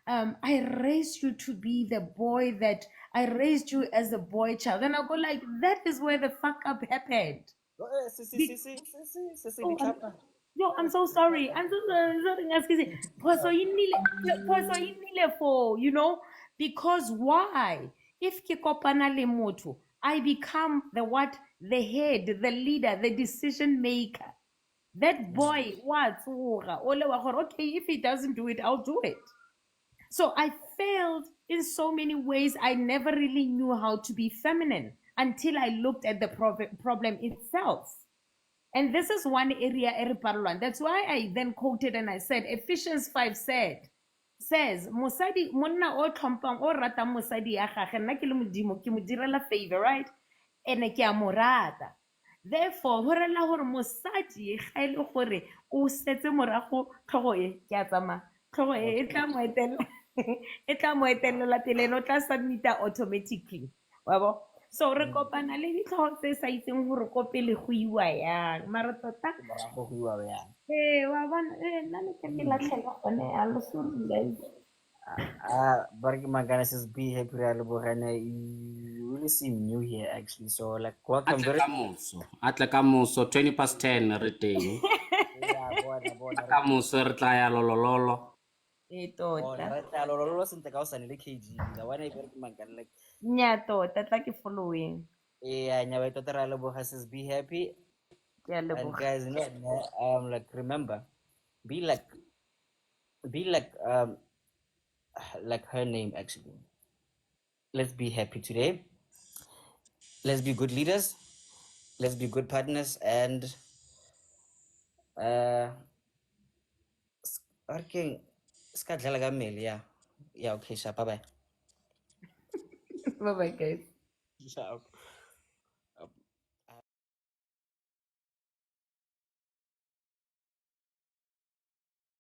I raised you to be the boy that I raised you as a boy child. And I go like, that is where the fuck up happened. Oh, yo, I'm so sorry. I'm so sorry. Excuse me. Phoso e nnile for, because why? If ke kopana le motho, I become the what? The head, the leader, the decision maker. That boy, what? Okay, if he doesn't do it, I'll do it. So I failed in so many ways. I never really knew how to be feminine until I looked at the problem itself. And this is one area, that's why I then quoted and I said, Ephesians 5 says, Mosadi, monna o tlhompang o ratang mosadi ya gagwe, nna ke le modimo ke mo direla favor, right? Ene ke a mo rata. Therefore, go rela gore mosadi ga e le gore o setse morago tlhogo e ke a tsamaya tlhogo e e tla mo etelela e tla mo etelela pele ene o tla submita automatically wa bo. So re kopana le ditlhogo tse sa itseng gore ko pele go iwa yang mara tota wa bona nna ne ke latlhela gone yalo sorry guys. But Magana says be happy Alborana. You really seem new here actually. So like welcome very Atle kamoso 20 past 10 re teng. Kamoso re tla ya lolololo. E tota. Re tla lolololo sentle ka o sane le KG. La wana e very Magana like nya tota tla ke following. yeah, nya tota ra leboga says be happy. And guys, like remember, be like like her name actually. Let's be happy today. Let's be good leaders. Let's be good partners and okay. Yeah. Yeah, okay, sure. Bye bye. Bye bye guys. Ciao.